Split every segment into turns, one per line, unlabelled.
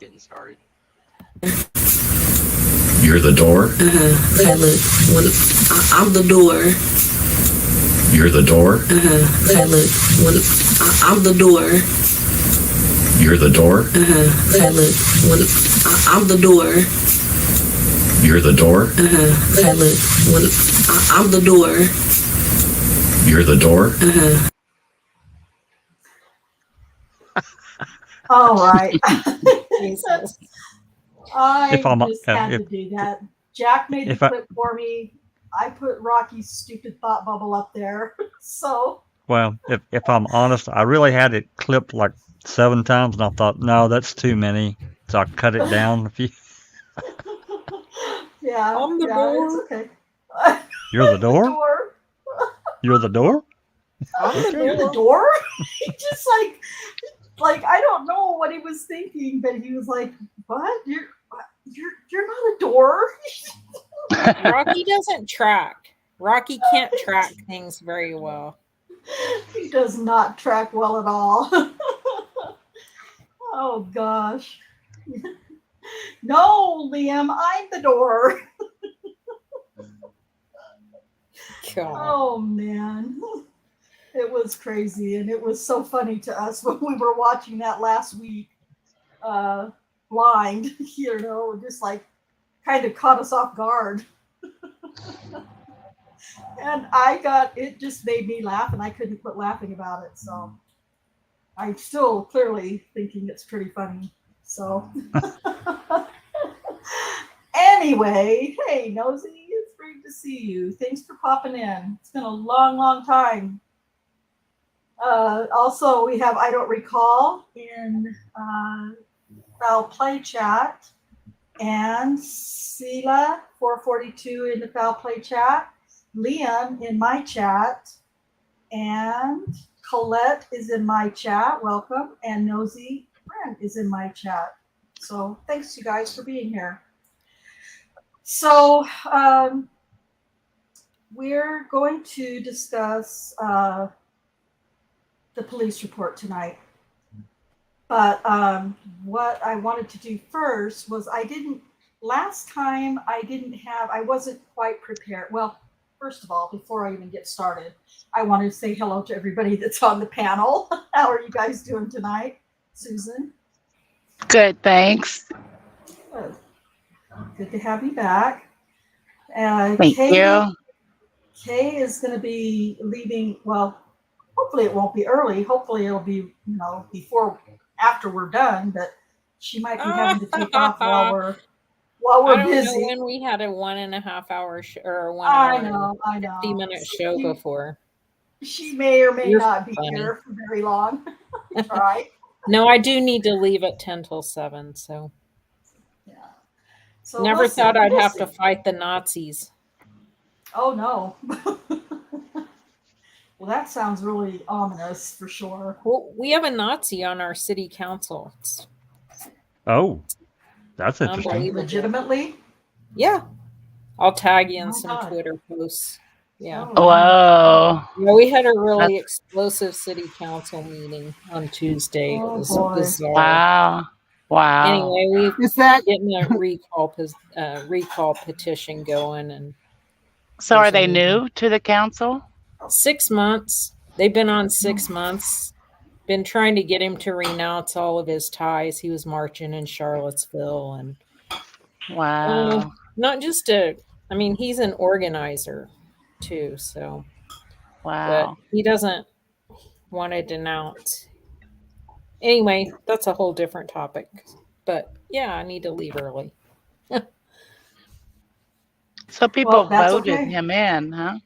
getting started.
You're the door?
Okay, look. I'm the door.
You're the door?
Okay, look. I'm the door.
You're the door?
Okay, look. I'm the door.
You're the door?
Okay, look. I'm the door.
You're the door?
All right.
Jesus.
I
If I'm-
just had
if-
to do that. Jack made the
if I-
clip for me. I put Rocky's stupid thought bubble up there. So
Well, if I'm honest, I really had it clipped like 7 times, and I thought, no, that's too many, so I cut it down a few.
yeah,
On the
yeah,
door.
it's okay.
You're the door?
Door.
You're the door?
On the
You're the
door.
door? He just like I don't know what he was thinking, but he was like, "What? You're not a door."
Rocky doesn't track. Rocky can't track things very well.
He does not track well at all. Oh gosh. No, Liam, I'm the door.
God.
Oh man. It was crazy, and it was so funny to us when we were watching that last week. Blind, just like kind of caught us off guard. And it just made me laugh, and I couldn't quit laughing about it. So I'm still clearly thinking it's pretty funny. So anyway, hey Nosy, it's great to see you. Thanks for popping in. It's been a long, long time. Also, we have I Don't Recall in Foul Play chat, and Sela 442 in the Foul Play chat, Liam in my chat, and Colette is in my chat. Welcome. And Nosy Brent is in my chat. So thanks you guys for being here. So we're going to discuss the police report tonight. But what I wanted to do first was I wasn't quite prepared. Well, first of all, before I even get started, I want to say hello to everybody that's on the panel. How are you guys doing tonight? Susan?
Good, thanks.
Good. Good to have you back.
Thank you.
Kay is going to be leaving, well, hopefully it won't be early. Hopefully it'll be, after we're done, but she might be having to take off while we're
I don't
busy.
know when we had a 1.5 hour or 1
I
hour
know.
50-minute show before.
She may or may
You're
not be
funny.
here for very long. Try.
No, I do need to leave at 10 till 7, so
Yeah. So
never
we'll see.
thought I'd
We'll
have
see.
to fight the Nazis.
Oh no. Well, that sounds really ominous for sure.
Well, we have a Nazi on our city council. It's
Oh, that's interesting.
unbelievable.
Legitimately?
Yeah. I'll tag you in
Oh,
some
God.
Twitter posts. Yeah.
Oh,
Whoa.
Yeah, we had a really explosive city council meeting on Tuesday.
Oh,
It was
boy.
bizarre.
Wow. Wow.
Anyway, we've
Is that
getting a recall petition going, and
So are they new to the council?
6 months. They've been on 6 months. Been trying to get him to renounce all of his ties. He was marching in Charlottesville, and
Wow.
not just he's an organizer too. So,
Wow.
but he doesn't want to denounce. Anyway, that's a whole different topic. But yeah, I need to leave early.
So people
Well, that's
voted
okay.
him in, huh?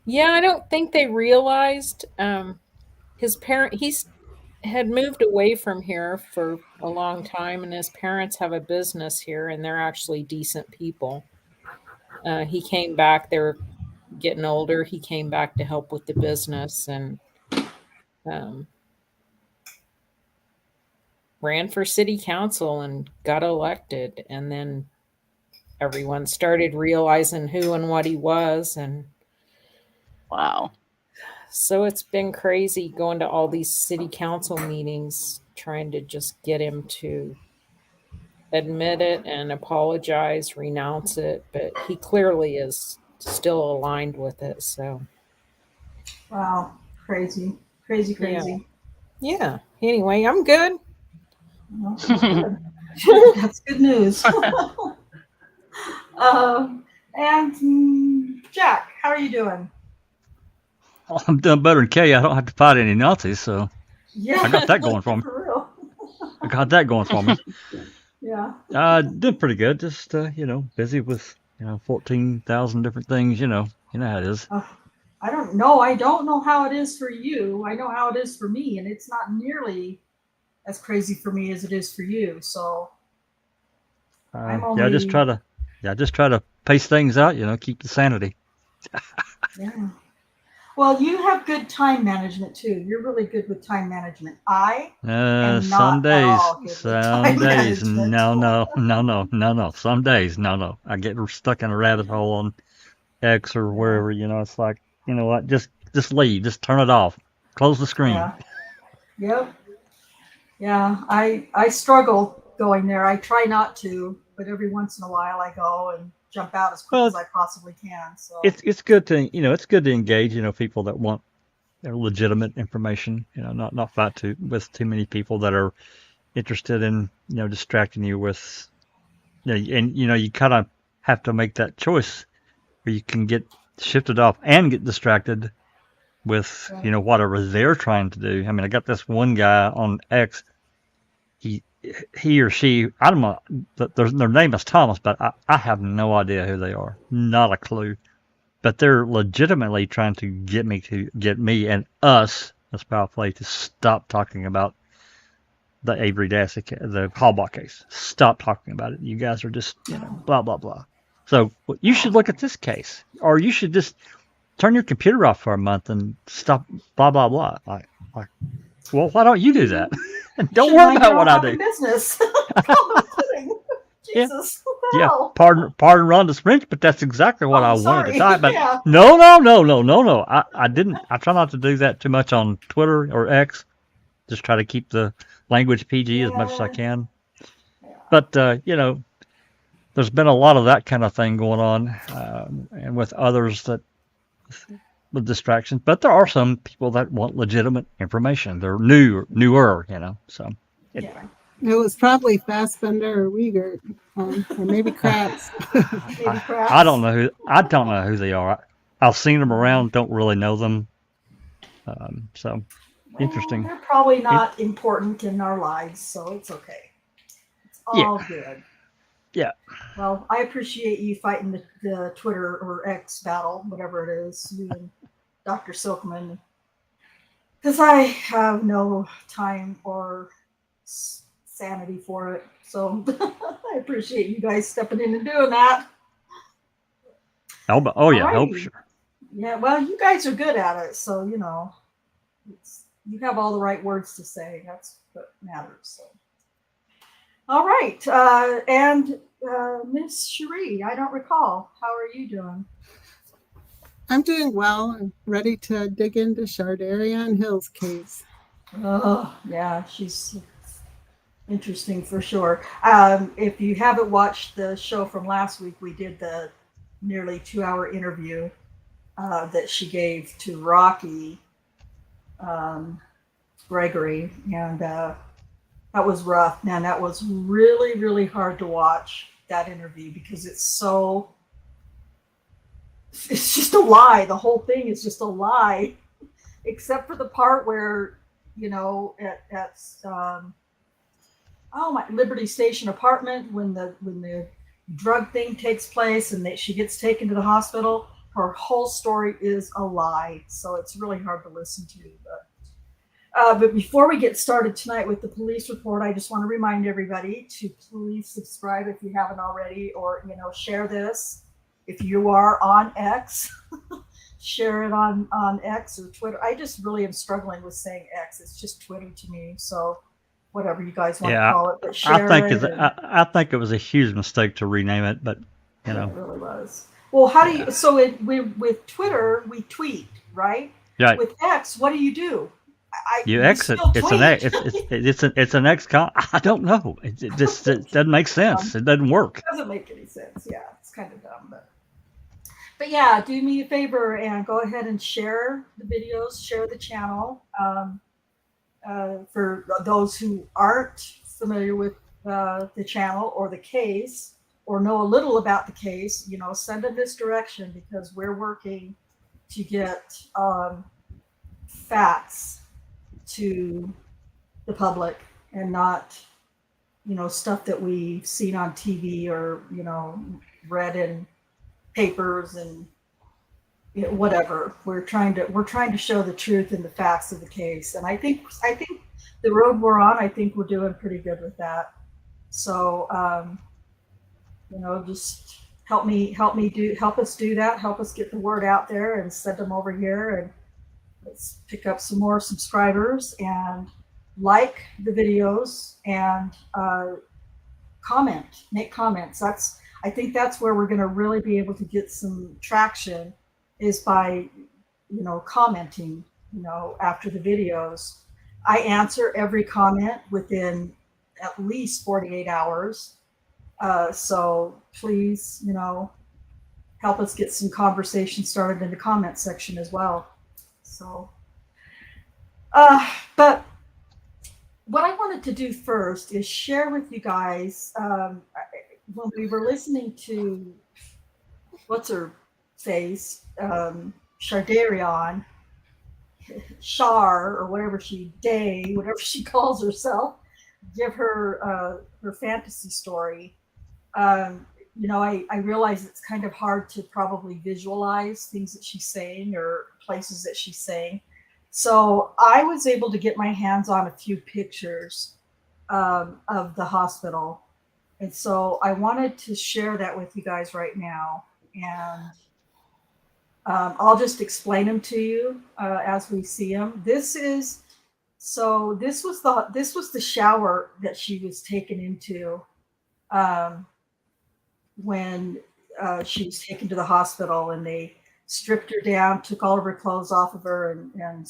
Yeah, I don't think they realized his he's had moved away from here for a long time, and his parents have a business here, and they're actually decent people. He came back. They're getting older. He came back to help with the business, and ran for city council and got elected. And then everyone started realizing who and what he was, and
Wow.
so it's been crazy going to all these city council meetings trying to just get him to admit it and apologize, renounce it, but he clearly is still aligned with it. So,
Wow. Crazy. Crazy,
yeah.
crazy.
Yeah. Anyway, I'm good.
Well, good. That's good news. Jack, how are you doing?
Well, I'm doing better than Kay. I don't have to fight any Nazis, so
Yeah.
I got that going for me.
For real.
I got that going for me.
Yeah.
Doing pretty good. Just busy with 14,000 different things. You know how it is.
I don't know. I don't know how it is for you. I know how it is for me, and it's not nearly as crazy for me as it is for you. So
Just try to pace things out. Keep the sanity.
Yeah. Well, you have good time management too. You're really good with time management. I am
Some
not at
days,
all good with
some
time
days,
management.
no. Some days, no. I get stuck in a rabbit hole on X or wherever. It's like, you know what? Just leave. Just turn it off. Close the screen.
Yeah. Yep. Yeah. I struggle going there. I try not to, but every once in a while I go and jump out as quick as I possibly can. So
it's good to engage people that want their legitimate information. Not fight with too many people that are interested in distracting you with. And you kind of have to make that choice where you can get shifted off and get distracted with whatever they're trying to do. I mean, I got this one guy on X. He or she, I don't know, their name is Thomas, but I have no idea who they are. Not a clue. But they're legitimately trying to get me and us as Foul Play to stop talking about the Avery Dassey, the Hallbach case. Stop talking about it. You guys are just, blah, blah, blah. So you should look at this case, or you should just turn your computer off for a month and stop, blah, blah, blah. Like, well, why don't you do that? Don't worry about what I do.
Business. Jesus.
Yeah. Pardon Rhonda's French, but that's exactly what I wanted to talk about.
Yeah.
No. I didn't. I try not to do that too much on Twitter or X. Just try to keep the language PG as much as I can. But there's been a lot of that kind of thing going on, and with others that with distractions. But there are some people that want legitimate information. They're newer. So.
It was probably Fassbender or Uyghur, or maybe Kratz.
I don't know who they are. I've seen them around. Don't really know them. So interesting.
They're probably not important in our lives, so it's okay. It's all good.
Yeah.
Well, I appreciate you fighting the Twitter or X battle, whatever it is, you and Dr. Silkman, because I have no time or sanity for it. So I appreciate you guys stepping in and doing that.
Oh yeah, sure.
Yeah, well, you guys are good at it, so you have all the right words to say. That's what matters. So. All right, and Miss Cherie, I don't recall. How are you doing?
I'm doing well. I'm ready to dig into Shardayreon Hill's case.
Oh, yeah, she's interesting for sure. If you haven't watched the show from last week, we did the nearly 2-hour interview that she gave to Rocky Gregory, and that was rough. Man, that was really, really hard to watch, that interview, because it's just a lie. The whole thing is just a lie, except for the part where, at my Liberty Station apartment, when the drug thing takes place and she gets taken to the hospital, her whole story is a lie. So it's really hard to listen to. But before we get started tonight with the police report, I just want to remind everybody to please subscribe if you haven't already, or, share this. If you are on X, share it on X or Twitter. I just really am struggling with saying X. It's just Twitter to me. So whatever you guys want to call it, but share it.
I think it was a huge mistake to rename it, but
It really was. Well, how do you? So with Twitter, we tweet, right?
Right.
With X, what do you do?
You
we
exit.
still
It's an
tweet.
it's an ex con. I don't know. It just it doesn't make sense. It doesn't work.
Doesn't make any sense. Yeah, it's kind of dumb, but yeah, do me a favor and go ahead and share the videos, share the channel. For those who aren't familiar with the channel or the case, or know a little about the case, send them this direction, because we're working to get facts to the public, and not stuff that we've seen on TV or read in papers and whatever. We're trying to show the truth and the facts of the case, and I think the road we're on, I think we're doing pretty good with that. So just help us do that. Help us get the word out there and send them over here, and let's pick up some more subscribers, and like the videos, and make comments. I think that's where we're going to really be able to get some traction, is by commenting after the videos. I answer every comment within at least 48 hours. So please, help us get some conversation started in the comment section as well. So, but what I wanted to do first is share with you guys, when we were listening to, what's her face, Shardayreon, Shar, or whatever she calls herself, give her her fantasy story. I realize it's kind of hard to probably visualize things that she's saying or places that she's saying. So I was able to get my hands on a few pictures of the hospital. And so I wanted to share that with you guys right now. And I'll just explain them to you as we see them. This was the shower that she was taken into when she was taken to the hospital, and they stripped her down, took all of her clothes off of her, and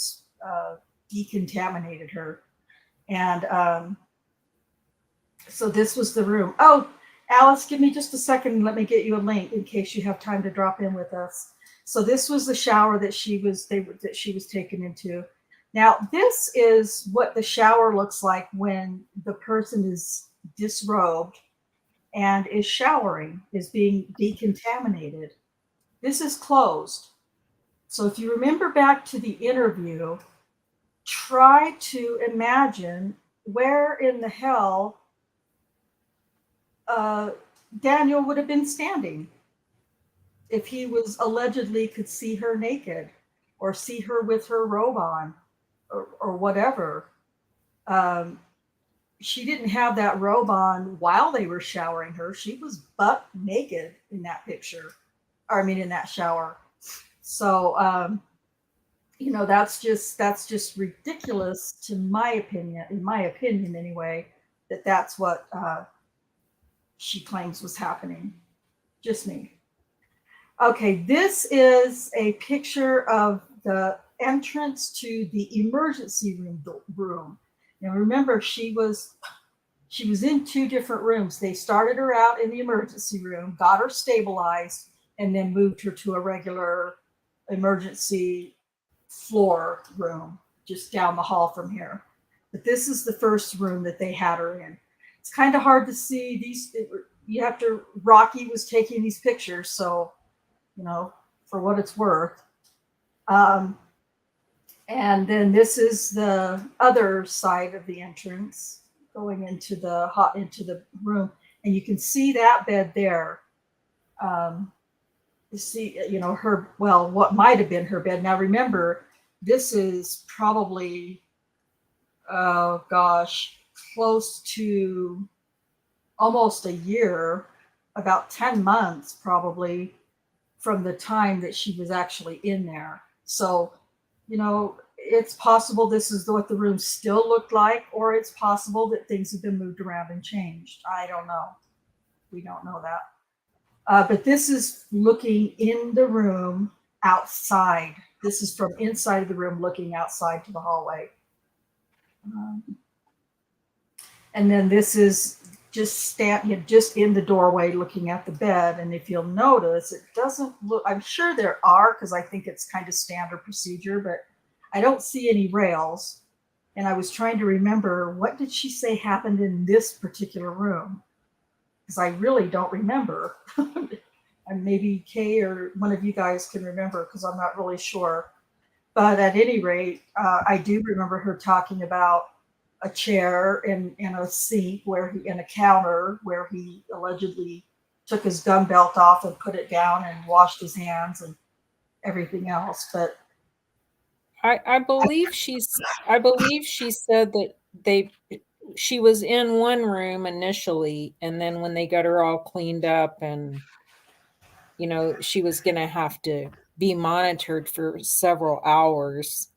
decontaminated her. And so this was the room. Oh, Alice, give me just a second and let me get you a link in case you have time to drop in with us. So this was the shower that she was taken into. Now, this is what the shower looks like when the person is disrobed and is showering, is being decontaminated. This is closed. So if you remember back to the interview, try to imagine where in the hell Daniel would have been standing if he was allegedly could see her naked, or see her with her robe on, or whatever. She didn't have that robe on while they were showering her. She was butt naked in that picture. In that shower. So, that's just ridiculous to my opinion, in my opinion anyway, that's what she claims was happening. Just me. Okay, this is a picture of the entrance to the emergency room. Now remember, she was in two different rooms. They started her out in the emergency room, got her stabilized, and then moved her to a regular emergency floor room just down the hall from here. But this is the first room that they had her in. It's kind of hard to see Rocky was taking these pictures, so for what it's worth. And then this is the other side of the entrance going into the room, and you can see that bed there. You see, what might have been her bed. Now remember, this is probably, close to almost a year, about 10 months probably, from the time that she was actually in there. So, it's possible this is what the room still looked like, or it's possible that things have been moved around and changed. I don't know. We don't know that. But this is looking in the room outside. This is from inside of the room looking outside to the hallway. And then this is just just in the doorway looking at the bed. And if you'll notice, it doesn't look, I'm sure there are, because I think it's kind of standard procedure, but I don't see any rails. And I was trying to remember, what did she say happened in this particular room? Because I really don't remember. And maybe Kay or one of you guys can remember, because I'm not really sure. But at any rate, I do remember her talking about a chair and a sink and a counter where he allegedly took his gun belt off and put it down and washed his hands and everything else. But
I believe she said that she was in one room initially, and then when they got her all cleaned up and she was going to have to be monitored for several hours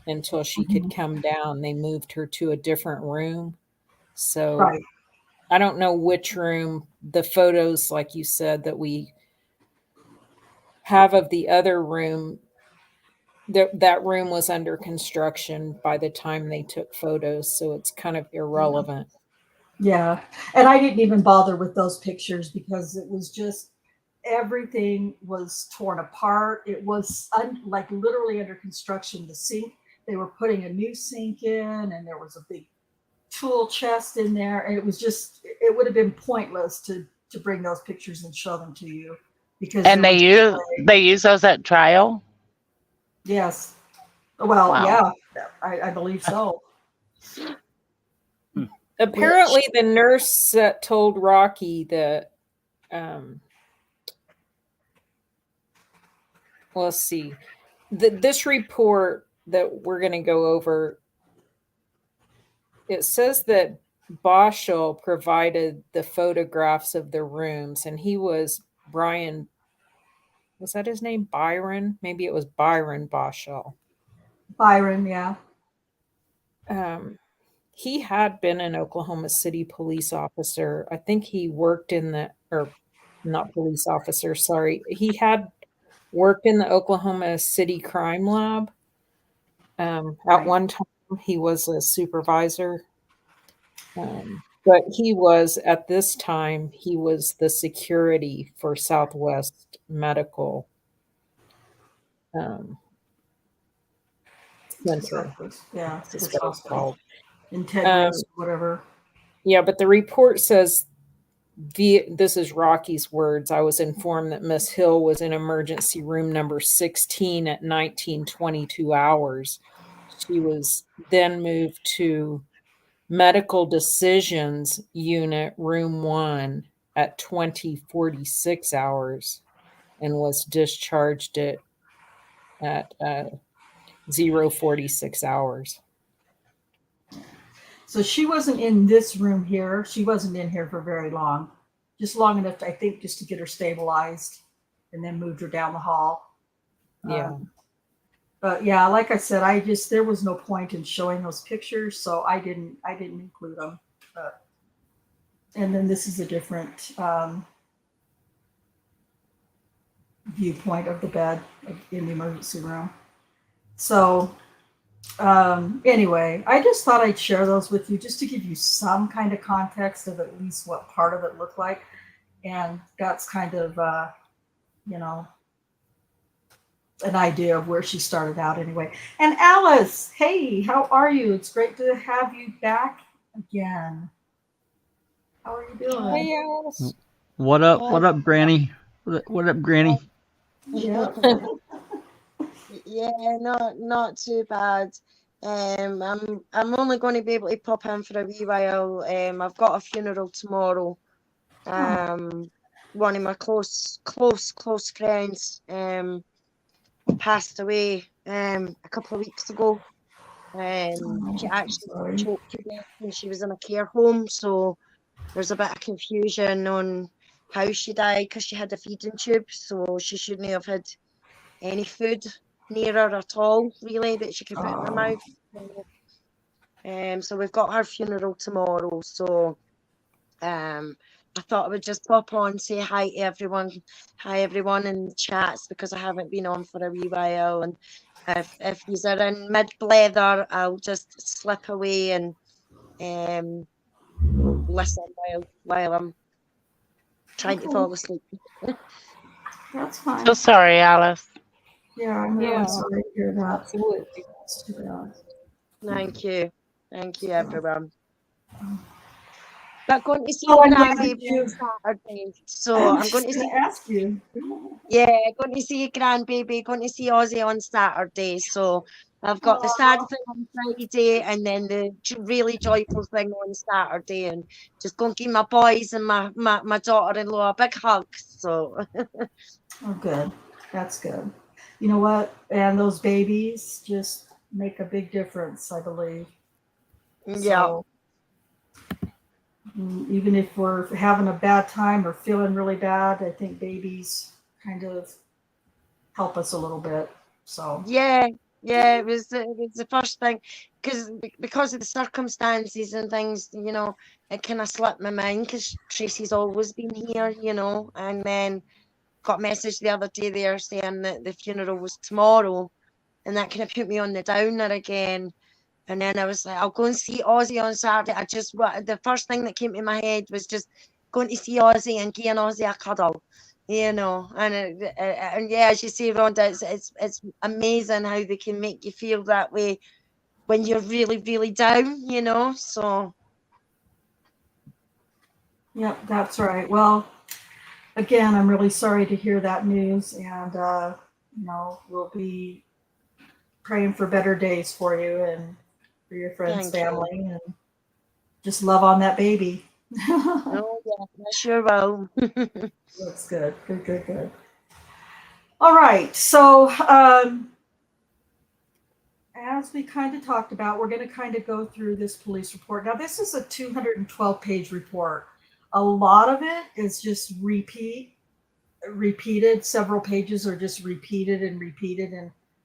until she could come down, they moved her to a different room. So
right.
I don't know which room. The photos, like you said, that we have of the other room, that room was under construction by the time they took photos, so it's kind of irrelevant.
Yeah. And I didn't even bother with those pictures because it was just everything was torn apart. It was like literally under construction. The sink, they were putting a new sink in, and there was a big tool chest in there. And it was just, it would have been pointless to bring those pictures and show them to you because
And
there was
they use those at trial?
yes. Well,
Wow.
yeah, I believe so.
Apparently, the nurse told Rocky that, well, let's see, this report that we're going to go over, it says that Boschel provided the photographs of the rooms, and he was Brian. Was that his name? Byron? Maybe it was Byron Boschel.
Byron, yeah.
He had been an Oklahoma City police officer. I think he worked or not police officer, sorry. He had worked in the Oklahoma City crime lab. At one time, he was a supervisor. But at this time, he was the security for Southwest Medical Center.
Yeah,
That's
his
what it's called.
Integris, whatever.
Yeah, but the report says, this is Rocky's words, I was informed that Miss Hill was in emergency room number 16 at 19:22 hours. She was then moved to medical decisions unit room 1 at 20:46 hours and was discharged at 0:46 hours.
So she wasn't in this room here. She wasn't in here for very long, just long enough, I think, just to get her stabilized, and then moved her down the hall.
Yeah.
But yeah, like I said, there was no point in showing those pictures, so I didn't include them. And then this is a different viewpoint of the bed in the emergency room. So anyway, I just thought I'd share those with you just to give you some kind of context of at least what part of it looked like. And that's kind of, an idea of where she started out anyway. And Alice, hey, how are you? It's great to have you back again. How are you doing?
Hey, Alice.
What up? What up, Granny? What up, Granny?
Yeah.
Yeah, not too bad. I'm only going to be able to pop in for a wee while. I've got a funeral tomorrow. One of my close friends passed away a couple of weeks ago. She actually choked to death when she was in a care home, so there's a bit of confusion on how she died because she had a feeding tube, so she shouldn't have had any food near her at all, really, that she could put in her mouth. So we've got her funeral tomorrow, so I I thought I would just pop on, say hi to everyone. Hi everyone in the chats, because I haven't been on for a wee while. And if you are in mid blether, I'll just slip away and listen while I'm trying to
Okay.
fall asleep.
That's fine.
So sorry, Alice.
Yeah, I'm really
Yeah.
sorry to hear that.
Absolutely.
It's too bad.
Thank you. Thank you, everyone. But going to see
Oh, I'm glad
grandbaby
you.
on Saturday. So
I was
I'm going
just
to
going
see,
to ask you.
yeah, going to see grandbaby, going to see Ozzy on Saturday. So I've got the sad
Aw.
thing on Friday and then the really joyful thing on Saturday. And just going to give my boys and my daughter-in-law a big hug. So
Oh, good. That's good. You know what? And those babies just make a big difference, I believe.
yeah,
So even if we're having a bad time or feeling really bad, I think babies kind of help us a little bit. So
yeah, it was the first thing because of the circumstances and things, it kind of slipped my mind because Tracy's always been here, and then got a message the other day there saying that the funeral was tomorrow, and that kind of put me on the downer again. And then I was like, I'll go and see Ozzy on Saturday. The first thing that came to my head was just going to see Ozzy and giving Ozzy a cuddle, and yeah, as you say, Rhonda, it's amazing how they can make you feel that way when you're really, really down, so.
yep, that's right. Well, again, I'm really sorry to hear that news, and we'll be praying for better days for you and for your friends,
Thank you.
family, and just love on that baby.
Oh, yeah, I sure will.
That's good. Good. All right. So, as we kind of talked about, we're going to kind of go through this police report. Now, this is a 212-page report. A lot of it is just repeated. Several pages are just repeated. And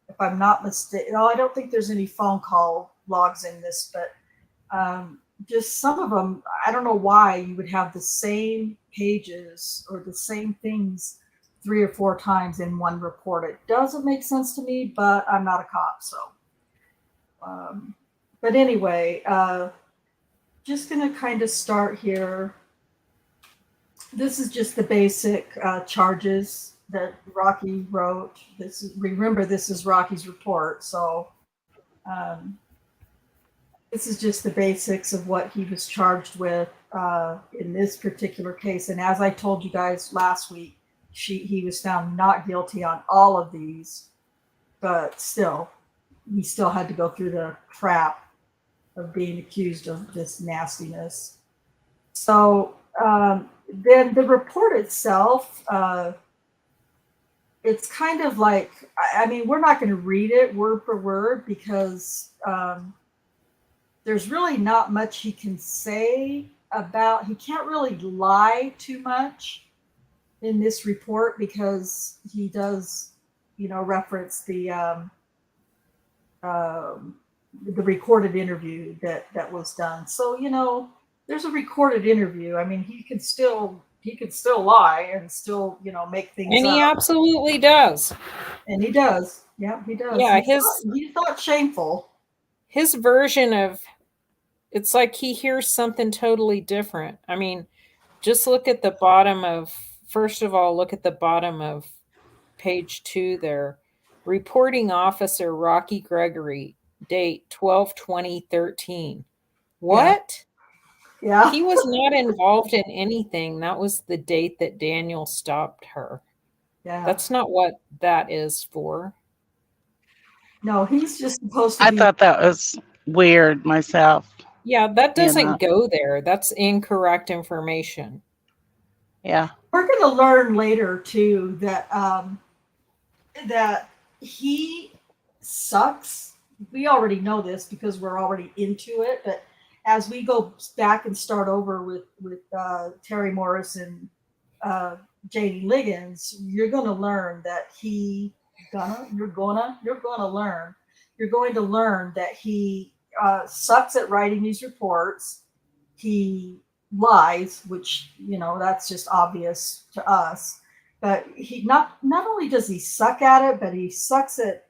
if I'm not mistaken, I don't think there's any phone call logs in this, but just some of them, I don't know why you would have the same pages or the same things 3 or 4 times in one report. It doesn't make sense to me, but I'm not a cop, so. But anyway, just going to kind of start here. This is just the basic charges that Rocky wrote. Remember, this is Rocky's report, so this is just the basics of what he was charged with in this particular case. And as I told you guys last week, he was found not guilty on all of these, but still, he still had to go through the crap of being accused of this nastiness. So then the report itself, it's kind of like, I mean, we're not going to read it word for word because there's really not much he can say about, he can't really lie too much in this report because he does, reference the recorded interview that was done. So, there's a recorded interview. I mean, he could still lie and still, make things
And he
up.
absolutely does.
And he does. Yeah, he does.
Yeah,
he's not shameful.
his version of it's like he hears something totally different. I mean, just look at the bottom of first of all, look at the bottom of page 2 there. Reporting officer Rocky Gregory, date 12/20/13. What?
Yeah.
He was not involved in anything. That was the date that Daniel stopped her.
Yeah.
That's not what that is for.
No, he's just supposed to
I
be.
thought that was weird myself.
Yeah, that
You
doesn't
know.
go there. That's incorrect information.
Yeah.
We're going to learn later too that that he sucks. We already know this because we're already into it. But as we go back and start over with Terry Morris and J.D. Liggins, you're going to learn that you're going to learn that he sucks at writing these reports. He lies, which, you know, that's just obvious to us. But he not only does he suck at it, but he sucks at,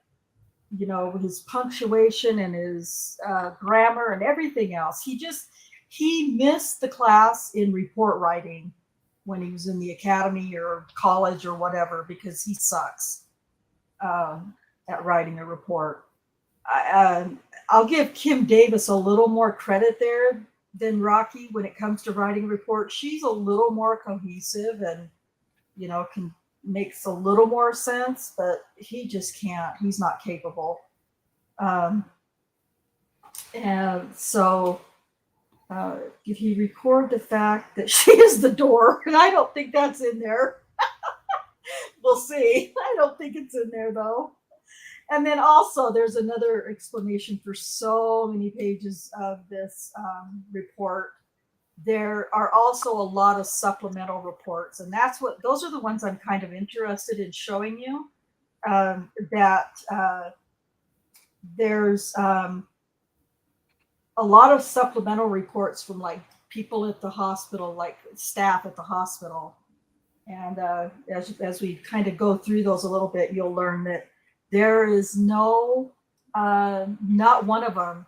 you know, his punctuation and his grammar and everything else. He missed the class in report writing when he was in the academy or college or whatever, because he sucks at writing a report. I'll give Kim Davis a little more credit there than Rocky when it comes to writing a report. She's a little more cohesive and, you know, makes a little more sense, but he just can't. He's not capable. And so if you record the fact that she is the door, and I don't think that's in there. We'll see. I don't think it's in there though. And then also there's another explanation for so many pages of this report. There are also a lot of supplemental reports, and those are the ones I'm kind of interested in showing you. There's a lot of supplemental reports from like people at the hospital, like staff at the hospital. And as we kind of go through those a little bit, you'll learn that there is not one of them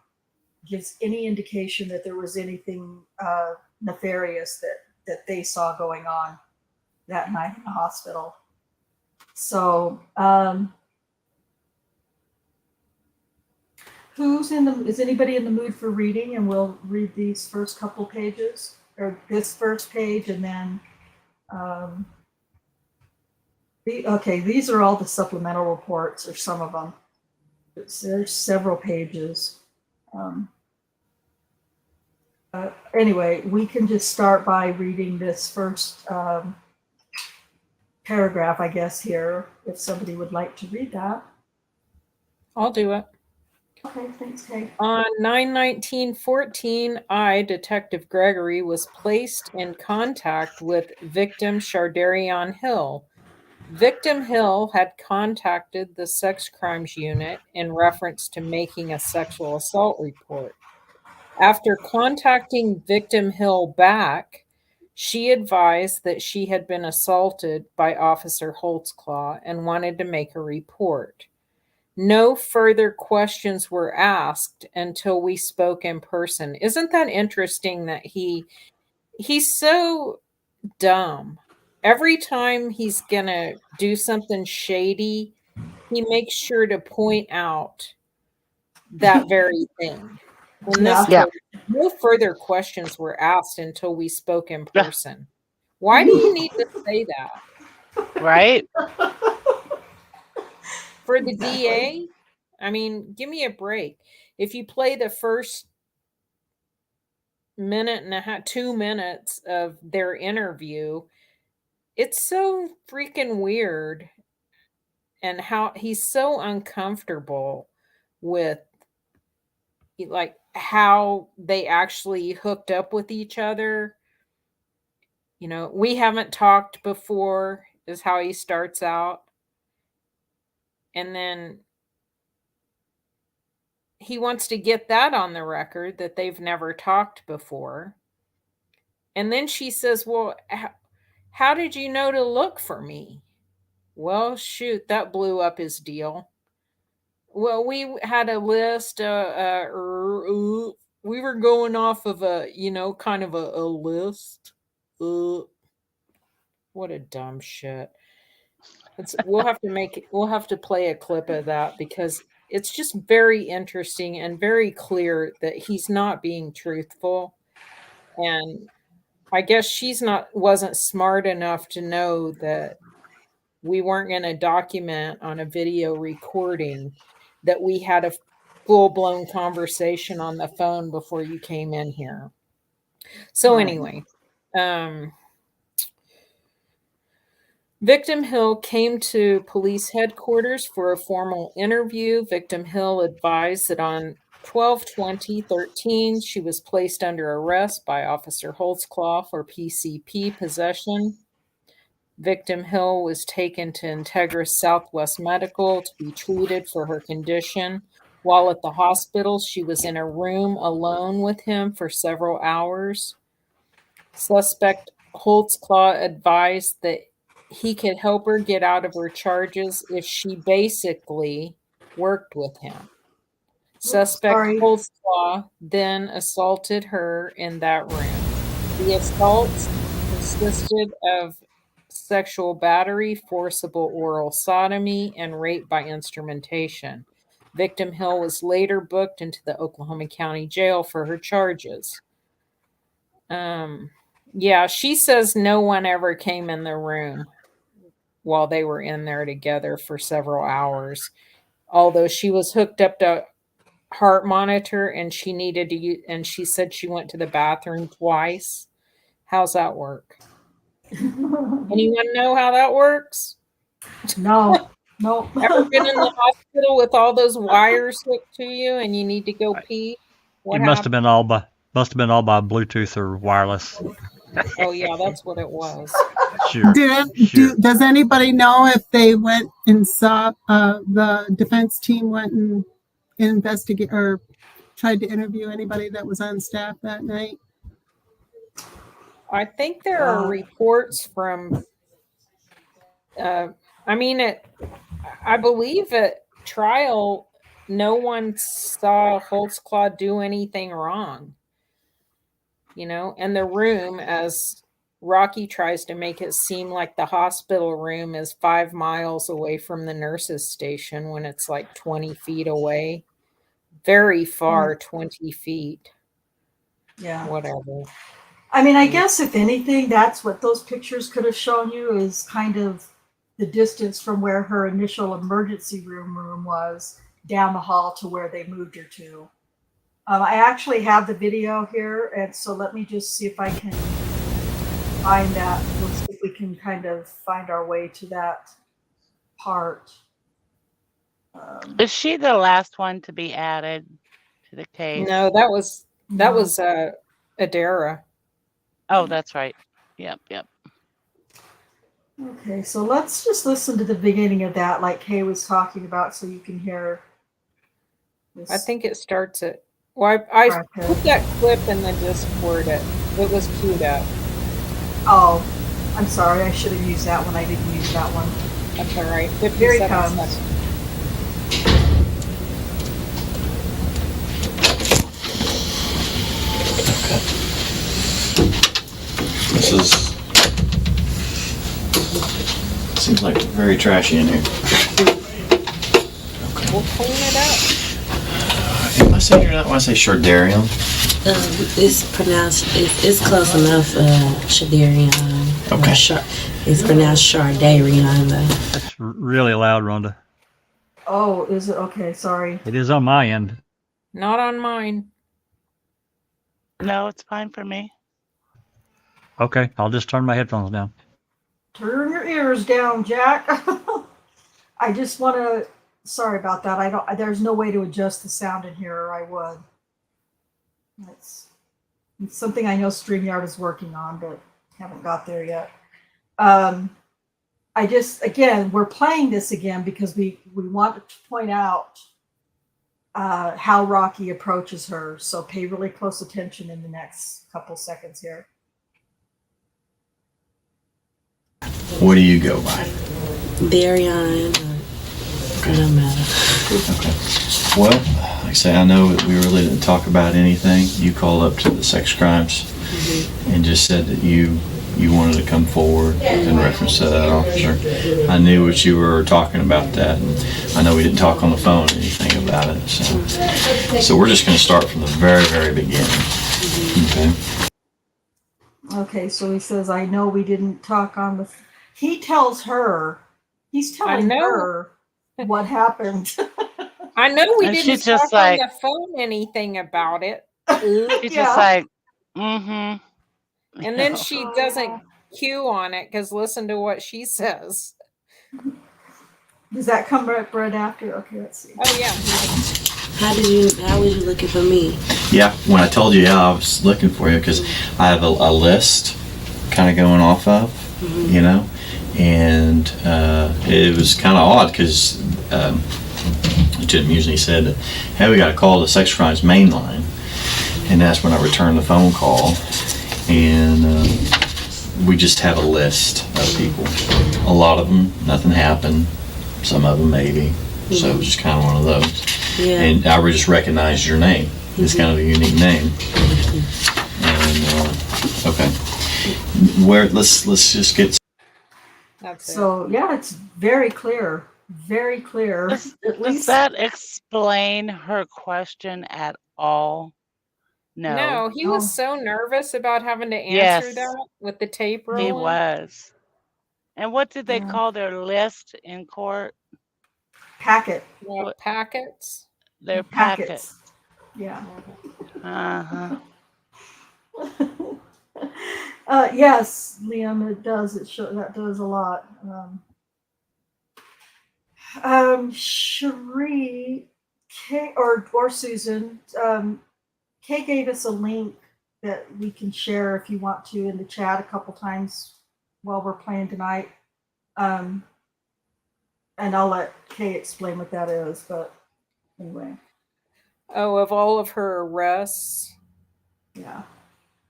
gives any indication that there was anything nefarious that they saw going on that night in the hospital. So is anybody in the mood for reading? And we'll read these first couple pages, or this first page, and then okay, these are all the supplemental reports, or some of them. There's several pages. Anyway, we can just start by reading this first paragraph, I guess, here, if somebody would like to read that.
I'll do it.
Okay, thanks, Kate.
On 9/19/14, I, Detective Gregory, was placed in contact with victim Shardayreon Hill. Victim Hill had contacted the sex crimes unit in reference to making a sexual assault report. After contacting victim Hill back, she advised that she had been assaulted by Officer Holtzclaw and wanted to make a report. No further questions were asked until we spoke in person. Isn't that interesting that he's so dumb? Every time he's going to do something shady, he makes sure to point out that very thing. In this
Yeah.
case, no further questions were asked until we spoke in person. Why do you need to say that?
Right?
For the
Exactly.
DA? I mean, give me a break. If you play the first minute and a half, 2 minutes of their interview, it's so freaking weird, and how he's so uncomfortable with like how they actually hooked up with each other. You know, we haven't talked before is how he starts out. And then he wants to get that on the record that they've never talked before. And then she says, well, how did you know to look for me? Well, shoot, that blew up his deal. Well, we had a list. We were going off of a, kind of a list. What a dumb shit. We'll have to play a clip of that, because it's just very interesting and very clear that he's not being truthful. And I guess wasn't smart enough to know that we weren't going to document on a video recording that we had a full-blown conversation on the phone before you came in here. So anyway, Victim Hill came to police headquarters for a formal interview. Victim Hill advised that on 12/20/13, she was placed under arrest by Officer Holtzclaw for PCP possession. Victim Hill was taken to Integris Southwest Medical to be treated for her condition. While at the hospital, she was in a room alone with him for several hours. Suspect Holtzclaw advised that he could help her get out of her charges if she basically worked with him. Suspect
Sorry.
Holtzclaw then assaulted her in that room. The assaults consisted of sexual battery, forcible oral sodomy, and rape by instrumentation. Victim Hill was later booked into the Oklahoma County Jail for her charges. Yeah, she says no one ever came in the room while they were in there together for several hours. Although she was hooked up to heart monitor and she needed to use, and she said she went to the bathroom twice. How's that work? Anyone know how that works?
No.
Ever been in the hospital with all those wires hooked to you and you need to go pee? What
It must have
happened?
been all by Bluetooth or wireless.
Oh yeah, that's what it was.
Sure.
Does anybody know if they went and saw the defense team went and investigate or tried to interview anybody that was on staff that night?
I think there are reports from. I believe at trial, no one saw Holtzclaw do anything wrong. And the room, as Rocky tries to make it seem like the hospital room is 5 miles away from the nurses' station when it's like 20 feet away. Very far, 20 feet.
Yeah.
Whatever.
I mean, I guess if anything, that's what those pictures could have shown you is kind of the distance from where her initial emergency room was down the hall to where they moved her to. I actually have the video here, and so let me just see if I can find that. We'll see if we can kind of find our way to that part.
Is she the last one to be added to the case?
No, that was Adara.
Oh, that's right. Yep.
Okay, so let's just listen to the beginning of that, like Kay was talking about, so you can hear this.
I think it starts at. Well, I put that clip in the Discord. It was queued up.
Oh, I'm sorry. I should have used that one. I didn't use that one.
That's all right.
Here he
57
comes.
seconds.
This seems like very trashy in here.
We'll clean it up.
Am I saying your name? When I say Shardayreon?
It's pronounced. It's close enough. Shardayreon.
Okay.
It's pronounced Shardayreon though.
That's really loud, Rhonda.
Oh, is it? Okay, sorry.
It is on my end.
Not on mine.
No, it's fine for me.
Okay, I'll just turn my headphones down.
Turn your ears down, Jack. I just want to. Sorry about that. There's no way to adjust the sound in here, or I would. It's something I know StreamYard is working on, but haven't got there yet. We're playing this again because we want to point out how Rocky approaches her. So pay really close attention in the next couple seconds here.
What do you go by?
Darion. It don't matter.
Okay. Well, like I say, I know that we really didn't talk about anything. You called up to the sex crimes and just said that you wanted to come forward in reference to that officer. I knew what you were talking about that, and I know we didn't talk on the phone or anything about it. So we're just going to start from the very, very beginning. Okay.
Okay, so he says, I know we didn't talk on the. He tells her. He's telling her what happened.
I know we
And
didn't
she's just
talk on
like-
the phone anything about it.
She's just like,
And then she doesn't cue on it because listen to what she says.
Does that come right after? Okay, let's see.
Oh yeah.
How was you looking for me?
Yeah, when I told you, I was looking for you because I have a list kind of going off of, you know, and it was kind of odd because Jim usually said that, hey, we got to call the sex crimes main line, and that's when I returned the phone call, and we just have a list of people. A lot of them, nothing happened. Some of them maybe. So
Mhm.
just kind of one of those.
Yeah.
And I just recognized your name. It's kind of a unique name. And okay, where let's just get.
That's it.
So yeah, it's very clear. Very clear.
Does
At
does
least
that explain her question at all? No.
No, he was so nervous about having to answer
Yes,
that with the tape
he
rolling.
was. And what did they
Yeah.
call their list in court?
packet.
Yeah,
What-
packets.
Their packet.
Packets. Yeah.
Uh-huh.
Yes, Liam, it does. That does a lot. Cherie, Kay, or Susan, Kay gave us a link that we can share if you want to in the chat a couple times while we're playing tonight. And I'll let Kay explain what that is. But anyway,
Oh, of all of her arrests.
yeah.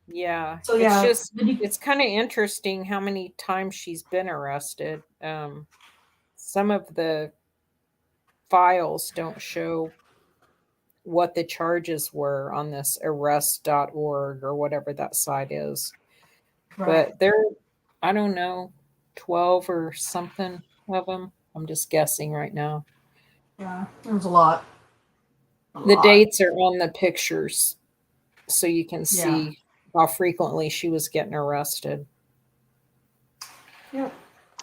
Yeah.
So yeah,
It's just
when you-
it's kind of interesting how many times she's been arrested. Some of the files don't show what the charges were on this arrest.org or whatever that site is.
right.
But there, I don't know, 12 or something of them. I'm just guessing right now.
Yeah, there was a lot.
The dates are on the pictures, so you can
Yeah.
see how frequently she was getting arrested.
Yeah,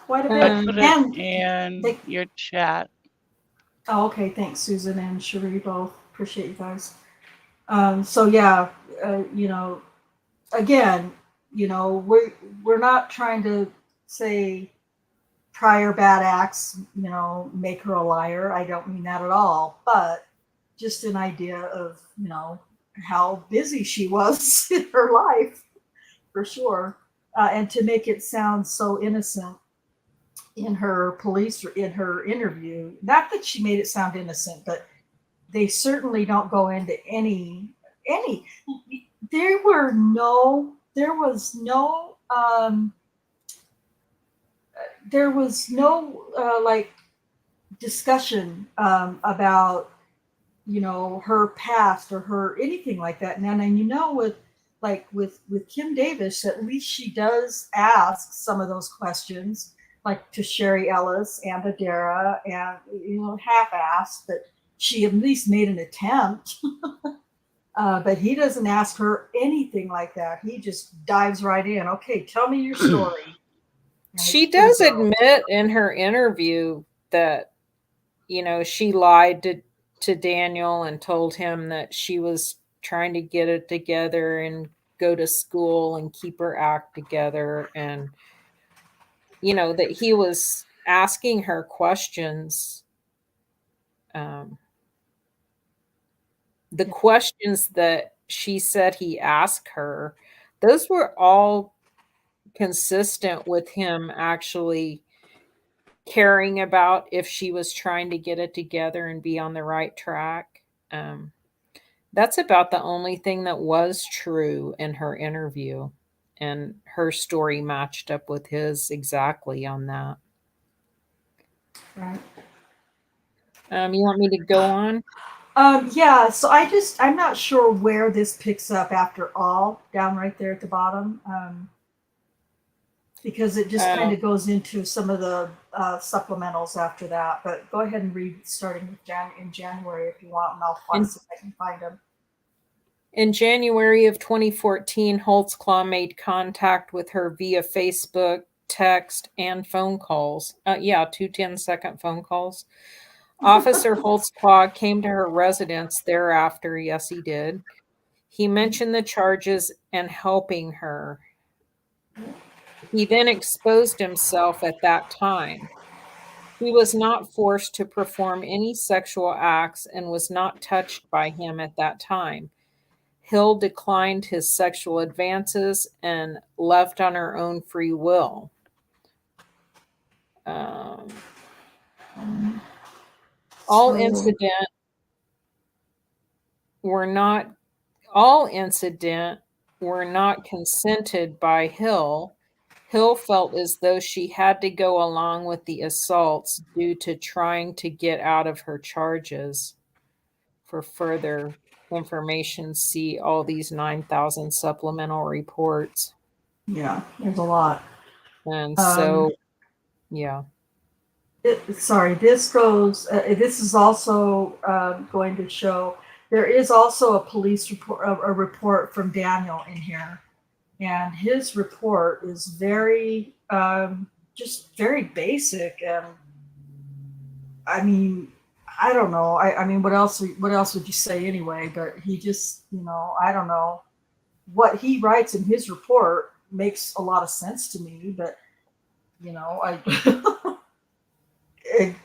quite a
I
bit.
put
And
it in
they-
your chat.
Oh, okay. Thanks, Susan and Cherie, both. Appreciate you guys. So yeah, again, we're not trying to say prior bad acts, make her a liar. I don't mean that at all. But just an idea of, how busy she was in her life, for sure. And to make it sound so innocent in her interview, not that she made it sound innocent, but they certainly don't go into any there was no like discussion about her past or her anything like that. And with Kim Davis, at least she does ask some of those questions, like to Sherry Ellis and Adara, and half-assed, but she at least made an attempt. But he doesn't ask her anything like that. He just dives right in. Okay, tell me your story. And
She
it's gonna
does
go.
admit in her interview that, she lied to Daniel and told him that she was trying to get it together and go to school and keep her act together. And, that he was asking her questions. The questions that she said he asked her, those were all consistent with him actually caring about if she was trying to get it together and be on the right track. That's about the only thing that was true in her interview. And her story matched up with his exactly on that.
Right.
You want me to go on?
Yeah, so I'm not sure where this picks up after all, down right there at the bottom, because it just kind of goes into some of the supplementals after that. But go ahead and read starting with in January if you want, and I'll see if I can find them.
In January of 2014, Holtzclaw made contact with her via Facebook, text, and phone calls. 2 10-second phone calls. Officer Holtzclaw came to her residence thereafter. Yes, he did. He mentioned the charges and helping her. He then exposed himself at that time. He was not forced to perform any sexual acts and was not touched by him at that time. Hill declined his sexual advances and left on her own free will. All incident were not consented by Hill. Hill felt as though she had to go along with the assaults due to trying to get out of her charges. For further information, see all these 9,000 supplemental reports.
Yeah, there's a lot.
And so, yeah.
Sorry, this goes. This is also going to show. There is also a police report, a report from Daniel in here, and his report is very, just very basic. And I mean, I don't know. I mean, what else? What else would you say anyway? But he just, I don't know. What he writes in his report makes a lot of sense to me, but I.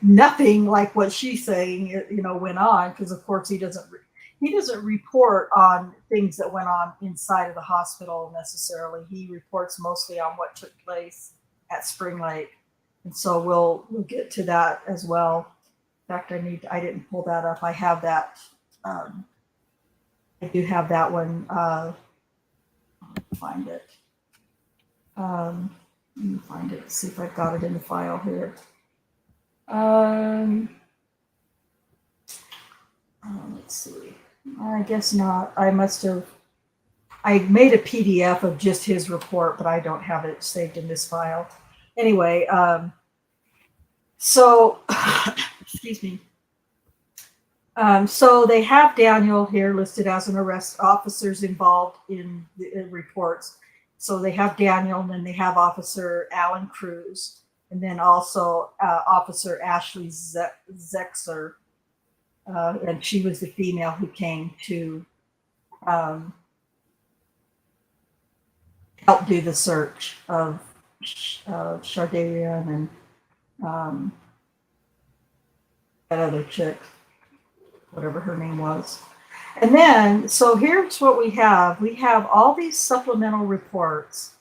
Nothing like what she's saying, went on, because of course he doesn't report on things that went on inside of the hospital necessarily. He reports mostly on what took place at Spring Lake, and so we'll get to that as well. In fact, I didn't pull that up. I have that. I do have that one. Find it. Let me find it. See if I've got it in the file here. Let's see. I guess not. I made a PDF of just his report, but I don't have it saved in this file. Anyway, so excuse me. So they have Daniel here listed as an arrest, officers involved in the reports. So they have Daniel, and then they have Officer Alan Cruz. And then also Officer Ashley Zexer, and she was the female who came to help do the search of Shardayreon and that other chick, whatever her name was. And then, so here's what we have. We have all these supplemental reports.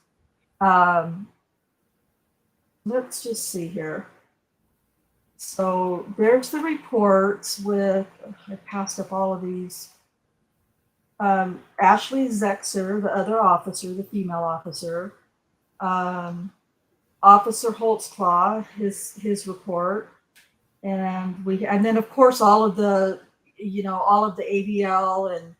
Let's just see here. So there's the reports with, I passed up all of these. Ashley Zexer, the other officer, the female officer. Officer Holtzclaw, his report. And then of course all of the ABL and,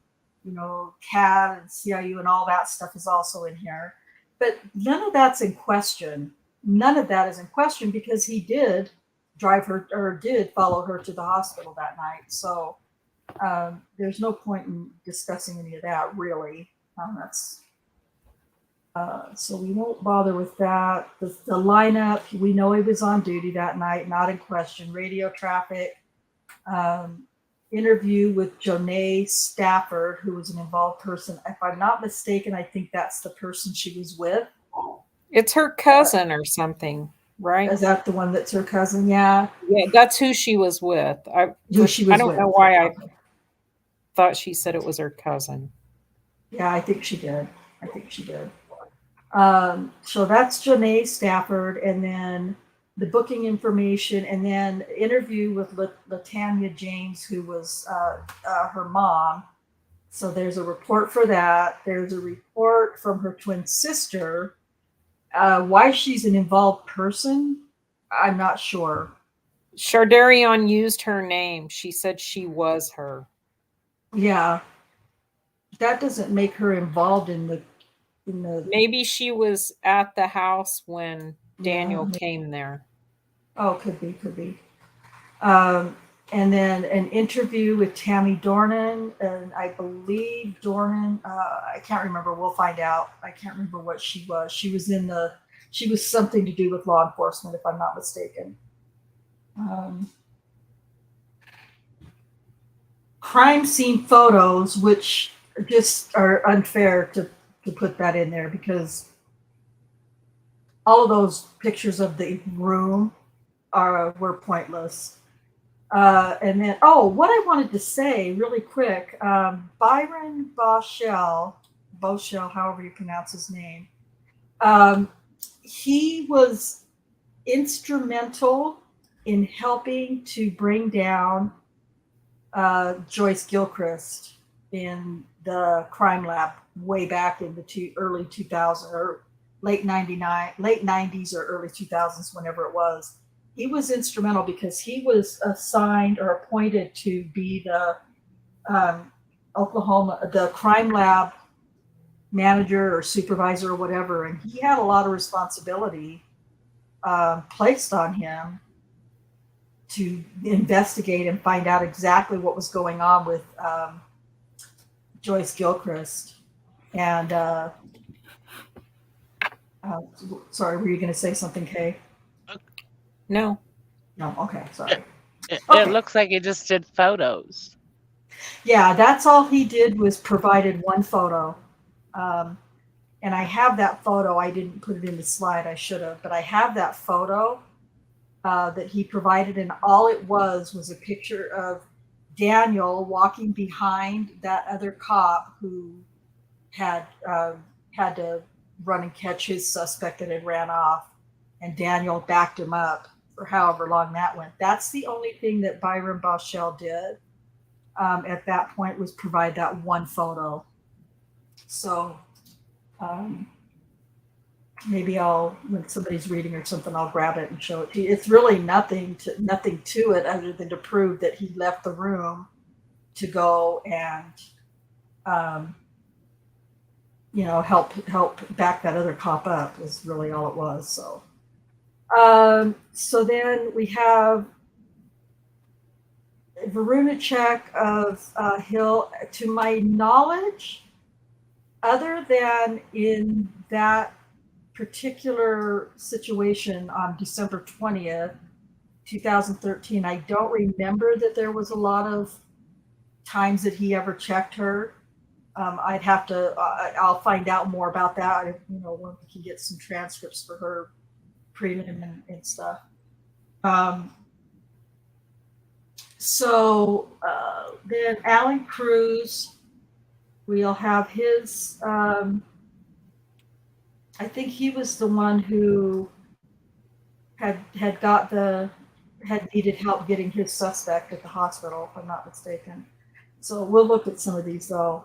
CAD and CIU and all that stuff is also in here. But none of that's in question. None of that is in question because he did drive her or did follow her to the hospital that night. So there's no point in discussing any of that really. So we won't bother with that. The lineup, we know he was on duty that night, not in question. Radio traffic, interview with Jonae Stafford, who was an involved person. If I'm not mistaken, I think that's the person she was with.
It's her cousin or something, right?
Is that the one that's her cousin? Yeah.
Yeah, that's who she was with. I don't know why I thought she said it was her cousin.
Yeah, I think she did. So that's Jonae Stafford, and then the booking information, and then interview with Latanya James, who was her mom. So there's a report for that. There's a report from her twin sister. Why she's an involved person, I'm not sure.
Shardayreon used her name. She said she was her.
Yeah. That doesn't make her involved in the
Maybe she was at the house when Daniel came there.
Oh, could be. And then an interview with Tammy Dornan, and I believe Dornan, I can't remember. We'll find out. I can't remember what she was. She was something to do with law enforcement, if I'm not mistaken. Crime scene photos, which just are unfair to put that in there because all of those pictures of the room were pointless. And then, what I wanted to say really quick, Byron Boschel, however you pronounce his name, he was instrumental in helping to bring down Joyce Gilchrist in the crime lab way back in the early 2000s or late 90s or early 2000s, whenever it was. He was instrumental because he was assigned or appointed to be the the crime lab manager or supervisor or whatever, and he had a lot of responsibility placed on him to investigate and find out exactly what was going on with Joyce Gilchrist. And sorry, were you going to say something, Kay?
No.
No, okay, sorry.
It
Okay.
looks like he just did photos.
Yeah, that's all he did was provided one photo. And I have that photo. I didn't put it in the slide. I should have, but I have that photo that he provided, and all it was a picture of Daniel walking behind that other cop who had to run and catch his suspect that had ran off, and Daniel backed him up for however long that went. That's the only thing that Byron Boschel did at that point, was provide that one photo. So maybe when somebody's reading or something, I'll grab it and show it to you. It's really nothing to it other than to prove that he left the room to go and help back that other cop up, is really all it was. So so then we have Varunacek of Hill. To my knowledge, other than in that particular situation on December 20th, 2013, I don't remember that there was a lot of times that he ever checked her. I'd have to, I'll find out more about that, when we can get some transcripts for her prelim and stuff. So then Alan Cruz, we'll have his, I think he was the one who had needed help getting his suspect at the hospital, if I'm not mistaken. So we'll look at some of these though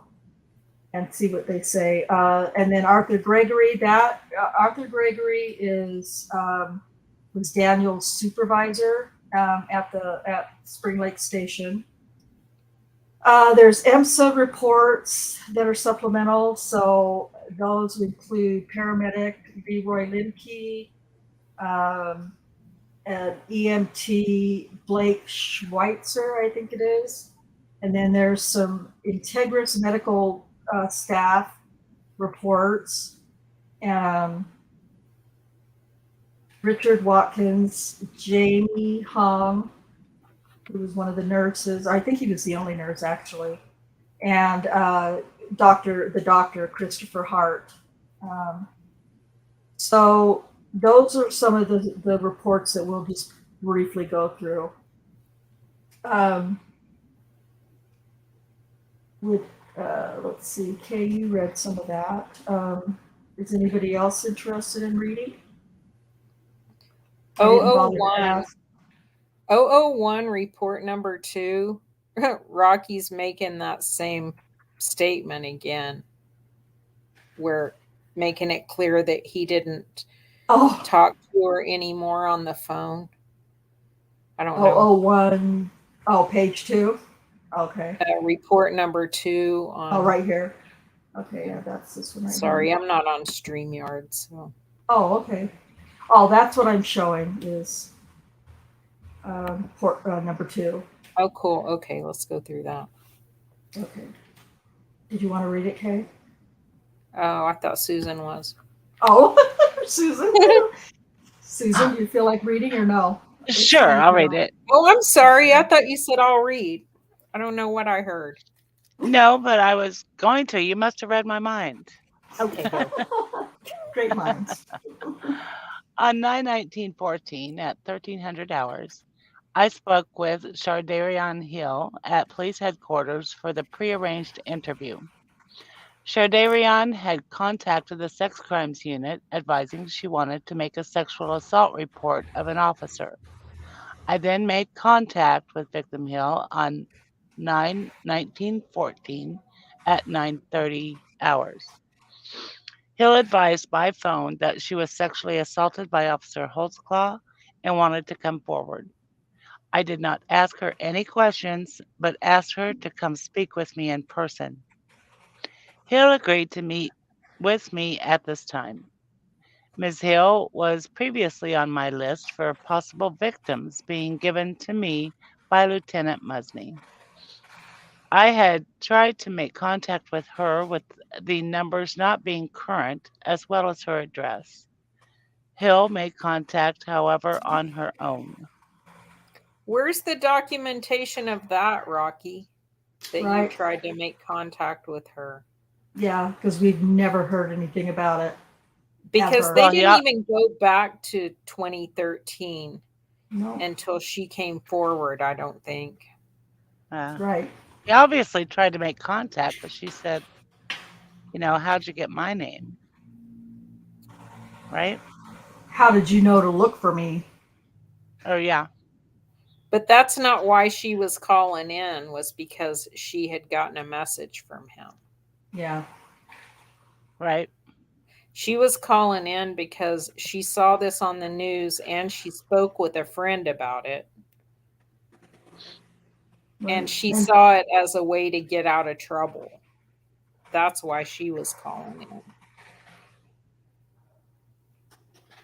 and see what they say. And then Arthur Gregory, Arthur Gregory was Daniel's supervisor at Spring Lake Station. There's EMSA reports that are supplemental. So those include paramedic Leroy Limke, and EMT Blake Schweitzer, I think it is. And then there's some Integris medical staff reports. Richard Watkins, Jamie Hong, who was one of the nurses. I think he was the only nurse actually. And the doctor, Christopher Hart. So those are some of the reports that we'll just briefly go through. Let's see, Kay, you read some of that. Is anybody else interested in reading?
001 report number 2. Rocky's making that same statement again. We're making it clear that he didn't talk to her anymore on the phone. I don't know.
001. Oh, page 2. Okay.
Report number 2 on.
Right here. Okay, yeah, that's this one right
Sorry,
here.
I'm not on StreamYard, so.
Oh, okay. Oh, that's what I'm showing is report number 2.
Oh, cool. Okay, let's go through that.
Okay. Did you want to read it, Kay?
Oh, I thought Susan was.
Oh, Susan. Susan, do you feel like reading or no?
Sure, I'll read it.
Oh, I'm sorry. I thought you said I'll read. I don't know what I heard.
No, but I was going to. You must have read my mind.
Okay. Great minds.
On 9/19/14 at 1300 hours, I spoke with Shardayreon Hill at police headquarters for the prearranged interview. Shardayreon had contacted the sex crimes unit advising she wanted to make a sexual assault report of an officer. I then made contact with Victim Hill on 9/19/14 at 9:30 hours. Hill advised by phone that she was sexually assaulted by Officer Holtzclaw and wanted to come forward. I did not ask her any questions, but asked her to come speak with me in person. Hill agreed to meet with me at this time. Ms. Hill was previously on my list for possible victims being given to me by Lieutenant Musney. I had tried to make contact with her with the numbers not being current, as well as her address. Hill made contact, however, on her own.
Where's the documentation of that, Rocky? That you
Right.
tried to make contact with her?
Yeah, because we've never heard anything about it.
Because
Ever.
they
Well,
didn't
yeah,
even go back to 2013
No.
until she came forward, I don't think.
Right.
he obviously tried to make contact, but she said, how'd you get my name? Right?
How did you know to look for me?
Oh, yeah.
But that's not why she was calling in, was because she had gotten a message from him.
Yeah.
Right.
She was calling in because she saw this on the news and she spoke with a friend about it.
Right.
And she saw it as a way to get out of trouble. That's why she was calling in.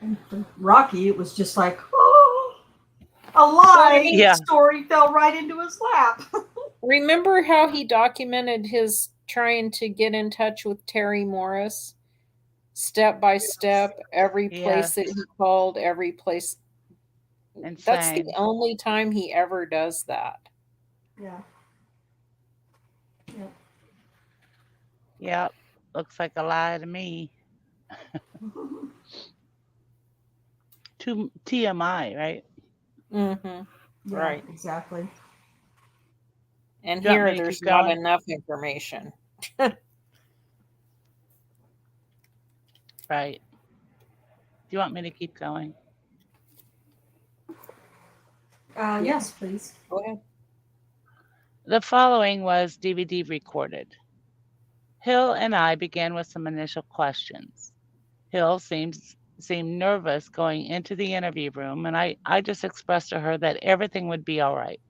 And for Rocky, it was just like, oh, a lie.
Yeah.
Story fell right into his lap.
Remember how he documented his trying to get in touch with Terry Morris? Step by step, every place that
Yes.
he called, every place. That's the
Insane.
only time he ever does that.
Yeah. Yeah.
Yep. Looks like a lie to me. TMI, right?
Mm-hmm.
Yeah,
Right.
exactly.
And
Do you want me
here
to
there's
keep
not
going?
enough information.
Right. Do you want me to keep going?
Yes, please.
Go ahead.
The following was DVD recorded. Hill and I began with some initial questions. Hill seemed nervous going into the interview room, and I just expressed to her that everything would be all right.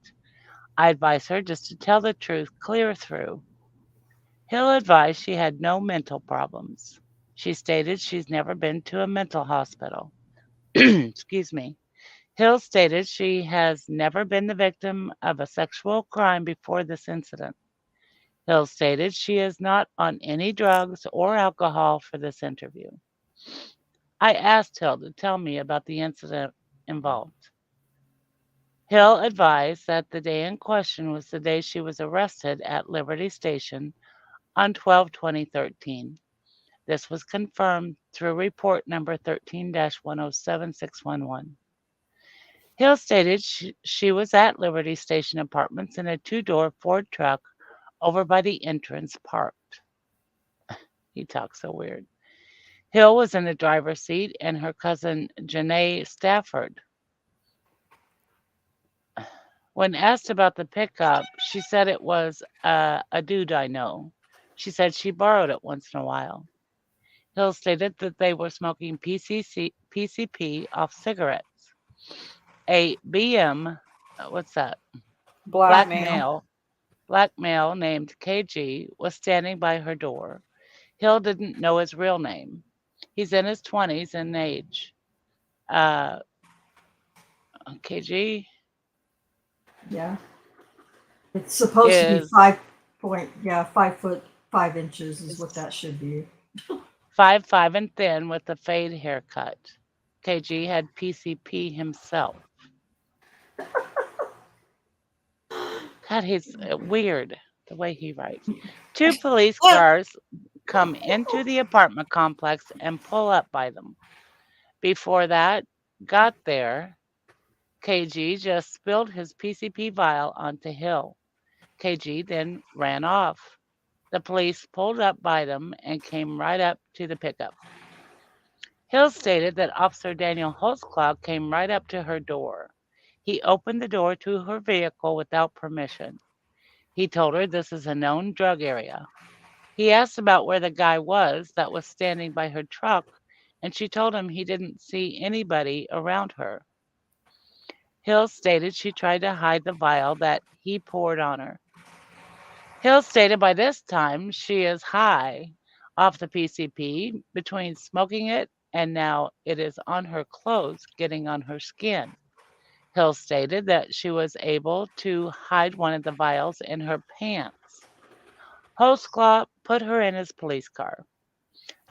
I advised her just to tell the truth clear through. Hill advised she had no mental problems. She stated she's never been to a mental hospital. Excuse me. Hill stated she has never been the victim of a sexual crime before this incident. Hill stated she is not on any drugs or alcohol for this interview. I asked Hill to tell me about the incident involved. Hill advised that the day in question was the day she was arrested at Liberty Station on 12/20/13. This was confirmed through report number 13-107611. Hill stated she was at Liberty Station Apartments in a two-door Ford truck over by the entrance parked. He talks so weird. Hill was in the driver's seat and her cousin Janae Stafford. When asked about the pickup, she said it was a dude I know. She said she borrowed it once in a while. Hill stated that they were smoking PCP off cigarettes. A BM, what's that? Black
Blackmail.
male named KG was standing by her door. Hill didn't know his real name. He's in his 20s in age. KG
Yeah. It's supposed to be
is
5 foot 5 inches is what that should be.
5'5" and thin with a fade haircut. KG had PCP himself. God, he's weird the way he writes. 2 police cars come into the apartment complex and pull up by them. Before that got there, KG just spilled his PCP vial onto Hill. KG then ran off. The police pulled up by them and came right up to the pickup. Hill stated that Officer Daniel Holtzclaw came right up to her door. He opened the door to her vehicle without permission. He told her this is a known drug area. He asked about where the guy was that was standing by her truck, and she told him he didn't see anybody around her. Hill stated she tried to hide the vial that he poured on her. Hill stated by this time she is high off the PCP between smoking it and now it is on her clothes, getting on her skin. Hill stated that she was able to hide one of the vials in her pants. Holtzclaw put her in his police car.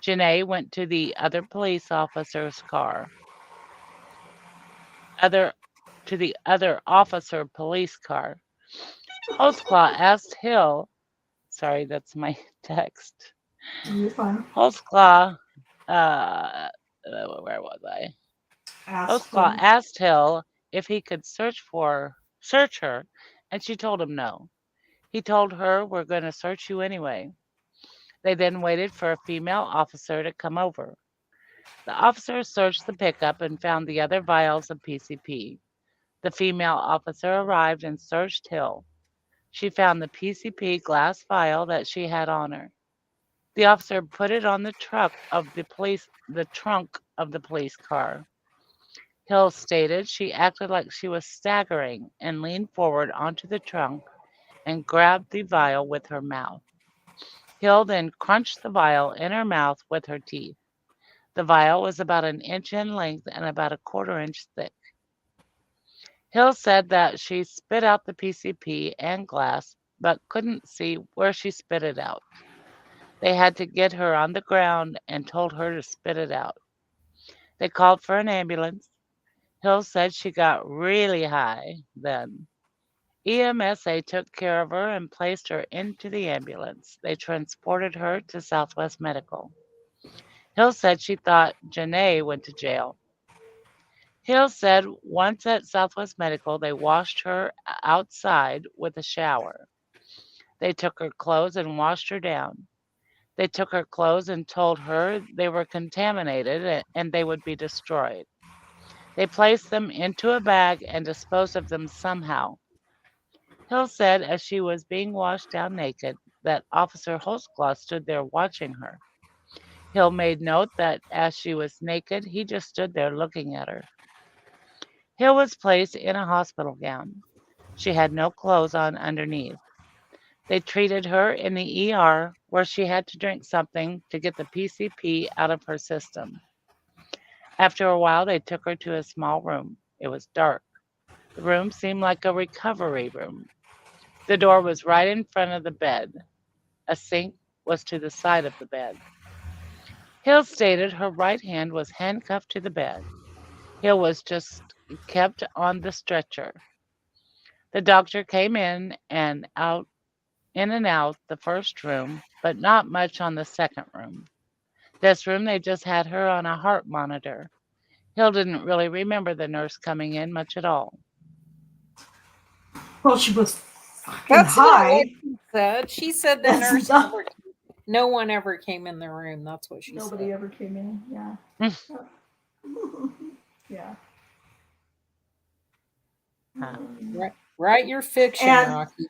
Janae went to the other police officer's car. To the other officer police car. Holtzclaw asked Hill, sorry, that's my text.
You're fine.
Holtzclaw, where was I? Holtzclaw asked Hill if he could search her, and she told him no. He told her, "We're going to search you anyway." They then waited for a female officer to come over. The officer searched the pickup and found the other vials of PCP. The female officer arrived and searched Hill. She found the PCP glass vial that she had on her. The officer put it on the trunk of the police car. Hill stated she acted like she was staggering and leaned forward onto the trunk and grabbed the vial with her mouth. Hill then crunched the vial in her mouth with her teeth. The vial was about an inch in length and about a quarter-inch thick. Hill said that she spit out the PCP and glass, but couldn't see where she spit it out. They had to get her on the ground and told her to spit it out. They called for an ambulance. Hill said she got really high then. EMSA took care of her and placed her into the ambulance. They transported her to Southwest Medical. Hill said she thought Janae went to jail. Hill said once at Southwest Medical, they washed her outside with a shower. They took her clothes and washed her down. They took her clothes and told her they were contaminated and they would be destroyed. They placed them into a bag and disposed of them somehow. Hill said as she was being washed down naked, that Officer Holtzclaw stood there watching her. Hill made note that as she was naked, he just stood there looking at her. Hill was placed in a hospital gown. She had no clothes on underneath. They treated her in the ER where she had to drink something to get the PCP out of her system. After a while, they took her to a small room. It was dark. The room seemed like a recovery room. The door was right in front of the bed. A sink was to the side of the bed. Hill stated her right hand was handcuffed to the bed. Hill was just kept on the stretcher. The doctor came in and out the first room, but not much on the second room. This room, they just had her on a heart monitor. Hill didn't really remember the nurse coming in much at all.
Well, she was fucking
That's not
high.
what she said. She said the
That's
nurse
not-
no one ever came in the room. That's what she
Nobody
said.
ever came in. Yeah. Yeah.
Write your fiction,
And-
Rocky.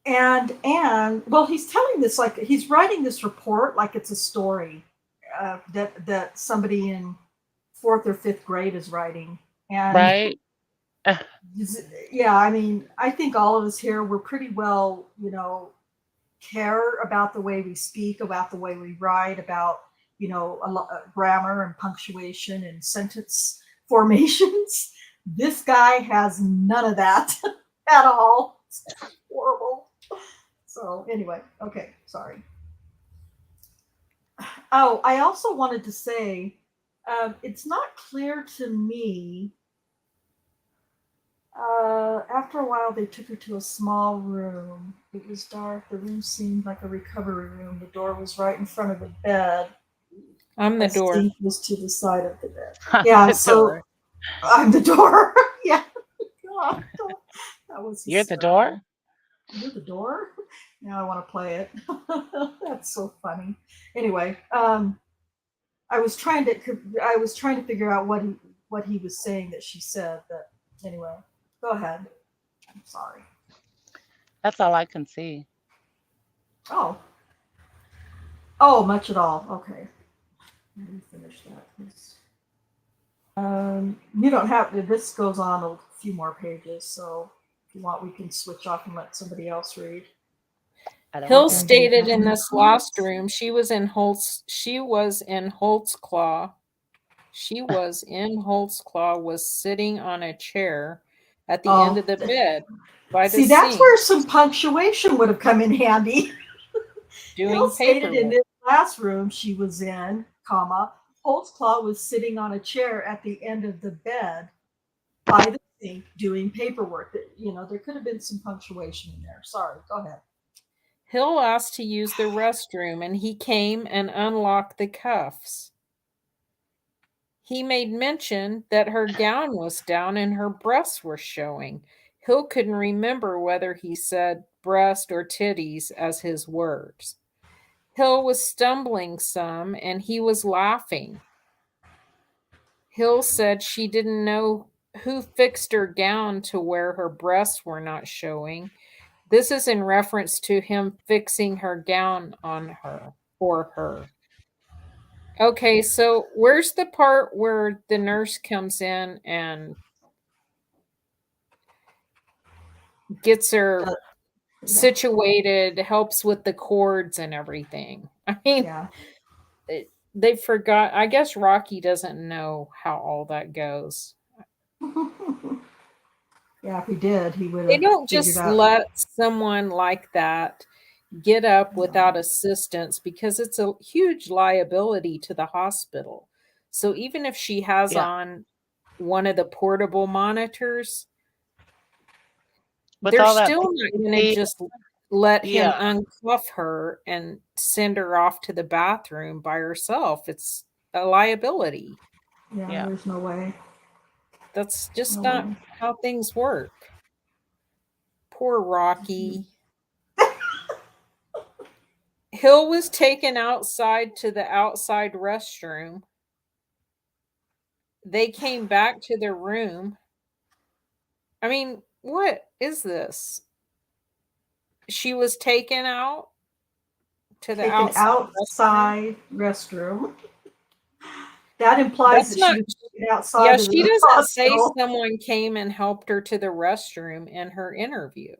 And well, he's telling this like he's writing this report like it's a story that somebody in 4th or 5th grade is writing. And
Right?
yeah, I mean, I think all of us here we're pretty well, care about the way we speak, about the way we write, about grammar and punctuation and sentence formations. This guy has none of that at all. It's horrible. So anyway, okay, sorry. Oh, I also wanted to say, it's not clear to me. After a while, they took her to a small room. It was dark. The room seemed like a recovery room. The door was right in front of the bed.
I'm the door.
Sink was to the side of the bed.
I'm
Yeah,
the
so
door.
I'm the door. Yeah. God, that was
You're the
hysterical.
door?
You're the door? Now I want to play it. That's so funny. Anyway, I was trying to figure out what he was saying that she said. But anyway, go ahead. I'm sorry.
That's all I can see.
Oh, Oh, much at all. Okay. Let me finish that, please. You don't have to, this goes on a few more pages, so if you want, we can switch off and let somebody else read.
I don't
Hill
care.
stated in this last room she was in Holtzclaw. She was sitting on a chair at the end of the bed by the
See, that's
sink
where some punctuation would have come in handy. Hill
doing
stated in
paperwork.
this last room she was in, comma, Holtzclaw was sitting on a chair at the end of the bed by the sink doing paperwork. That, you know, there could have been some punctuation in there. Sorry, go ahead.
Hill asked to use the restroom and he came and unlocked the cuffs. He made mention that her gown was down and her breasts were showing. Hill couldn't remember whether he said breast or titties as his words. Hill was stumbling some and he was laughing. Hill said she didn't know who fixed her gown to where her breasts were not showing. This is in reference to him fixing her gown on her, for her. Okay, so where's the part where the nurse comes in and gets her situated, helps with the cords and everything? I mean,
Yeah.
they forgot. I guess Rocky doesn't know how all that goes.
Yeah, if he did, he would
They
have
don't
figured
just
out.
let someone like that get up without assistance because it's a huge liability to the hospital. So even if she has
Yeah.
on one of the portable monitors,
With
they're
all that
still not going to
PPE,
just let him
yeah,
uncuff her and send her off to the bathroom by herself. It's a liability.
Yeah,
yeah.
there's no way.
That's just
No
not
way.
how things work. Poor Rocky. Hill was taken outside to the outside restroom. They came back to their room. I mean, what is this? She was taken out to the
Taken
outside restroom.
outside restroom. That implies
That's
that she
not,
was taken
yeah,
outside of
she
the
doesn't say
hospital.
someone came and helped her to the restroom in her interview.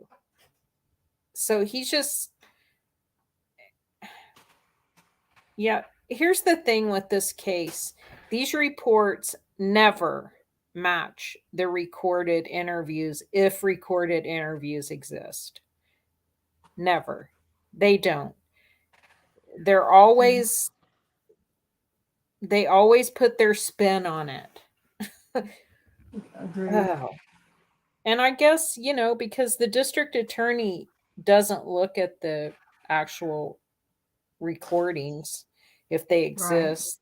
So he's just, yeah. Here's the thing with this case, these reports never match the recorded interviews if recorded interviews exist. Never. They don't. They're always, they always put their spin on it.
Agreed.
Oh. And I guess, because the district attorney doesn't look at the actual recordings if they
Right.
exist,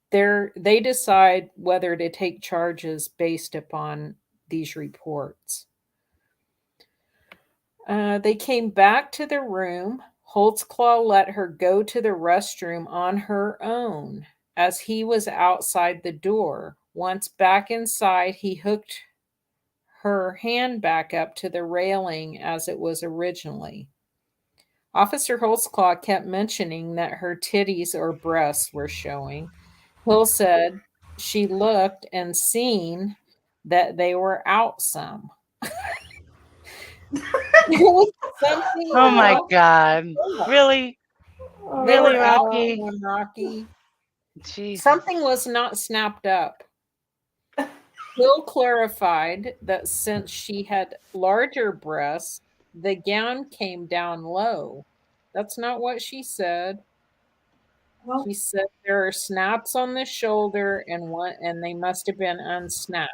they decide whether to take charges based upon these reports. They came back to the room. Holtzclaw let her go to the restroom on her own as he was outside the door. Once back inside, he hooked her hand back up to the railing as it was originally. Officer Holtzclaw kept mentioning that her titties or breasts were showing. Hill said she looked and seen that they were out some. There was something
Oh my
off.
God. Really?
They
Really,
were out
Rocky?
on Rocky.
Jesus.
Something was not snapped up. Hill clarified that since she had larger breasts, the gown came down low. That's not what she said.
Well,
She said there are snaps on the shoulder and they must have been unsnapped.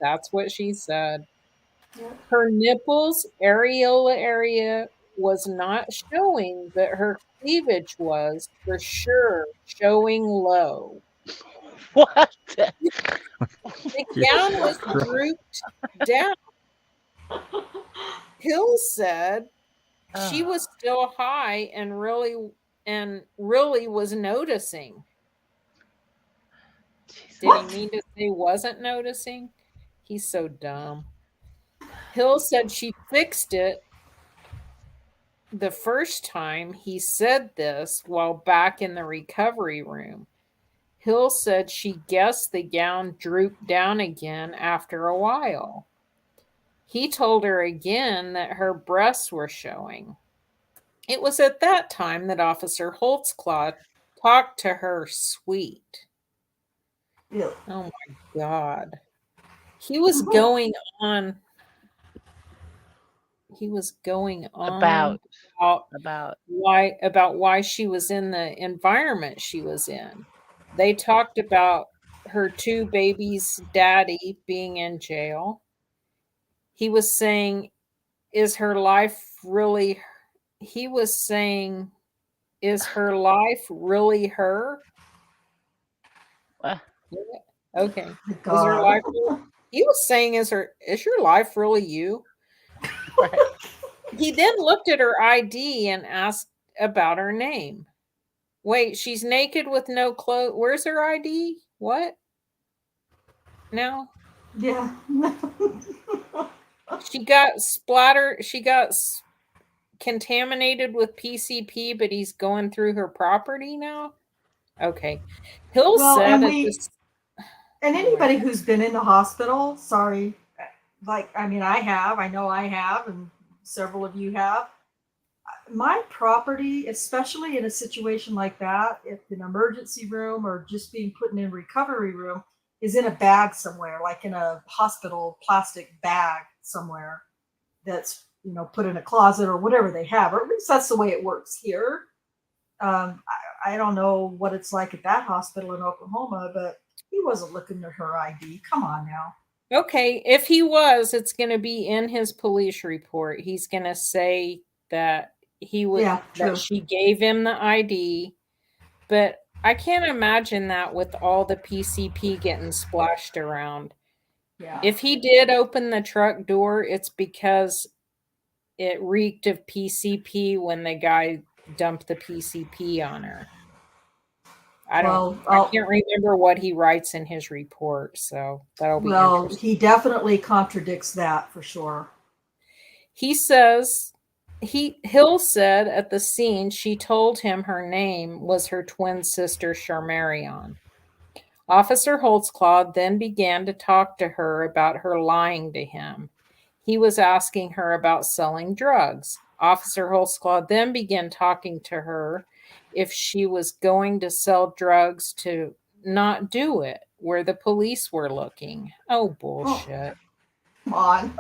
That's what she said.
yeah.
Her nipples, areola area was not showing, but her cleavage was for sure showing low.
What?
The gown
Jesus
was
Christ.
drooped down. Hill said she was still high and really was noticing. Did he
What?
mean to say wasn't noticing? He's so dumb. Hill said she fixed it the first time he said this while back in the recovery room. Hill said she guessed the gown drooped down again after a while. He told her again that her breasts were showing. It was at that time that Officer Holtzclaw talked to her sweet.
Yeah.
Oh my God. He was going on. He was going on
About
about why she was in the environment she was in. They talked about her two babies' daddy being in jail. He was saying, is her life really he was saying, is her life really her?
uh,
Yeah. Okay. Is her
God.
life he was saying, is your life really you?
right.
He then looked at her ID and asked about her name. Wait, she's naked with no clothes. Where's her ID? What? Now?
Yeah.
She got splattered. She got contaminated with PCP, but he's going through her property now? Okay. Hill
Well,
said at this.
and
Oh my
anybody who's been in the hospital, sorry, like, I mean, I know I have, and several of you have. My property, especially in a situation like that, if an emergency room or just being put in a recovery room, is in a bag somewhere, like in a hospital plastic bag somewhere that's, put in a closet or whatever they have, or at least that's the way it works here. I don't know what it's like at that hospital in Oklahoma, but he wasn't looking at her ID. Come on now.
Okay, if he was, it's going to be in his police report. He's going to say that
Yeah,
that
true.
she gave him the ID, but I can't imagine that with all the PCP getting splashed around.
Yeah.
If he did open the truck door, it's because it reeked of PCP when the guy dumped the PCP on her. I
Well,
can't remember what he writes in his report, so that'll be
well,
interesting.
he definitely contradicts that for sure.
He says Hill said at the scene she told him her name was her twin sister Shardayreon. Officer Holtzclaw then began to talk to her about her lying to him. He was asking her about selling drugs. Officer Holtzclaw then began talking to her if she was going to sell drugs to not do it where the police were looking. Oh,
Oh,
bullshit.
come on.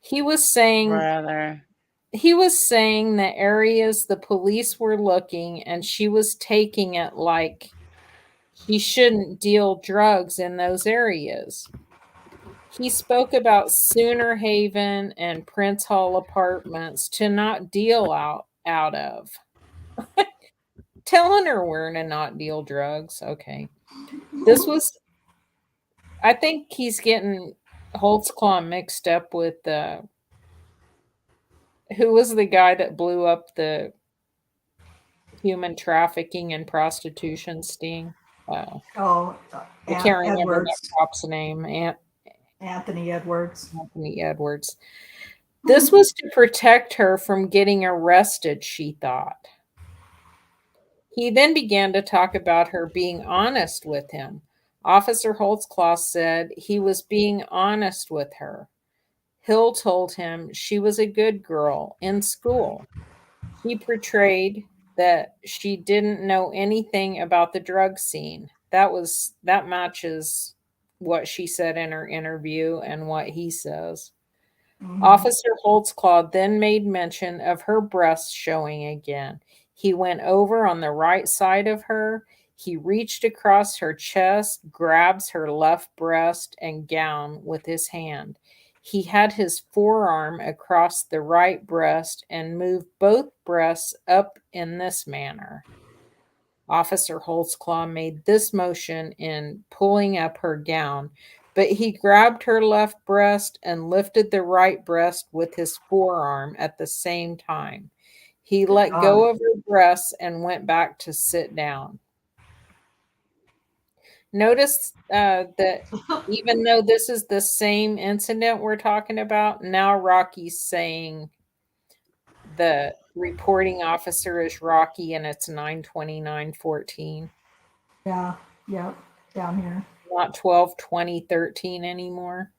He was saying
Brother.
the areas the police were looking and she was taking it like she shouldn't deal drugs in those areas. He spoke about Sooner Haven and Prince Hall apartments to not deal out of. Telling her where to not deal drugs. Okay. This was I think he's getting Holtzclaw mixed up with who was the guy that blew up the human trafficking and prostitution sting?
Oh,
I can't remember that
Edwards,
cop's name.
Anthony Edwards.
Anthony Edwards. This was to protect her from getting arrested, she thought. He then began to talk about her being honest with him. Officer Holtzclaw said he was being honest with her. Hill told him she was a good girl in school. She portrayed that she didn't know anything about the drug scene. That matches what she said in her interview and what he says.
Mhm.
Officer Holtzclaw then made mention of her breasts showing again. He went over on the right side of her. He reached across her chest, grabs her left breast and gown with his hand. He had his forearm across the right breast and moved both breasts up in this manner. Officer Holtzclaw made this motion in pulling up her gown, but he grabbed her left breast and lifted the right breast with his forearm at the same time. He
Good
let
God.
go of her breasts and went back to sit down. Notice that even though this is the same incident we're talking about, now Rocky's saying The reporting officer is Rocky, and it's 9/29/14,
Yeah, yep, down here.
not 12/20/13 anymore.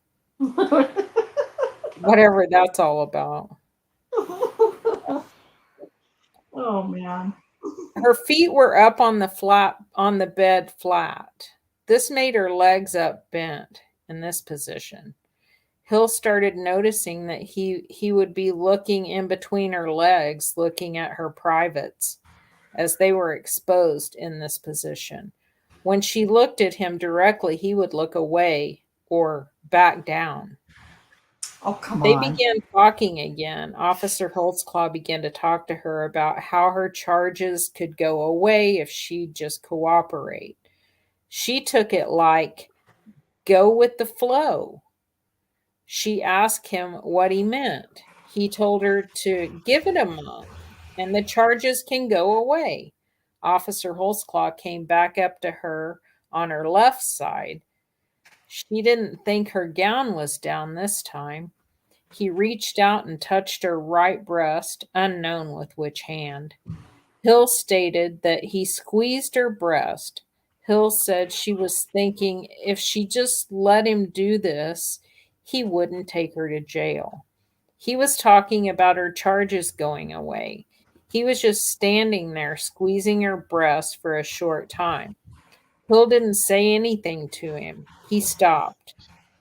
Whatever that's all about.
Oh man.
Her feet were up on the bed flat. This made her legs up bent in this position. Hill started noticing that he would be looking in between her legs, looking at her privates as they were exposed in this position. When she looked at him directly, he would look away or back down.
Oh, come
They
on.
began talking again. Officer Holtzclaw began to talk to her about how her charges could go away if she'd just cooperate. She took it like, go with the flow. She asked him what he meant. He told her to give it a month and the charges can go away. Officer Holtzclaw came back up to her on her left side. She didn't think her gown was down this time. He reached out and touched her right breast, unknown with which hand. Hill stated that he squeezed her breast. Hill said she was thinking if she just let him do this, he wouldn't take her to jail. He was talking about her charges going away. He was just standing there squeezing her breast for a short time. Hill didn't say anything to him. He stopped.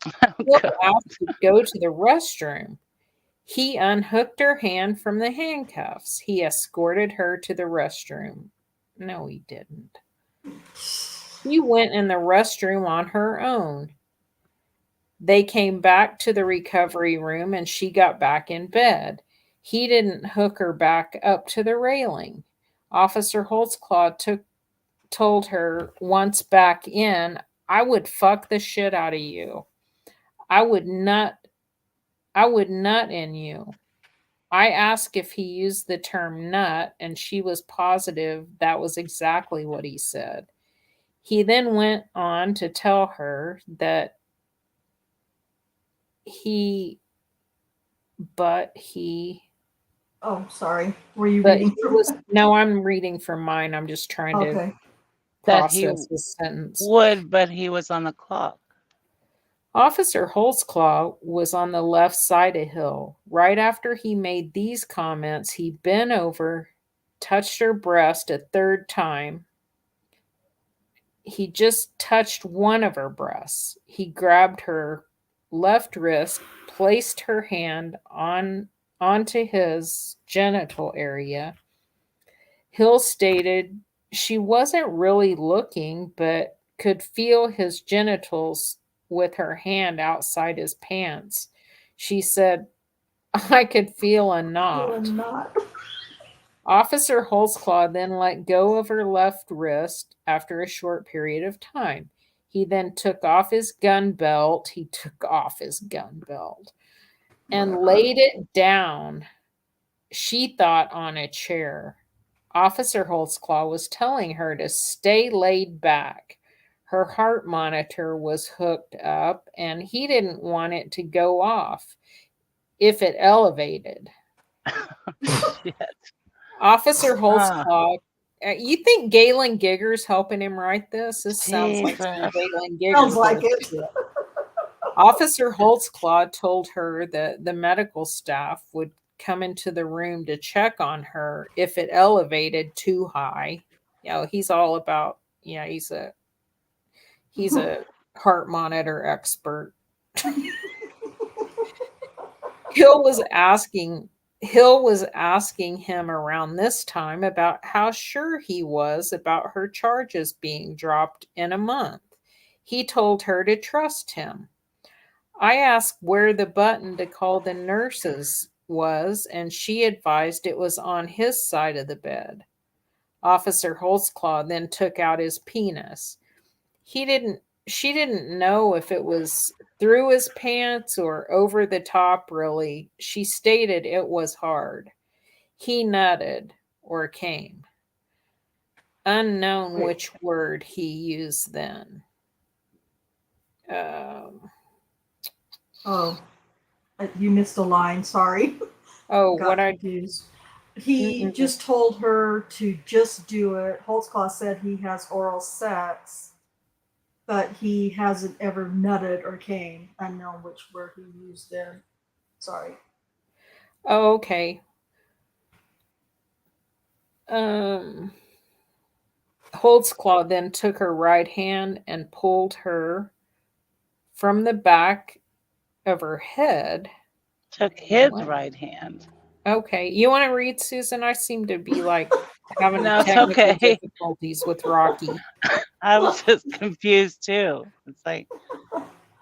Oh,
Hill
God.
asked to go to the restroom. He unhooked her hand from the handcuffs. He escorted her to the restroom. No, he didn't. She went in the restroom on her own. They came back to the recovery room and she got back in bed. He didn't hook her back up to the railing. Officer Holtzclaw told her once back in, I would fuck the shit out of you. I would nut in you. I asked if he used the term nut, and she was positive that was exactly what he said. He then went on to tell her that he, but he,
Oh, sorry. Were you
but
reading
he
from?
was, no, I'm reading from mine. I'm just trying to
Okay.
That he
process his sentence.
would, but he was on the clock.
Officer Holtzclaw was on the left side of Hill. Right after he made these comments, he bent over, touched her breast a third time. He just touched one of her breasts. He grabbed her left wrist, placed her hand onto his genital area. Hill stated she wasn't really looking, but could feel his genitals with her hand outside his pants. She said, I could feel a
You
knot.
are not.
Officer Holtzclaw then let go of her left wrist after a short period of time. He then took off his gun belt. And laid it down, she thought, on a chair. Officer Holtzclaw was telling her to stay laid back. Her heart monitor was hooked up, and he didn't want it to go off if it elevated.
Shit.
Officer Holtzclaw, you think Galen Gigger's helping him write this? This sounds like some
Jesus.
Galen Gigger
Sounds like it.
bullshit. Officer Holtzclaw told her that the medical staff would come into the room to check on her if it elevated too high. You know, he's all about, he's a heart monitor expert. Hill was asking him around this time about how sure he was about her charges being dropped in a month. He told her to trust him. I asked where the button to call the nurses was, and she advised it was on his side of the bed. Officer Holtzclaw then took out his penis. She didn't know if it was through his pants or over the top, really. She stated it was hard. He nutted or came. Unknown which word he used then.
Oh, you missed a line. Sorry.
Oh,
Got
what I
confused. He just told her to just do it. Holtzclaw said he has oral sex, but he hasn't ever nutted or came. Unknown which word he used there. Sorry.
Oh, okay. Um, Holtzclaw then took her right hand and pulled her from the back of her head.
Took his
What?
right hand.
Okay. You want to read, Susan? I seem to be like having
No, it's
technical
okay.
difficulties with Rocky.
I was just confused too. It's like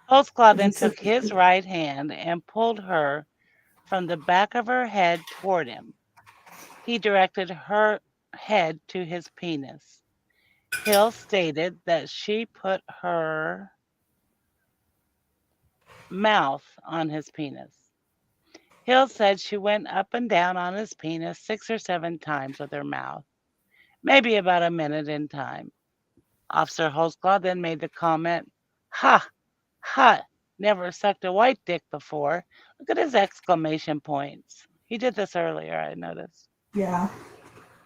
Holtzclaw then took his right hand and pulled her from the back of her head toward him. He directed her head to his penis. Hill stated that she put her mouth on his penis. Hill said she went up and down on his penis 6 or 7 times with her mouth, maybe about a minute in time. Officer Holtzclaw then made the comment, "Ha! Ha! Never sucked a white dick before. Look at his exclamation points." He did this earlier, I noticed.
Yeah.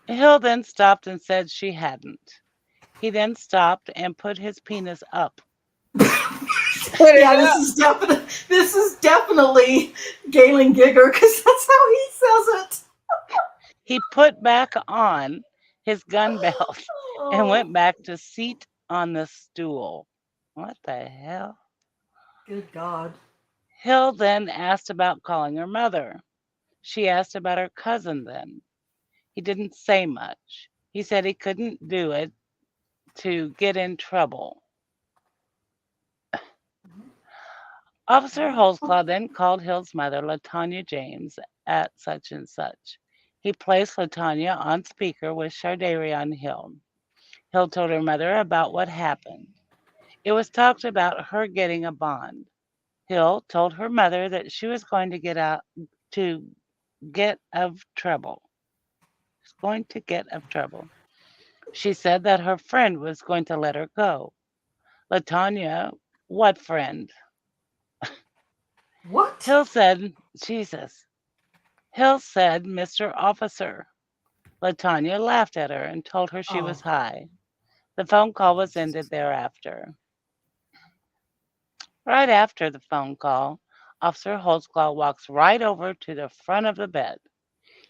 Hill then stopped and said she hadn't. He then stopped and put his penis up.
Yeah, this is definitely Galen Gigger because that's how he says it.
He put back on his gun belt and went back to seat on the stool. What the hell?
Good God.
Hill then asked about calling her mother. She asked about her cousin then. He didn't say much. He said he couldn't do it to get in trouble. Officer Holtzclaw then called Hill's mother, LaTanya James, at such and such. He placed LaTanya on speaker with Shardayreon Hill. Hill told her mother about what happened. It was talked about her getting a bond. Hill told her mother that she was going to get of trouble. She's going to get of trouble. She said that her friend was going to let her go. LaTanya, what friend?
What?
Hill said, Jesus. Hill said, Mr. Officer. LaTanya laughed at her and told her she was high. The phone call was ended thereafter. Right after the phone call, Officer Holtzclaw walks right over to the front of the bed.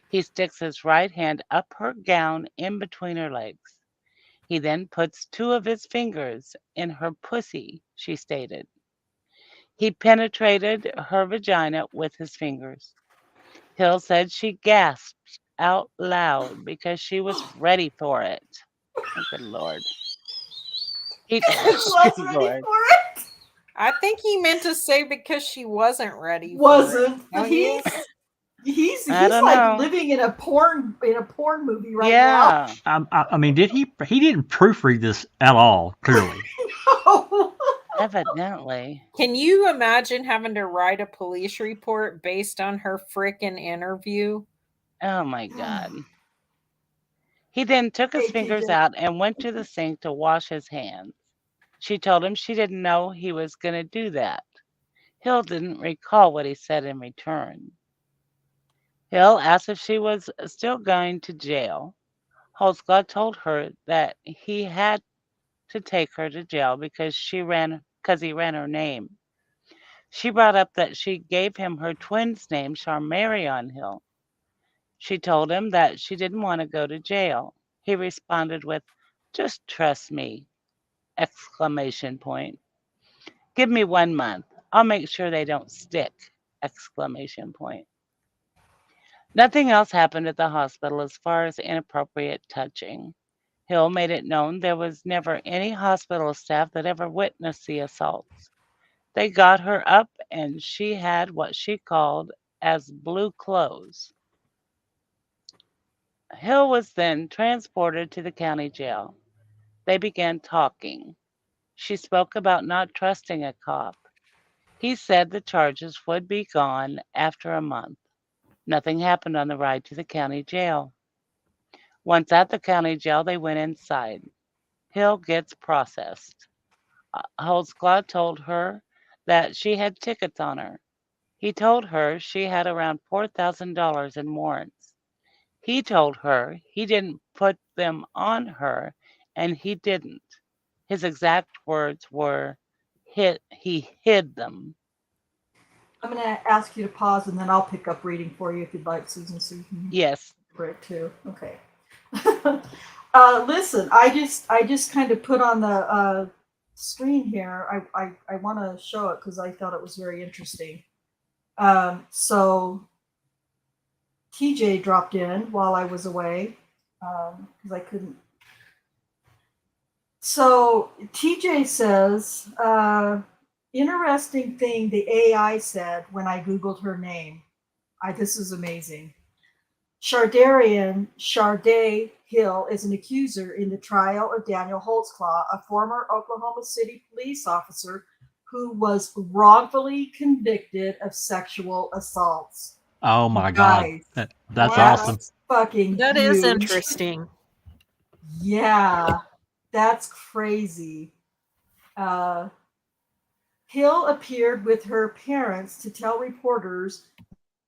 He sticks his right hand up her gown in between her legs. He then puts 2 of his fingers in her pussy, she stated. He penetrated her vagina with his fingers. Hill said she gasped out loud because she was ready for it. Oh, good Lord.
She was
Good
ready
Lord.
for it.
I think he meant to say because she wasn't ready.
Wasn't.
For it.
He's
I don't
like
know.
living in a porn movie right
Yeah.
I mean, he didn't proofread this at all? Clearly,
now.
Evidently.
Can you imagine having to write a police report based on her frickin' interview?
Oh my God. He then took his
Hey,
fingers
TJ.
out and went to the sink to wash his hands. She told him she didn't know he was going to do that. Hill didn't recall what he said in return. Hill asked if she was still going to jail. Holtzclaw told her that he had to take her to jail because he ran her name. She brought up that she gave him her twin's name, Shardayreon Hill. She told him that she didn't want to go to jail. He responded with, "Just trust me!" Exclamation point. "Give me 1 month. I'll make sure they don't stick!" Exclamation point. Nothing else happened at the hospital as far as inappropriate touching. Hill made it known there was never any hospital staff that ever witnessed the assaults. They got her up and she had what she called as blue clothes. Hill was then transported to the county jail. They began talking. She spoke about not trusting a cop. He said the charges would be gone after a month. Nothing happened on the ride to the county jail. Once at the county jail, they went inside. Hill gets processed. Holtzclaw told her that she had tickets on her. He told her she had around $4,000 in warrants. He told her he didn't put them on her, and he didn't. His exact words were, he hid them.
I'm going to ask you to pause and then I'll pick up reading for you if you'd like, Susan, so you can
Yes.
break too. Okay. Listen, I just kind of put on the screen here. I want to show it because I thought it was very interesting. So TJ dropped in while I was away because I couldn't. So TJ says, interesting thing the AI said when I Googled her name. This is amazing. Sharday Hill is an accuser in the trial of Daniel Holtzclaw, a former Oklahoma City police officer who was wrongfully convicted of sexual assaults.
Oh my God.
Guys,
That's
that's
awesome.
fucking
That
huge.
is interesting.
Yeah, that's crazy. Hill appeared with her parents to tell reporters,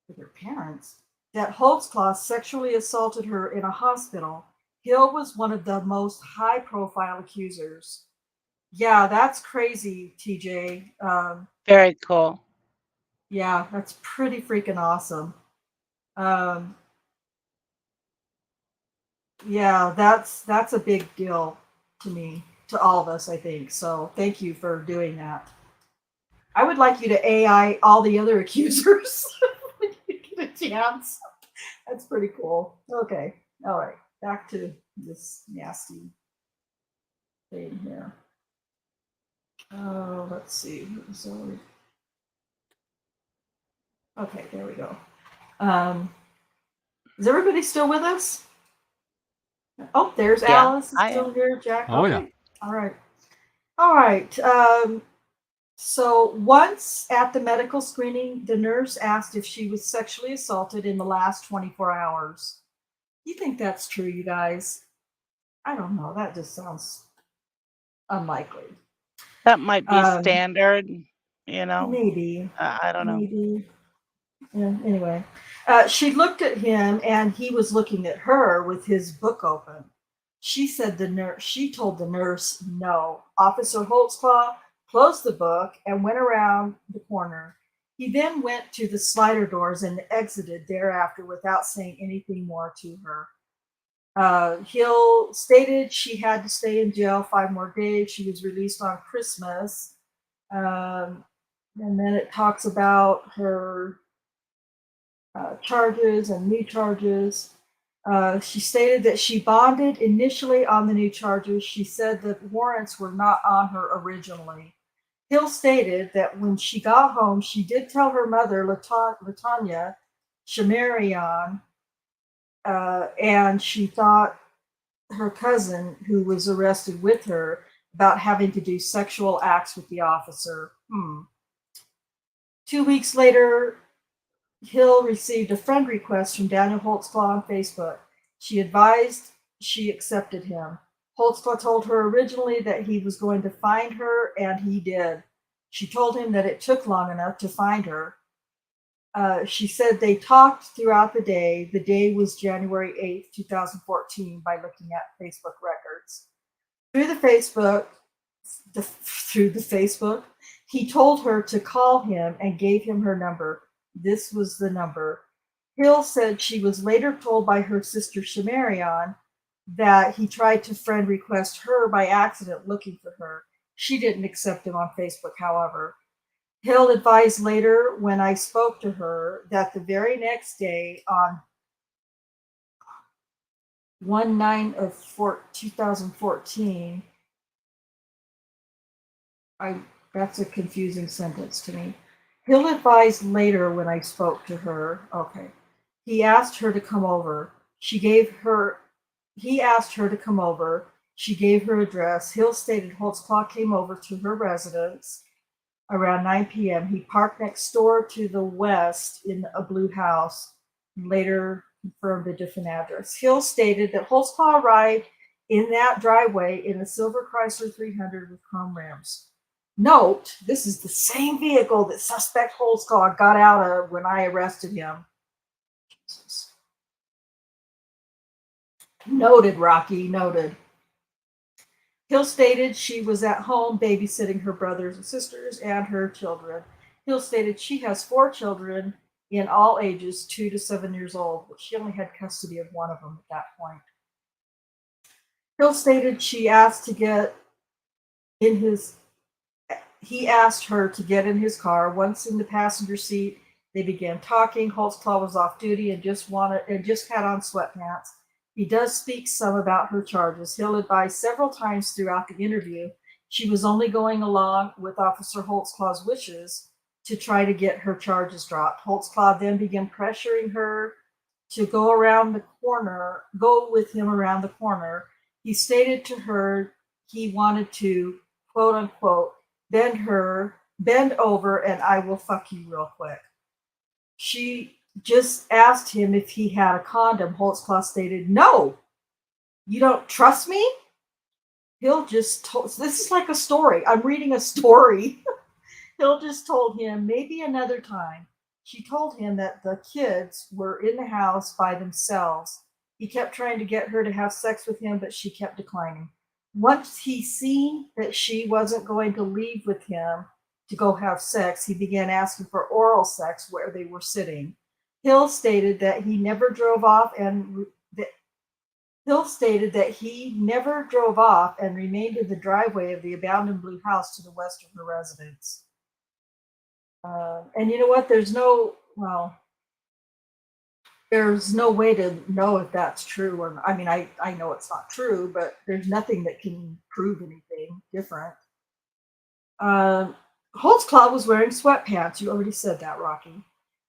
with her parents, that Holtzclaw sexually assaulted her in a hospital. Hill was one of the most high profile accusers. Yeah, that's crazy, TJ.
Very cool.
Yeah, that's pretty freaking awesome. Yeah, that's a big deal to me, to all of us, I think. So thank you for doing that. I would like you to AI all the other accusers when you get a chance. That's pretty cool. Okay. All right. Back to this nasty thing here. Oh, let's see. So, okay, there we go. Is everybody still with us? Oh, there's
Yeah,
Alice is
I
still
am.
here. Jack.
Oh,
Okay.
yeah.
All right. All right. So once at the medical screening, the nurse asked if she was sexually assaulted in the last 24 hours. You think that's true, you guys? I don't know. That just sounds unlikely.
That might be standard,
Maybe.
I don't know.
Maybe. Yeah, anyway, she looked at him and he was looking at her with his book open. She told the nurse no. Officer Holtzclaw closed the book and went around the corner. He then went to the slider doors and exited thereafter without saying anything more to her. Hill stated she had to stay in jail 5 more days. She was released on Christmas. And then it talks about her charges and new charges. She stated that she bonded initially on the new charges. She said that warrants were not on her originally. Hill stated that when she got home, she did tell her mother, Latanya Shardayreon, and she thought her cousin, who was arrested with her, about having to do sexual acts with the officer. 2 weeks later, Hill received a friend request from Daniel Holtzclaw on Facebook. She advised she accepted him. Holtzclaw told her originally that he was going to find her, and he did. She told him that it took long enough to find her. She said they talked throughout the day. The day was January 8th, 2014, by looking at Facebook records. Through the Facebook, he told her to call him and gave him her number. This was the number. Hill said she was later told by her sister Shardayreon that he tried to friend request her by accident looking for her. She didn't accept him on Facebook, however. Hill advised later when I spoke to her that the very next day on 1/9/2014, that's a confusing sentence to me. Hill advised later when I spoke to her, okay, he asked her to come over. He asked her to come over. She gave her address. Hill stated Holtzclaw came over to her residence around 9 p.m. He parked next door to the west in a blue house, and later confirmed a different address. Hill stated that Holtzclaw arrived in that driveway in a silver Chrysler 300 with chrome rims. Note, this is the same vehicle that suspect Holtzclaw got out of when I arrested him. Jesus. Noted, Rocky, noted. Hill stated she was at home babysitting her brothers and sisters and her children. Hill stated she has 4 children in all ages, 2 to 7 years old, but she only had custody of one of them at that point. Hill stated he asked her to get in his car. Once in the passenger seat, they began talking. Holtzclaw was off duty and just had on sweatpants. He does speak some about her charges. Hill advised several times throughout the interview she was only going along with Officer Holtzclaw's wishes to try to get her charges dropped. Holtzclaw then began pressuring her to go with him around the corner. He stated to her he wanted to, quote unquote, bend over and I will fuck you real quick. She just asked him if he had a condom. Holtzclaw stated, no, you don't trust me? Hill just told, this is like a story. I'm reading a story. Hill just told him maybe another time. She told him that the kids were in the house by themselves. He kept trying to get her to have sex with him, but she kept declining. Once he seen that she wasn't going to leave with him to go have sex, he began asking for oral sex where they were sitting. Hill stated that he never drove off and remained in the driveway of the abandoned blue house to the west of her residence. And you know what? There's no way to know if that's true or not. I mean, I know it's not true, but there's nothing that can prove anything different. Holtzclaw was wearing sweatpants. You already said that, Rocky.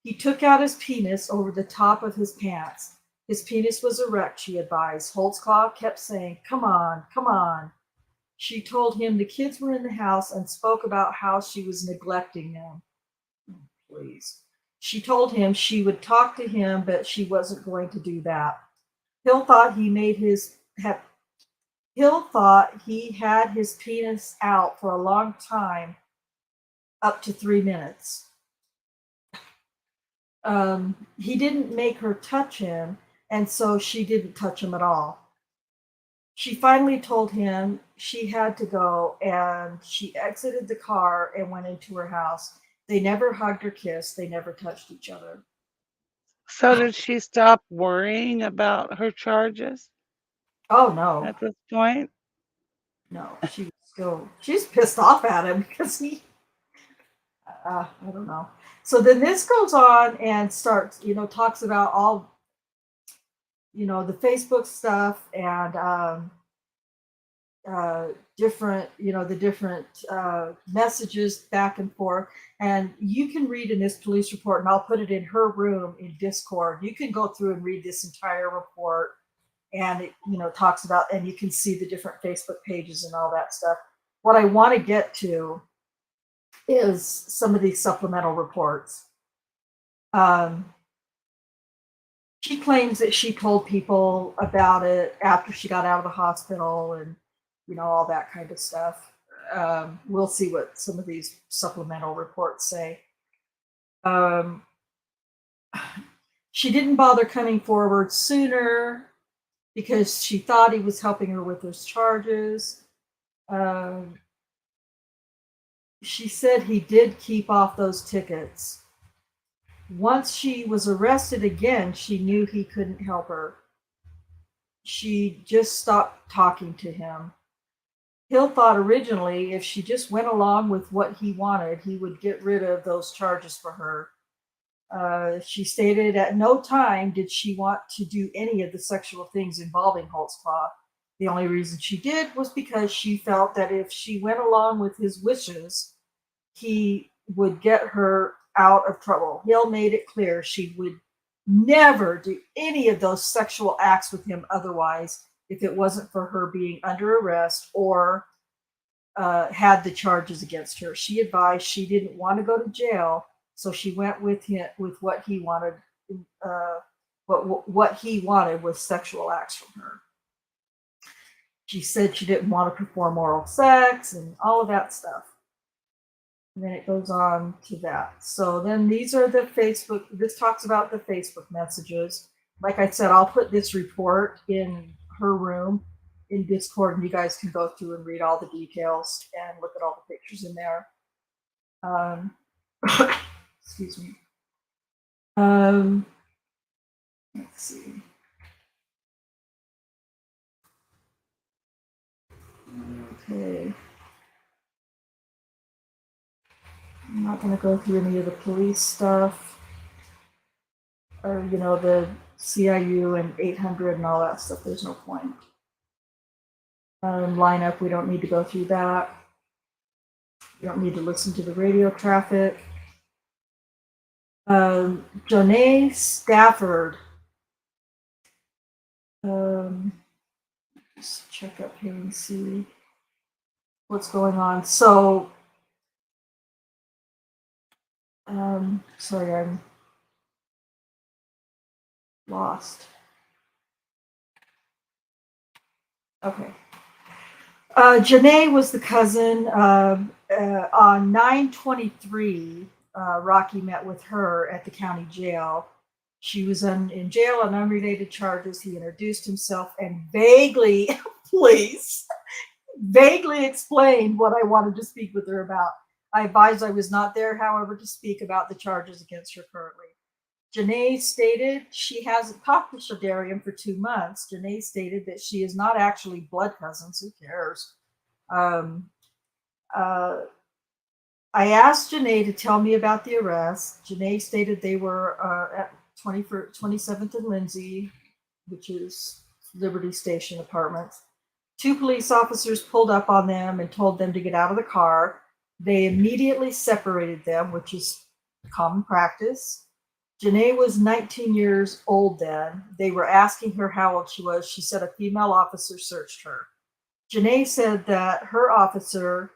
He took out his penis over the top of his pants. His penis was erect, she advised. Holtzclaw kept saying, come on, come on. She told him the kids were in the house and spoke about how she was neglecting them. Please. She told him she would talk to him, but she wasn't going to do that. Hill thought he had his penis out for a long time, up to 3 minutes. He didn't make her touch him, and so she didn't touch him at all. She finally told him she had to go, and she exited the car and went into her house. They never hugged or kissed. They never touched each other.
So did she stop worrying about her charges
Oh, no.
at this point?
No, she's pissed off at him because I don't know. So then this goes on and starts, talks about all, the Facebook stuff and different, the different messages back and forth. And you can read in this police report, and I'll put it in her room in Discord. You can go through and read this entire report. And it, talks about, and you can see the different Facebook pages and all that stuff. What I want to get to is some of these supplemental reports. She claims that she told people about it after she got out of the hospital and, all that kind of stuff. We'll see what some of these supplemental reports say. She didn't bother coming forward sooner because she thought he was helping her with those charges. She said he did keep off those tickets. Once she was arrested again, she knew he couldn't help her. She just stopped talking to him. Hill thought originally if she just went along with what he wanted, he would get rid of those charges for her. She stated at no time did she want to do any of the sexual things involving Holtzclaw. The only reason she did was because she felt that if she went along with his wishes, he would get her out of trouble. Hill made it clear she would never do any of those sexual acts with him otherwise if it wasn't for her being under arrest or had the charges against her. She advised she didn't want to go to jail, so she went with him with what he wanted. What he wanted was sexual acts from her. She said she didn't want to perform oral sex and all of that stuff. And then it goes on to that. So then these are the this talks about the Facebook messages. Like I said, I'll put this report in her room in Discord, and you guys can go through and read all the details and look at all the pictures in there. Excuse me. Let's see. Okay. I'm not going to go through any of the police stuff, or the CIU and 800 and all that stuff. There's no point. Lineup, we don't need to go through that. You don't need to listen to the radio traffic. Janae Stafford. Just check up here and see what's going on. So, sorry, I'm lost. Okay. Janae was the cousin. On 9/23, Rocky met with her at the county jail. She was in jail on unrelated charges. He introduced himself and vaguely explained what I wanted to speak with her about. I advised I was not there, however, to speak about the charges against her currently. Janae stated she hasn't talked to Shardayreon for 2 months. Janae stated that she is not actually blood cousins. Who cares? I asked Janae to tell me about the arrest. Janae stated they were at 27th and Lindsay, which is Liberty Station Apartments. 2 police officers pulled up on them and told them to get out of the car. They immediately separated them, which is common practice. Janae was 19 years old then. They were asking her how old she was. She said a female officer searched her. Janae said that her officer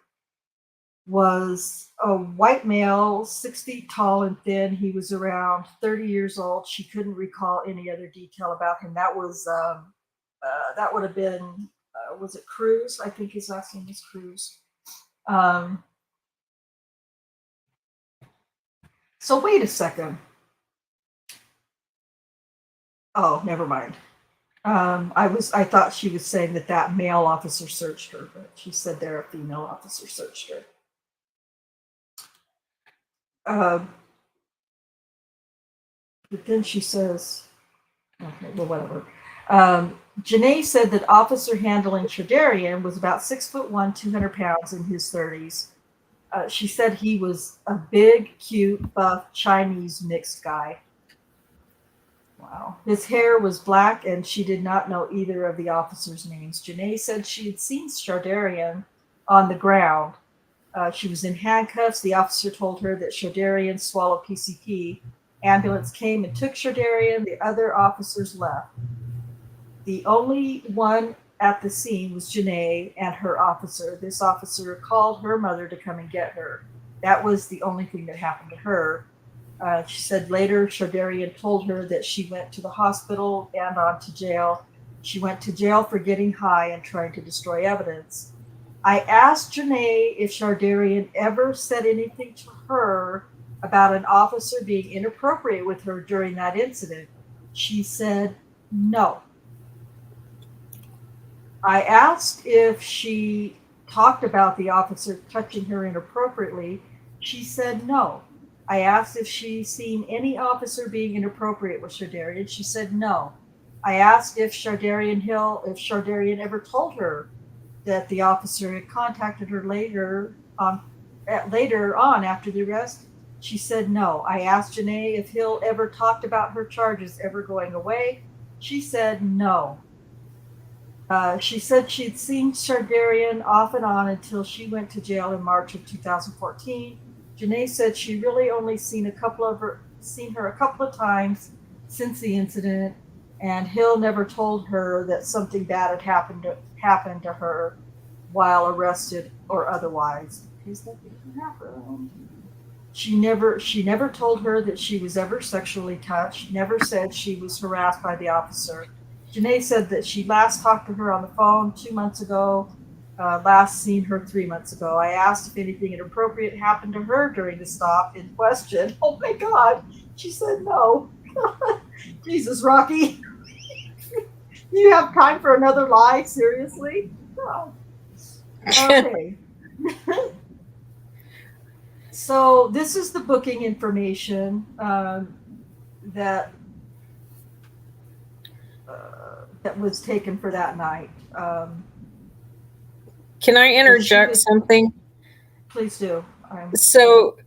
was a white male, 6 feet tall and thin. He was around 30 years old. She couldn't recall any other detail about him. That was that would have been was it Cruz? I think his last name was Cruz. So wait a second. Oh, never mind. I thought she was saying that male officer searched her, but she said there a female officer searched her. But then she says, okay, well, whatever. Janae said that officer handling Shardayreon was about 6'1", 200 pounds, in his 30s. She said he was a big, cute, buff, Chinese mixed guy. Wow. His hair was black, and she did not know either of the officers' names. Janae said she had seen Shardayreon on the ground. She was in handcuffs. The officer told her that Shardayreon swallowed PCP. Ambulance came and took Shardayreon. The other officers left. The only one at the scene was Janae and her officer. This officer called her mother to come and get her. That was the only thing that happened to her. She said later Shardayreon told her that she went to the hospital and on to jail. She went to jail for getting high and trying to destroy evidence. I asked Janae if Shardayreon ever said anything to her about an officer being inappropriate with her during that incident. She said no. I asked if she talked about the officer touching her inappropriately. She said no. I asked if she'd seen any officer being inappropriate with Shardayreon. She said no. I asked if Shardayreon ever told her that the officer had contacted her later on after the arrest. She said no. I asked Janae if Hill ever talked about her charges ever going away. She said no. She said she'd seen Shardayreon off and on until she went to jail in March of 2014. Janae said she really only seen her a couple of times since the incident, and Hill never told her that something bad had happened to her while arrested or otherwise. Because that didn't happen. She never told her that she was ever sexually touched, never said she was harassed by the officer. Janae said that she last talked to her on the phone 2 months ago, last seen her 3 months ago. I asked if anything inappropriate happened to her during the stop in question. Oh my God, she said no. Jesus, Rocky. You have time for another lie? Seriously? Oh. Okay. So this is the booking information that that was taken for that night.
Can I interject
was-
something?
Please do.
So,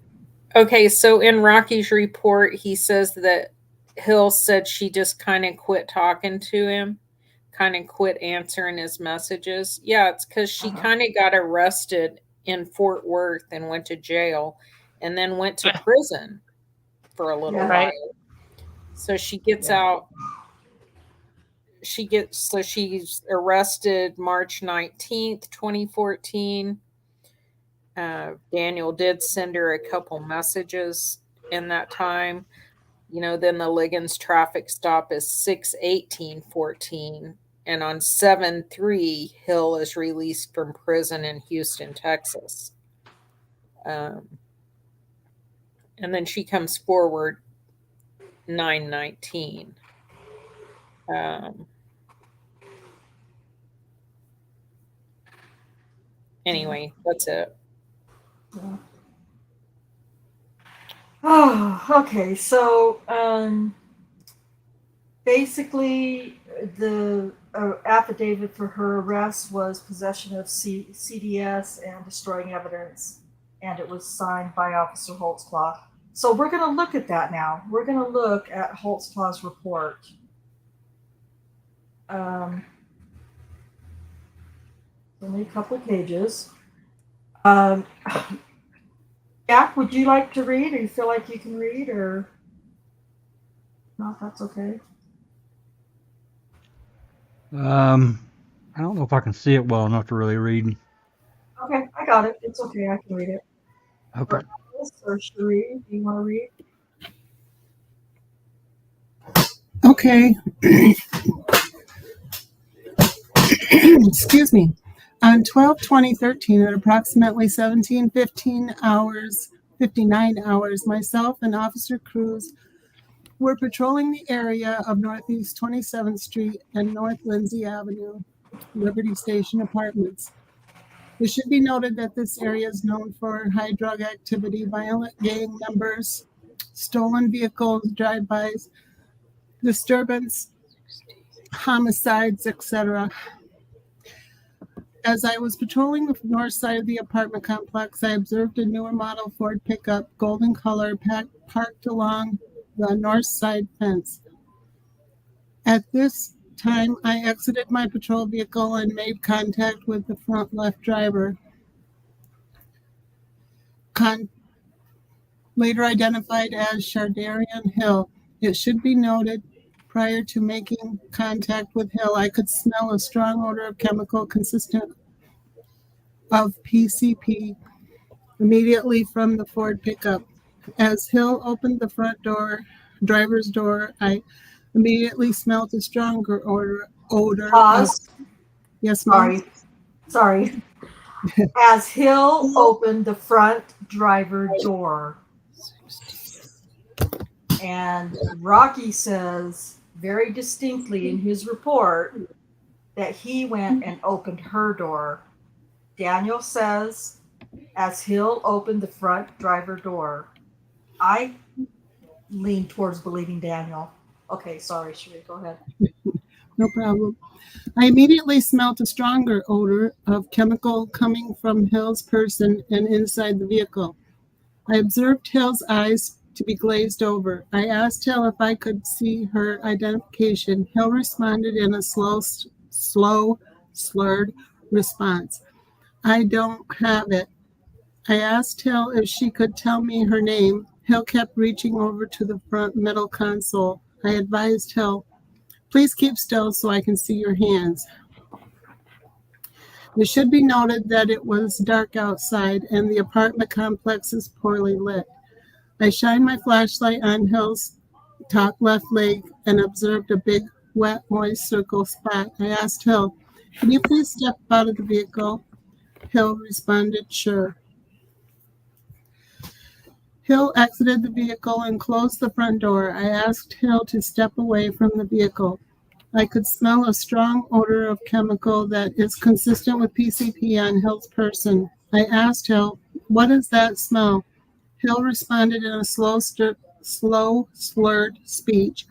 okay, so in Rocky's report, he says that Hill said she just kind of quit talking to him, kind of quit answering his messages. Yeah, it's because she kind of got arrested in Fort Worth and went to jail and then went to prison for a little
Right.
while. So she gets out. She's arrested March 19th, 2014. Daniel did send her a couple messages in that time. Then the Liggins traffic stop is 6/18/14, and on 7/3, Hill is released from prison in Houston, Texas. And then she comes forward 9/19. Anyway, that's it.
Oh, okay. So basically, the affidavit for her arrest was possession of CDS and destroying evidence, and it was signed by Officer Holtzclaw. So we're going to look at that now. We're going to look at Holtzclaw's report. Only a couple pages. Jack, would you like to read, or you feel like you can read, or no? That's okay.
I don't know if I can see it well enough to really read.
Okay, I got it. It's okay. I can read it.
Okay.
Or Cherie, do you want to read?
Okay. Excuse me. On 12/20/13 at approximately 17:59 hours, myself and Officer Cruz were patrolling the area of Northeast 27th Street and North Lindsay Avenue, Liberty Station Apartments. It should be noted that this area is known for high drug activity, violent gang members, stolen vehicles, drive-bys, disturbance, homicides, etc. As I was patrolling the north side of the apartment complex, I observed a newer model Ford pickup, golden color, parked along the north side fence. At this time, I exited my patrol vehicle and made contact with the front left driver, later identified as Shardayreon Hill. It should be noted, prior to making contact with Hill, I could smell a strong odor of chemical consistent of PCP immediately from the Ford pickup. As Hill opened the front driver's door, I immediately smelled a stronger odor
Pause.
Yes, ma'am.
Sorry. As Hill opened the front driver door, and Rocky says very distinctly in his report that he went and opened her door. Daniel says, as Hill opened the front driver door. I lean towards believing Daniel. Okay, sorry, Sheree, go ahead.
No problem. I immediately smelled a stronger odor of chemical coming from Hill's person and inside the vehicle. I observed Hill's eyes to be glazed over. I asked Hill if I could see her identification. Hill responded in a slow, slurred response. I don't have it. I asked Hill if she could tell me her name. Hill kept reaching over to the front middle console. I advised Hill, please keep still so I can see your hands. It should be noted that it was dark outside and the apartment complex is poorly lit. I shined my flashlight on Hill's top left leg and observed a big, wet, moist circle spot. I asked Hill, can you please step out of the vehicle? Hill responded, sure. Hill exited the vehicle and closed the front door. I asked Hill to step away from the vehicle. I could smell a strong odor of chemical that is consistent with PCP on Hill's person. I asked Hill, "What is that smell?" Hill responded in a slow, slurred speech,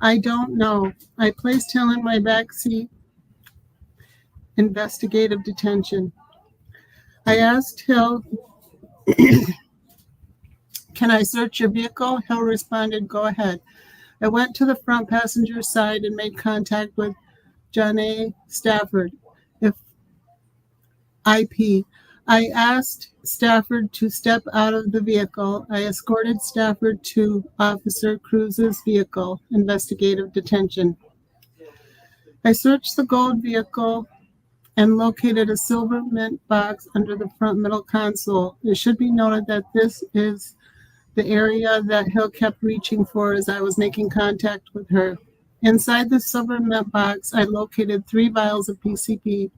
"I don't know." I placed Hill in my back seat, investigative detention. I asked Hill, "Can I search your vehicle?" Hill responded, "Go ahead." I went to the front passenger side and made contact with John A. Stafford, if IP. I asked Stafford to step out of the vehicle. I escorted Stafford to Officer Cruz's vehicle, investigative detention. I searched the gold vehicle and located a silver mint box under the front middle console. It should be noted that this is the area that Hill kept reaching for as I was making contact with her. Inside the silver mint box, I located 3 vials of PCP.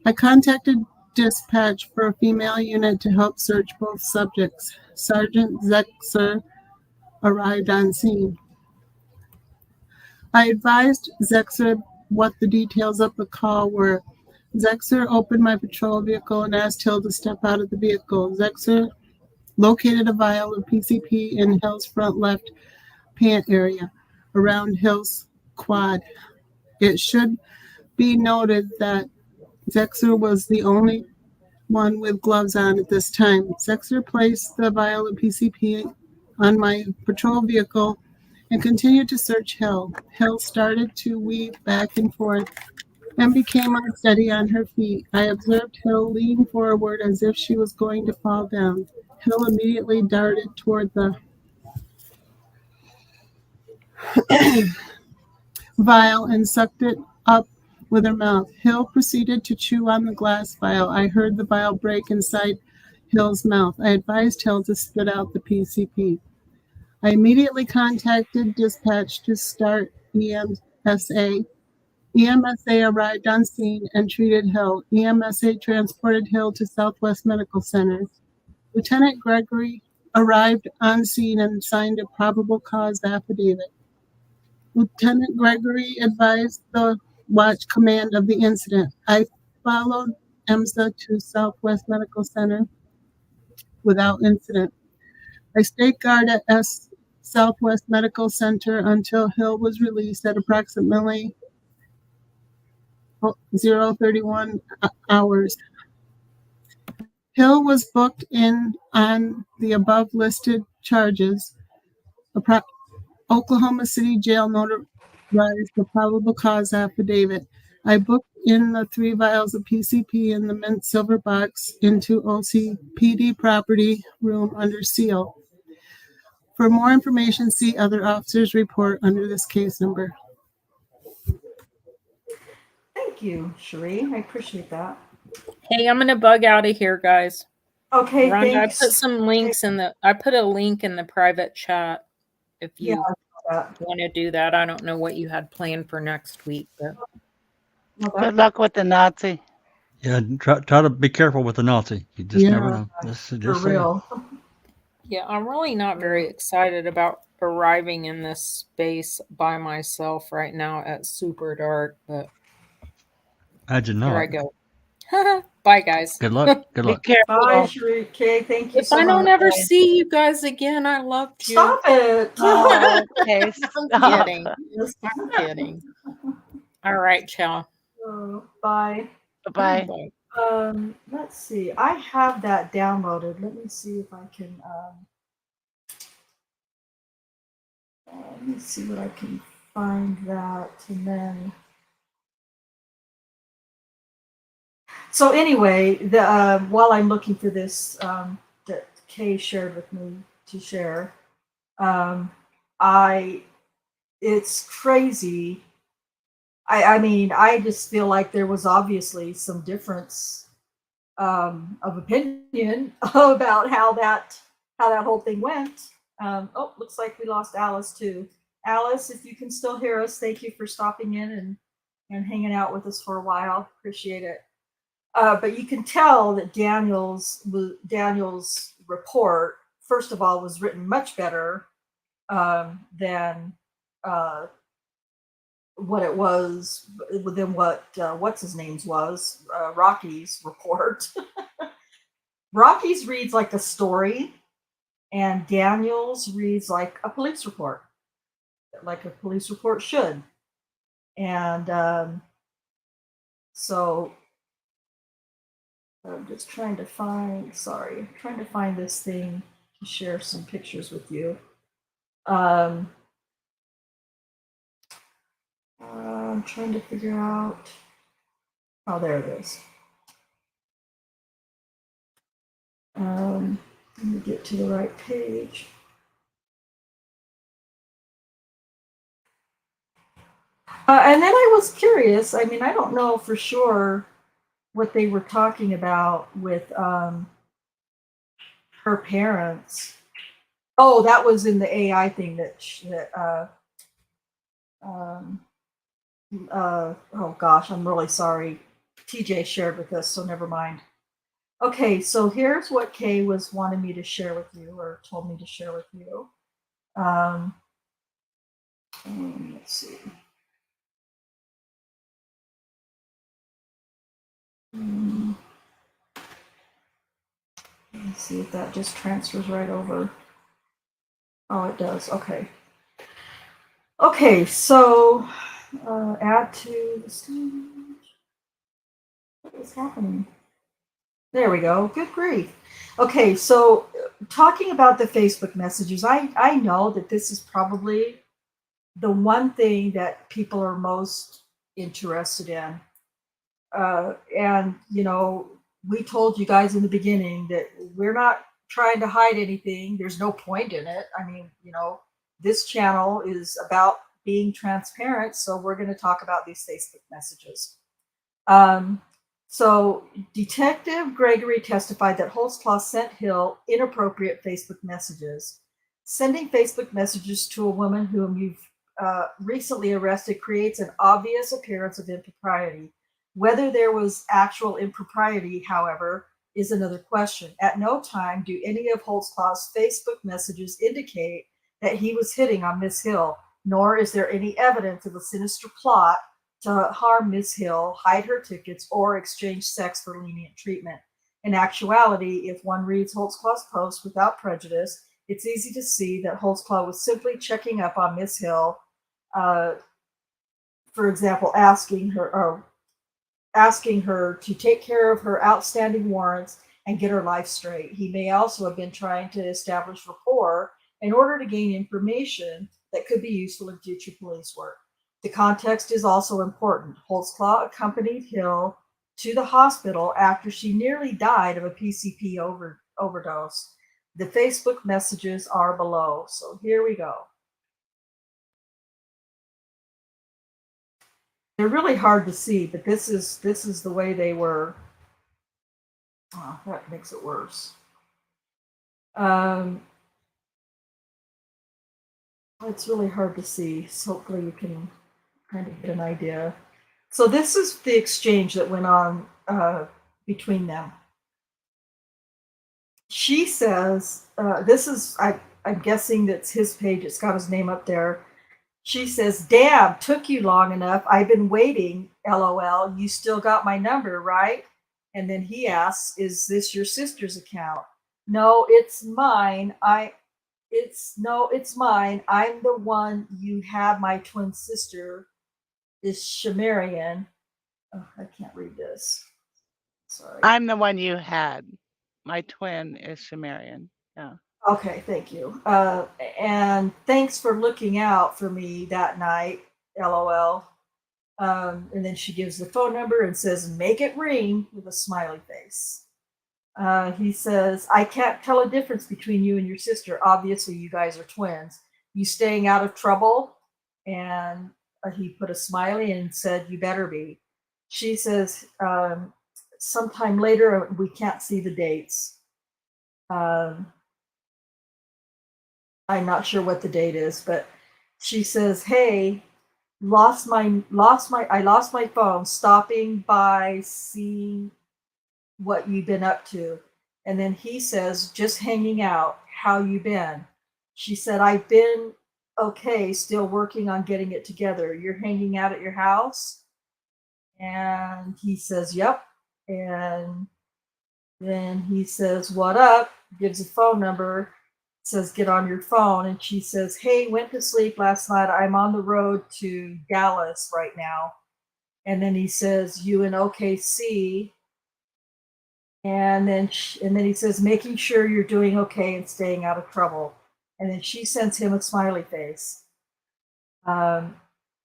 I contacted dispatch for a female unit to help search both subjects. Sergeant Zexer arrived on scene. I advised Zexer what the details of the call were. Zexer opened my patrol vehicle and asked Hill to step out of the vehicle. Zexer located a vial of PCP in Hill's front left pant area around Hill's quad. It should be noted that Zexer was the only one with gloves on at this time. Zexer placed the vial of PCP on my patrol vehicle and continued to search Hill. Hill started to weave back and forth and became unsteady on her feet. I observed Hill lean forward as if she was going to fall down. Hill immediately darted toward the vial and sucked it up with her mouth. Hill proceeded to chew on the glass vial. I heard the vial break inside Hill's mouth. I advised Hill to spit out the PCP. I immediately contacted dispatch to start EMSA. EMSA arrived on scene and treated Hill. EMSA transported Hill to Southwest Medical Center. Lieutenant Gregory arrived on scene and signed a probable cause affidavit. Lieutenant Gregory advised the watch command of the incident. I followed EMSA to Southwest Medical Center without incident. I stayed guard at Southwest Medical Center until Hill was released at approximately 0:31 hours. Hill was booked in on the above listed charges. Oklahoma City Jail notarized the probable cause affidavit. I booked in the 3 vials of PCP in the mint silver box into OCPD property room under seal. For more information, see other officers' report under this case number.
Thank you, Sheree. I appreciate that.
Hey, I'm gonna bug out of here, guys.
Okay,
Rhonda,
thanks.
I put some links I put a link in the private chat if
Yeah,
you want to do that. I don't know what you had planned for next week, but
Good luck with the Nazi.
Yeah, try to be careful with the Nazi. You just never know.
for real.
yeah, I'm really not very excited about arriving in this space by myself right now at super dark, but
Imagine
here I
not.
go. Bye, guys.
Good luck. Good
Be
luck.
careful.
Bye, Sheree. Okay, thank you
If
so
I
much.
don't ever see you guys again, I loved you.
Stop it.
Oh, okay,
I'm
stop.
kidding. I'm kidding. All right, ciao.
Bye.
Bye.
Bye.
Let's see. I have that downloaded. Let me see if I can. Let me see what I can find that, and then. So anyway, the while I'm looking for this that Kay shared with me to share, it's crazy. I mean, I just feel like there was obviously some difference of opinion about how that whole thing went. Oh, looks like we lost Alice too. Alice, if you can still hear us, thank you for stopping in and hanging out with us for a while. Appreciate it. But you can tell that Daniel's report, first of all, was written much better than what it was than what what's his name's was Rocky's report. Rocky's reads like a story, and Daniel's reads like a police report, like a police report should. And so I'm just trying to find. Sorry, I'm trying to find this thing to share some pictures with you. I'm trying to figure out. Oh, there it is. Let me get to the right page. And then I was curious. I mean, I don't know for sure what they were talking about with her parents. Oh, that was in the AI thing oh gosh, I'm really sorry. TJ shared with us, so never mind. Okay, so here's what Kay was wanting me to share with you, or told me to share with you. Let's see. Let's see if that just transfers right over. Oh, it does. Okay. Okay, so add to the stage. What is happening? There we go. Good grief. Okay, so talking about the Facebook messages, I know that this is probably the one thing that people are most interested in. And, you know, we told you guys in the beginning that we're not trying to hide anything. There's no point in it. I mean, you know, this channel is about being transparent, so we're going to talk about these Facebook messages. So Detective Gregory testified that Holtzclaw sent Hill inappropriate Facebook messages. Sending Facebook messages to a woman whom you've recently arrested creates an obvious appearance of impropriety. Whether there was actual impropriety, however, is another question. At no time do any of Holtzclaw's Facebook messages indicate that he was hitting on Miss Hill, nor is there any evidence of a sinister plot to harm Miss Hill, hide her tickets, or exchange sex for lenient treatment. In actuality, if one reads Holtzclaw's post without prejudice, it's easy to see that Holtzclaw was simply checking up on Miss Hill, for example, asking her to take care of her outstanding warrants and get her life straight. He may also have been trying to establish rapport in order to gain information that could be useful in future police work. The context is also important. Holtzclaw accompanied Hill to the hospital after she nearly died of a PCP overdose. The Facebook messages are below. So here we go. They're really hard to see, but this is the way they were. Oh, that makes it worse. It's really hard to see. So hopefully you can kind of get an idea. So this is the exchange that went on between them. She says, this is, I'm guessing that's his page. It's got his name up there. She says, "Damn, took you long enough. I've been waiting. LOL. You still got my number, right?" And then he asks, "Is this your sister's account?" "No, it's mine. It's mine. I'm the one you had. My twin sister is Shardayreon." Oh, I can't read this. Sorry.
I'm the one you had. My twin is Shardayreon. Yeah.
Okay, thank you. And thanks for looking out for me that night, LOL. And then she gives the phone number and says, "Make it ring," with a smiley face. He says, "I can't tell a difference between you and your sister. Obviously, you guys are twins. You staying out of trouble?" And he put a smiley and said, "You better be." She says, "Sometime later, we can't see the dates." I'm not sure what the date is, but she says, "Hey, I lost my phone. Stopping by, seeing what you've been up to." And then he says, "Just hanging out. How you been?" She said, "I've been okay, still working on getting it together. You're hanging out at your house? And he says, yep. And then he says, what up? Gives a phone number, says, get on your phone. And she says, hey, went to sleep last night. I'm on the road to Dallas right now. And then he says, you in OKC? And then he says, making sure you're doing okay and staying out of trouble. And then she sends him a smiley face. And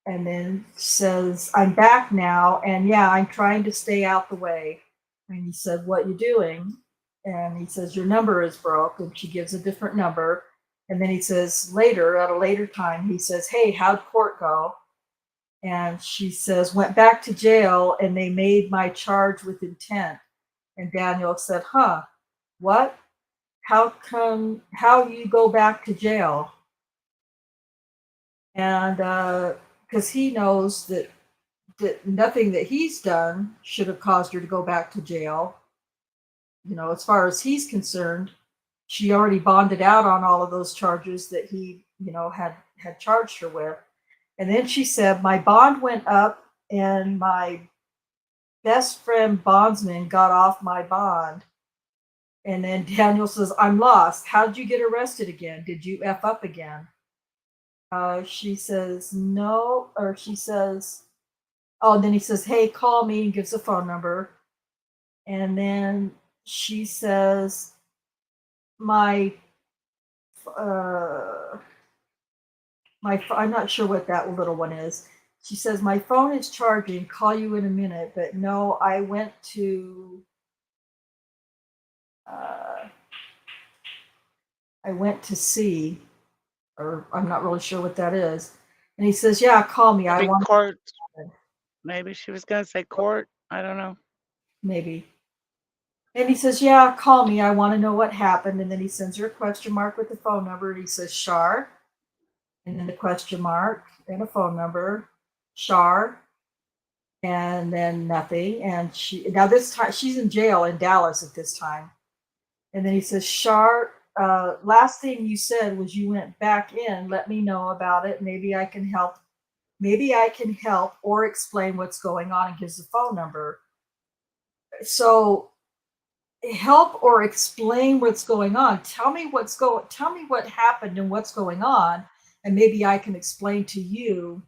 then says, I'm back now. And yeah, I'm trying to stay out the way. And he said, what you doing? And he says, your number is broke. And she gives a different number. And then he says, later, at a later time, he says, hey, how'd court go? And she says, went back to jail and they made my charge with intent. And Daniel said, huh, what? How you go back to jail? And because he knows that nothing that he's done should have caused her to go back to jail. You know, as far as he's concerned, she already bonded out on all of those charges that he, you know, had charged her with. And then she said, my bond went up and my best friend bondsman got off my bond. And then Daniel says, I'm lost. How'd you get arrested again? Did you F up again? She says, no. Or she says, oh, and then he says, hey, call me, and gives a phone number. And then she says, I'm not sure what that little one is. She says, my phone is charging, call you in a minute. But no, I went to see, or I'm not really sure what that is. And he says, yeah, call me.
Maybe
I want
court. Maybe she was going to say court. I don't know.
maybe. And he says, yeah, call me. I want to know what happened. And then he sends her a question mark with the phone number. And he says, Shar. And then a question mark and a phone number. Shar. And then nothing. And now this time she's in jail in Dallas at this time. And then he says, Shar, last thing you said was you went back in. Let me know about it. Maybe I can help. Maybe I can help or explain what's going on, and gives the phone number. So help or explain what's going on. Tell me what happened and what's going on. And maybe I can explain to you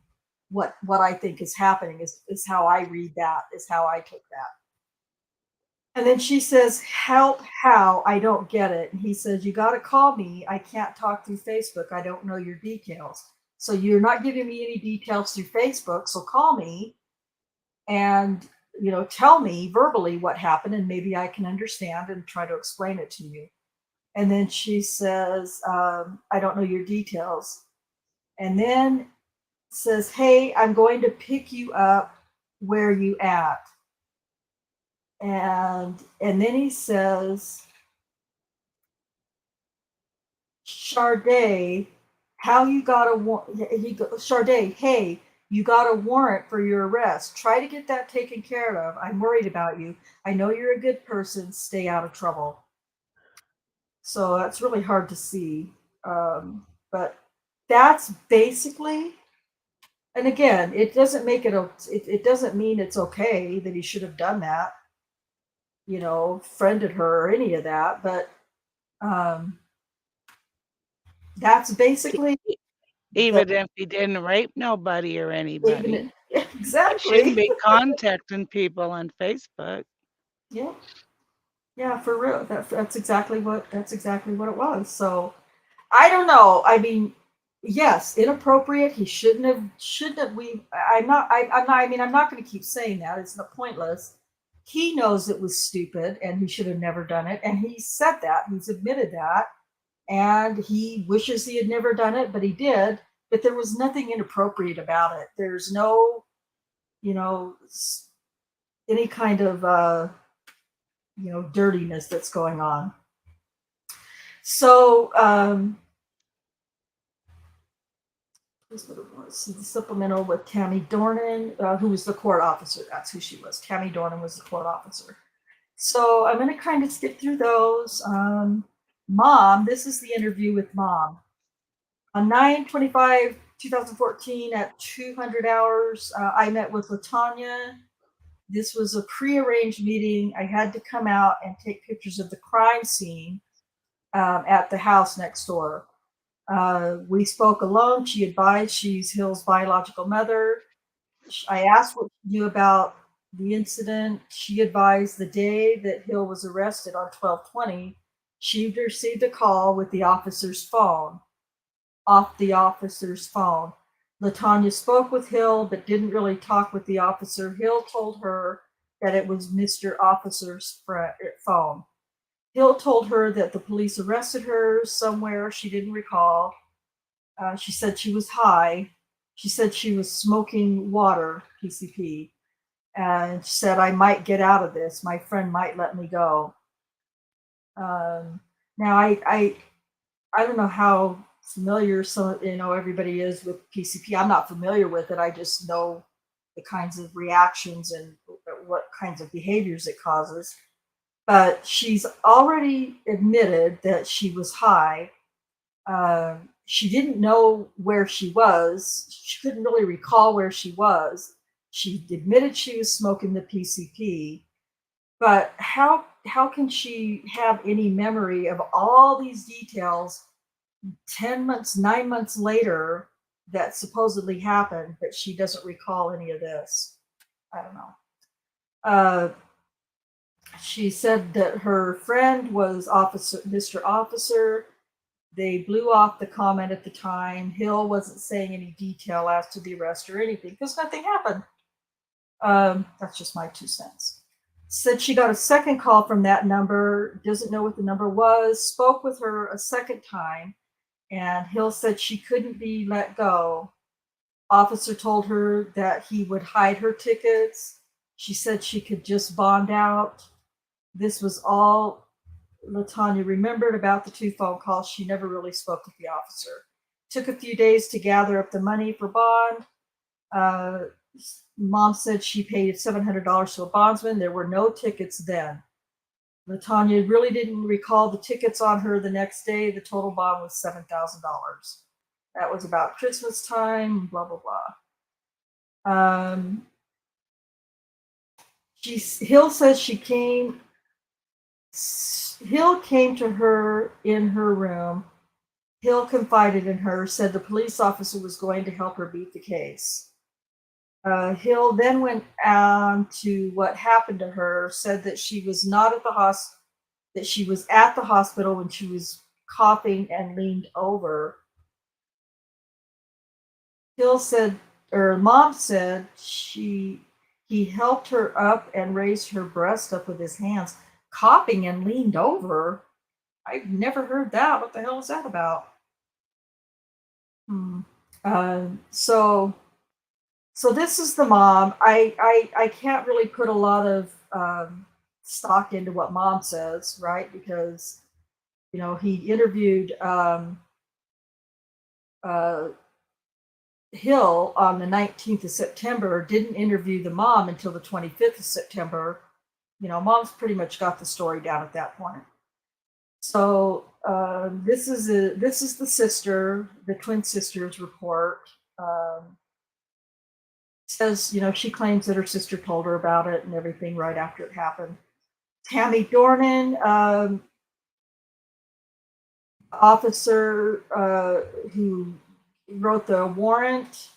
what I think is happening is how I read that, is how I took that. And then she says, help, how? I don't get it. And he says, you got to call me. I can't talk through Facebook. I don't know your details. So you're not giving me any details through Facebook. So call me and, you know, tell me verbally what happened, and maybe I can understand and try to explain it to you. And then she says, I don't know your details. And then says, hey, I'm going to pick you up. Where you at? And then he says, Sharday, how you got a warrant? Sharday, hey, you got a warrant for your arrest. Try to get that taken care of. I'm worried about you. I know you're a good person. Stay out of trouble. So that's really hard to see. But that's basically, and again, it doesn't make it doesn't mean it's okay that he should have done that, you know, friended her or any of that. But that's basically,
Even if he didn't rape nobody or anybody.
Exactly.
He shouldn't be contacting people on Facebook.
Yeah. Yeah, for real. That's exactly what it was. So I don't know. I mean, yes, inappropriate. He shouldn't have. I'm not going to keep saying that. It's not pointless. He knows it was stupid and he should have never done it. And he said that. He's admitted that. And he wishes he had never done it, but he did. But there was nothing inappropriate about it. There's no, you know, any kind of, you know, dirtiness that's going on. So, here's what it was. The supplemental with Tammy Dornan, who was the court officer. That's who she was. Tammy Dornan was the court officer. So I'm going to kind of skip through those. Mom, this is the interview with Mom. On 9/25/2014 at 200 hours, I met with LaTanya. This was a prearranged meeting. I had to come out and take pictures of the crime scene at the house next door. We spoke alone. She advised she's Hill's biological mother. I asked what she knew about the incident. She advised the day that Hill was arrested on 12/20, she received a call with the officer's phone, off the officer's phone. LaTanya spoke with Hill but didn't really talk with the officer. Hill told her that it was Mr. Officer's phone. Hill told her that the police arrested her somewhere she didn't recall. She said she was high. She said she was smoking water, PCP, and said, I might get out of this. My friend might let me go. Now, I don't know how familiar everybody is with PCP. I'm not familiar with it. I just know the kinds of reactions and what kinds of behaviors it causes. But she's already admitted that she was high. She didn't know where she was. She couldn't really recall where she was. She admitted she was smoking the PCP. But how can she have any memory of all these details 10 months, 9 months later that supposedly happened, but she doesn't recall any of this? I don't know. She said that her friend was Mr. Officer. They blew off the comment at the time. Hill wasn't saying any detail as to the arrest or anything because nothing happened. That's just my 2 cents. Said she got a second call from that number, doesn't know what the number was, spoke with her a second time, and Hill said she couldn't be let go. Officer told her that he would hide her tickets. She said she could just bond out. This was all LaTanya remembered about the 2 phone calls. She never really spoke with the officer. Took a few days to gather up the money for bond. Mom said she paid $700 to a bondsman. There were no tickets then. LaTanya really didn't recall the tickets on her the next day. The total bond was $7,000. That was about Christmas time, blah, blah, blah. Hill says Hill came to her in her room. Hill confided in her, said the police officer was going to help her beat the case. Hill then went on to what happened to her, said that she was not at the hospital, that she was at the hospital when she was coughing and leaned over. Mom said he helped her up and raised her breast up with his hands, coughing and leaned over. I've never heard that. What the hell is that about? So this is the mom. I can't really put a lot of stock into what mom says, right? Because he interviewed Hill on the 19th of September, didn't interview the mom until the 25th of September. Mom's pretty much got the story down at that point. So this is the sister, the twin sisters report. Says, she claims that her sister told her about it and everything right after it happened. Tammy Dornan, officer who wrote the warrant,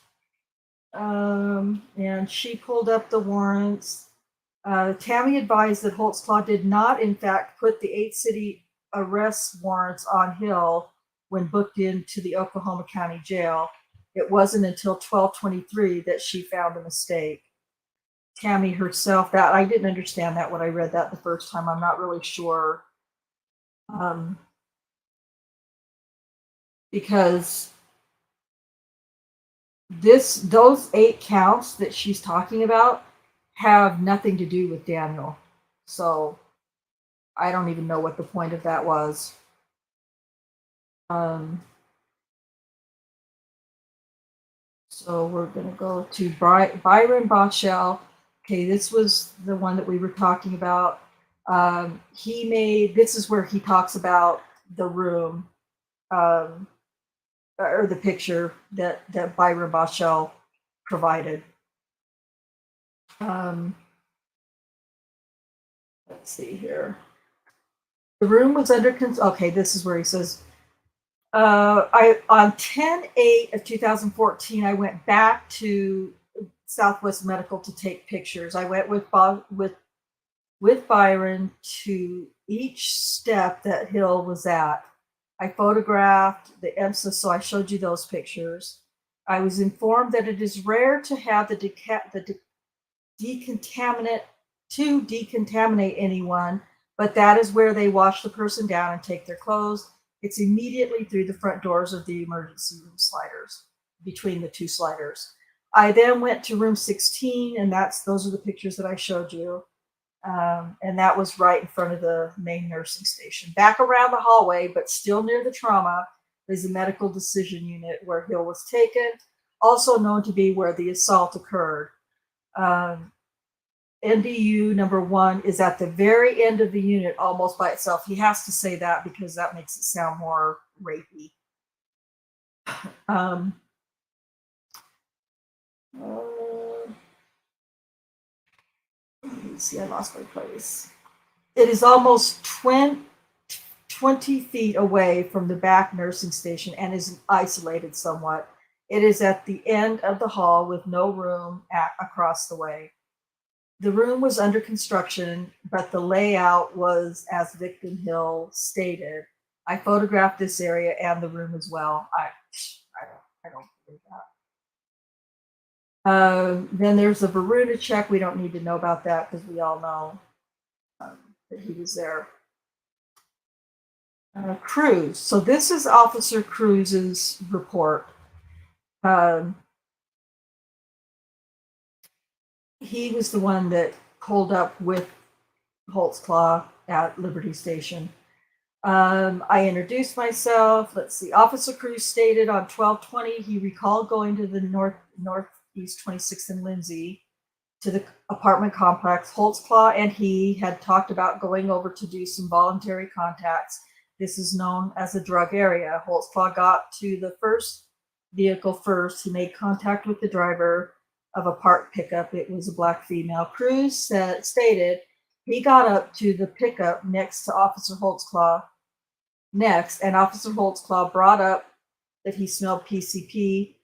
and she pulled up the warrants. Tammy advised that Holtzclaw did not, in fact, put the 8-city arrest warrants on Hill when booked into the Oklahoma County Jail. It wasn't until 12/23 that she found a mistake. Tammy herself, that I didn't understand that when I read that the first time. I'm not really sure. Because those 8 counts that she's talking about have nothing to do with Daniel. So I don't even know what the point of that was. So we're going to go to Byron Boschel. Okay, this was the one that we were talking about. This is where he talks about the room. or the picture that Byron Boschel provided. Let's see here. The room was under okay, this is where he says, I on 10/8 of 2014, I went back to Southwest Medical to take pictures. I went with Byron to each step that Hill was at. I photographed the EMSA, so I showed you those pictures. I was informed that it is rare to have the decontaminate to decontaminate anyone, but that is where they wash the person down and take their clothes. It's immediately through the front doors of the emergency room sliders, between the two sliders. I then went to room 16, and those are the pictures that I showed you. And that was right in front of the main nursing station. Back around the hallway, but still near the trauma, is a medical decision unit where Hill was taken, also known to be where the assault occurred. NDU number 1 is at the very end of the unit, almost by itself. He has to say that because that makes it sound more rapey. Let's see, I lost my place. It is almost 20 feet away from the back nursing station and is isolated somewhat. It is at the end of the hall with no room across the way. The room was under construction, but the layout was as Victim Hill stated. I photographed this area and the room as well. I don't believe that. Then there's a Varuna check. We don't need to know about that because we all know that he was there. Cruz. So this is Officer Cruz's report. He was the one that pulled up with Holtzclaw at Liberty Station. I introduced myself. Let's see. Officer Cruz stated on 12/20 he recalled going to the Northeast 26th and Lindsay to the apartment complex. Holtzclaw and he had talked about going over to do some voluntary contacts. This is known as a drug area. Holtzclaw got to the first vehicle first. He made contact with the driver of a parked pickup. It was a black female. Cruz stated he got up to the pickup next to Officer Holtzclaw next, and Officer Holtzclaw brought up that he smelled PCP.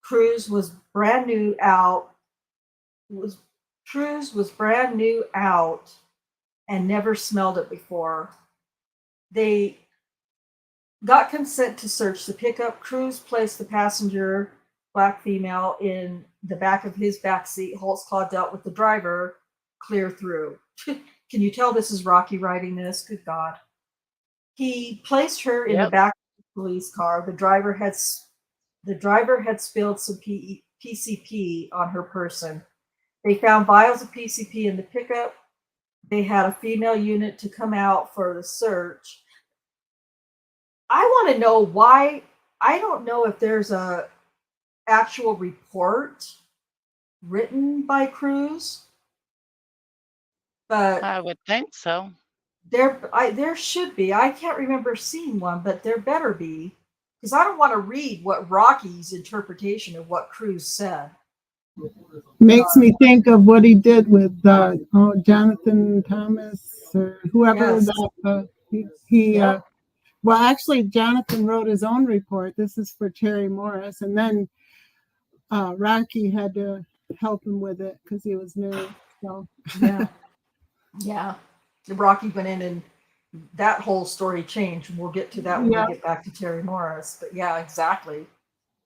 Cruz was brand new out and never smelled it before. They got consent to search the pickup. Cruz placed the passenger, black female, in the back of his back seat. Holtzclaw dealt with the driver clear through. Can you tell this is Rocky writing this? Good God. He placed her in the back of the police car. The driver had spilled some PCP on her person. They found vials of PCP in the pickup. They had a female unit to come out for the search. I want to know why. I don't know if there's a actual report written by Cruz, but
I would think so.
There should be. I can't remember seeing one, but there better be, because I don't want to read what Rocky's interpretation of what Cruz said.
Makes me think of what he did with Jonathan Thomas or whoever
Yes.
that.
Yep.
Well, actually, Jonathan wrote his own report. This is for Terry Morris, and then Rocky had to help him with it because he was new. So
Yeah. Rocky went in and that whole story changed. We'll get to that when we get back to Terry Morris. But yeah, exactly.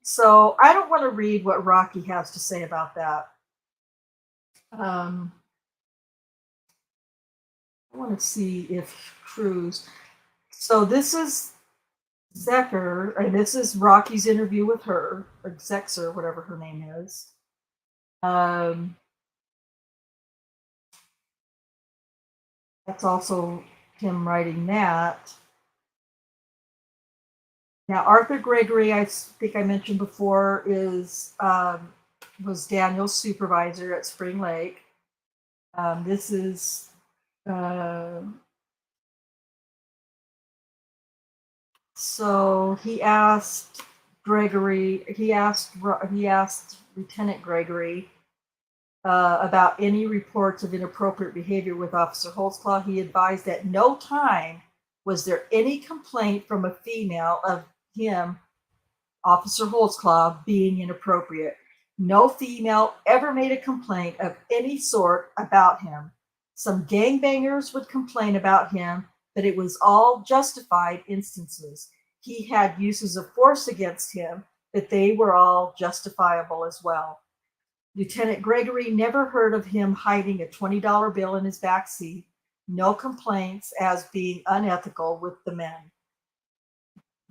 So I don't want to read what Rocky has to say about that. I want to see if Cruz. So this is Zecker, and this is Rocky's interview with her, or Zexer, whatever her name is. That's also him writing that. Now, Arthur Gregory, I think I mentioned before, was Daniel's supervisor at Spring Lake. This is so he asked Gregory, he asked Lieutenant Gregory about any reports of inappropriate behavior with Officer Holtzclaw. He advised at no time was there any complaint from a female of him, Officer Holtzclaw, being inappropriate. No female ever made a complaint of any sort about him. Some gangbangers would complain about him, but it was all justified instances. He had uses of force against him, but they were all justifiable as well. Lieutenant Gregory never heard of him hiding a $20 bill in his back seat. No complaints as being unethical with the men,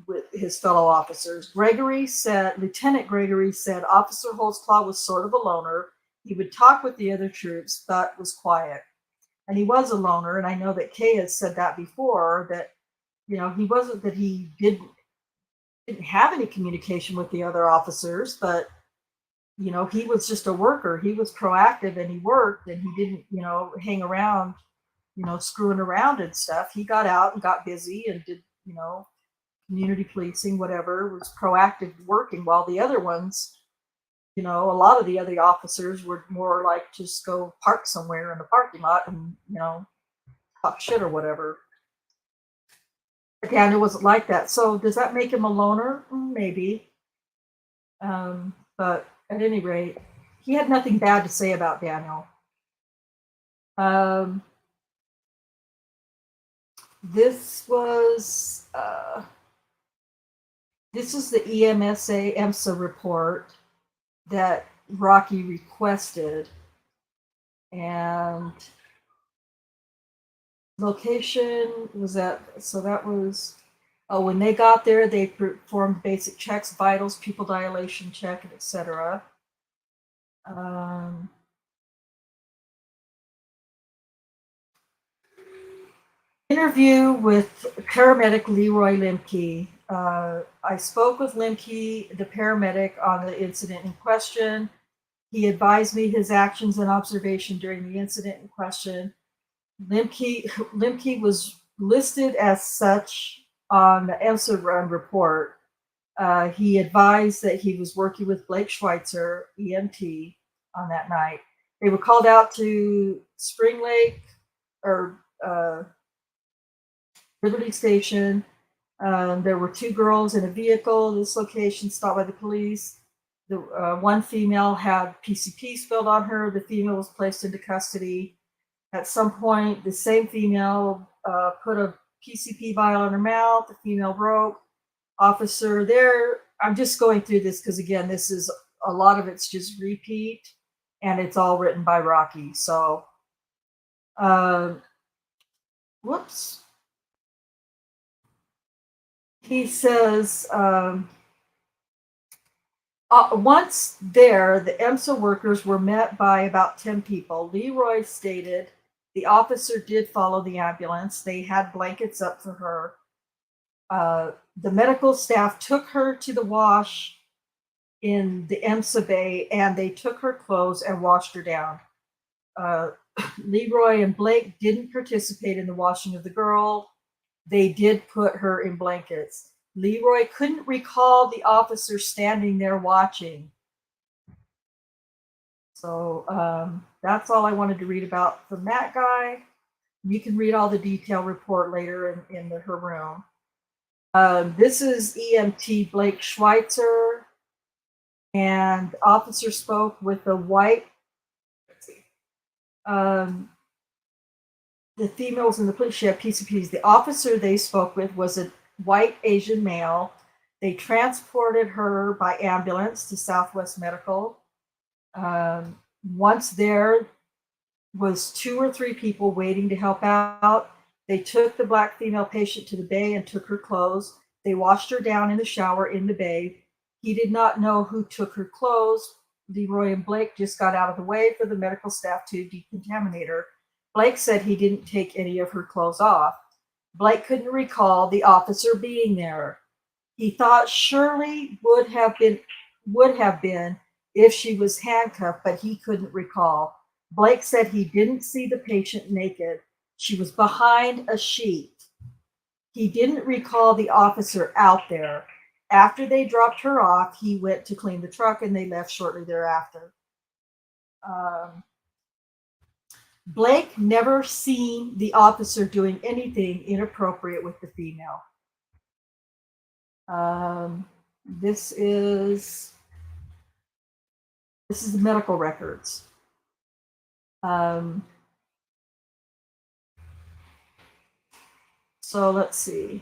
with his fellow officers. Lieutenant Gregory said Officer Holtzclaw was sort of a loner. He would talk with the other troops, but was quiet. And he was a loner, and I know that Kay has said that before, that, he wasn't that he didn't have any communication with the other officers, but he was just a worker. He was proactive and he worked, and he didn't, hang around, screwing around and stuff. He got out and got busy and did, community policing, whatever, was proactive working, while the other ones, a lot of the other officers were more like just go park somewhere in the parking lot and, talk shit or whatever. Again, it wasn't like that. So does that make him a loner? Maybe. But at any rate, he had nothing bad to say about Daniel. This is the EMSA report that Rocky requested, and location was when they got there, they performed basic checks, vitals, pupil dilation check, etc. Interview with paramedic Leroy Limke. I spoke with Limke, the paramedic, on the incident in question. He advised me his actions and observation during the incident in question. Limke was listed as such on the EMSA run report. He advised that he was working with Blake Schweitzer, EMT, on that night. They were called out to Spring Lake or Liberty Station. There were 2 girls in a vehicle. This location stopped by the police. The one female had PCP spilled on her. The female was placed into custody. At some point, the same female put a PCP vial in her mouth. The female broke. Officer there. I'm just going through this because, again, this is a lot of it's just repeat, and it's all written by Rocky. So, whoops. He says, once there, the EMSA workers were met by about 10 people. Leroy stated the officer did follow the ambulance. They had blankets up for her. The medical staff took her to the wash in the EMSA bay, and they took her clothes and washed her down. Leroy and Blake didn't participate in the washing of the girl. They did put her in blankets. Leroy couldn't recall the officer standing there watching. So that's all I wanted to read about from that guy. You can read all the detailed report later in her room. This is EMT Blake Schweitzer, and officer spoke with a white, the females in the police, she had PCPs. The officer they spoke with was a white Asian male. They transported her by ambulance to Southwest Medical. Once there was 2 or 3 people waiting to help out. They took the black female patient to the bay and took her clothes. They washed her down in the shower in the bay. He did not know who took her clothes. Leroy and Blake just got out of the way for the medical staff to decontaminate her. Blake said he didn't take any of her clothes off. Blake couldn't recall the officer being there. He thought Shirley would have been if she was handcuffed, but he couldn't recall. Blake said he didn't see the patient naked. She was behind a sheet. He didn't recall the officer out there. After they dropped her off, he went to clean the truck and they left shortly thereafter. Blake never seen the officer doing anything inappropriate with the female. This is the medical records. So let's see.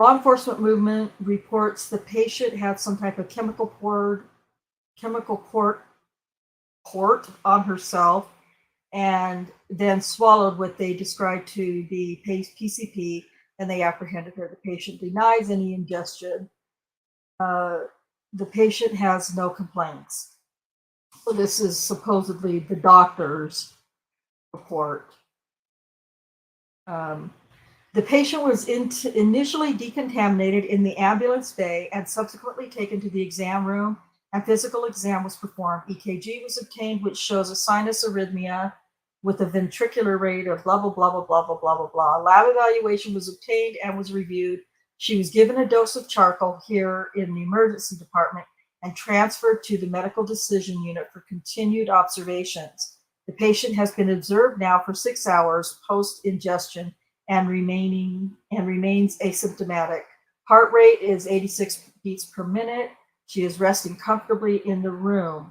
Law enforcement movement reports the patient had some type of chemical port on herself and then swallowed what they described to be PCP, and they apprehended her. The patient denies any ingestion. The patient has no complaints. So this is supposedly the doctor's report. The patient was initially decontaminated in the ambulance bay and subsequently taken to the exam room, and physical exam was performed. EKG was obtained, which shows a sinus arrhythmia with a ventricular rate of blah, blah, blah, blah, blah, blah, blah, blah, blah. Lab evaluation was obtained and was reviewed. She was given a dose of charcoal here in the emergency department and transferred to the medical decision unit for continued observations. The patient has been observed now for 6 hours post-ingestion and remains asymptomatic. Heart rate is 86 beats per minute. She is resting comfortably in the room.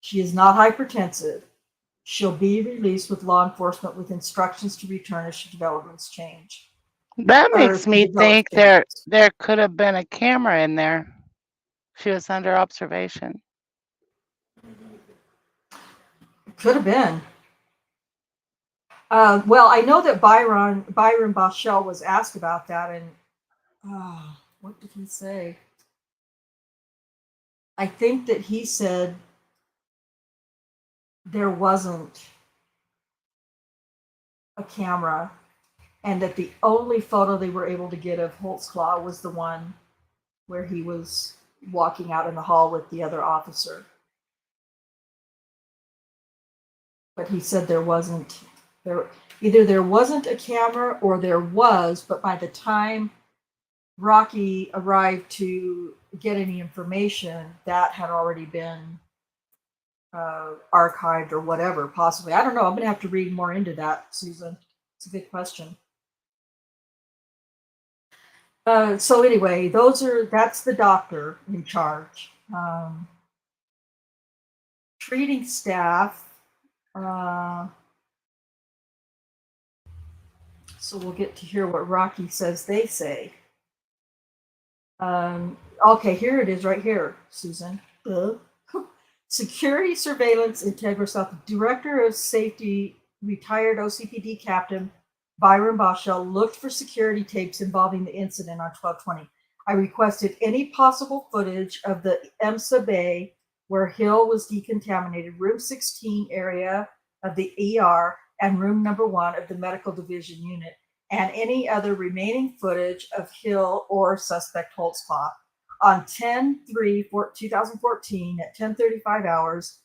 She is not hypertensive. She'll be released with law enforcement with instructions to return as developments change.
That makes me think there could have been a camera in there. She was under observation.
Could have been. Well, I know that Byron Boschel was asked about that, and what did he say? I think that he said there wasn't a camera, and that the only photo they were able to get of Holtzclaw was the one where he was walking out in the hall with the other officer. But he said there wasn't. Either there wasn't a camera or there was, but by the time Rocky arrived to get any information, that had already been archived or whatever, possibly. I don't know. I'm going to have to read more into that, Susan. It's a good question. So anyway, that's the doctor in charge. Treating staff. So we'll get to hear what Rocky says they say. Okay, here it is right here, Susan. Security Surveillance Integra South Director of Safety, retired OCPD Captain Byron Boschel looked for security tapes involving the incident on 12/20. I requested any possible footage of the EMSA bay where Hill was decontaminated, room 16 area of the ER, and room number 1 of the medical division unit, and any other remaining footage of Hill or suspect Holtzclaw. On 10/3/2014 at 10:35 hours,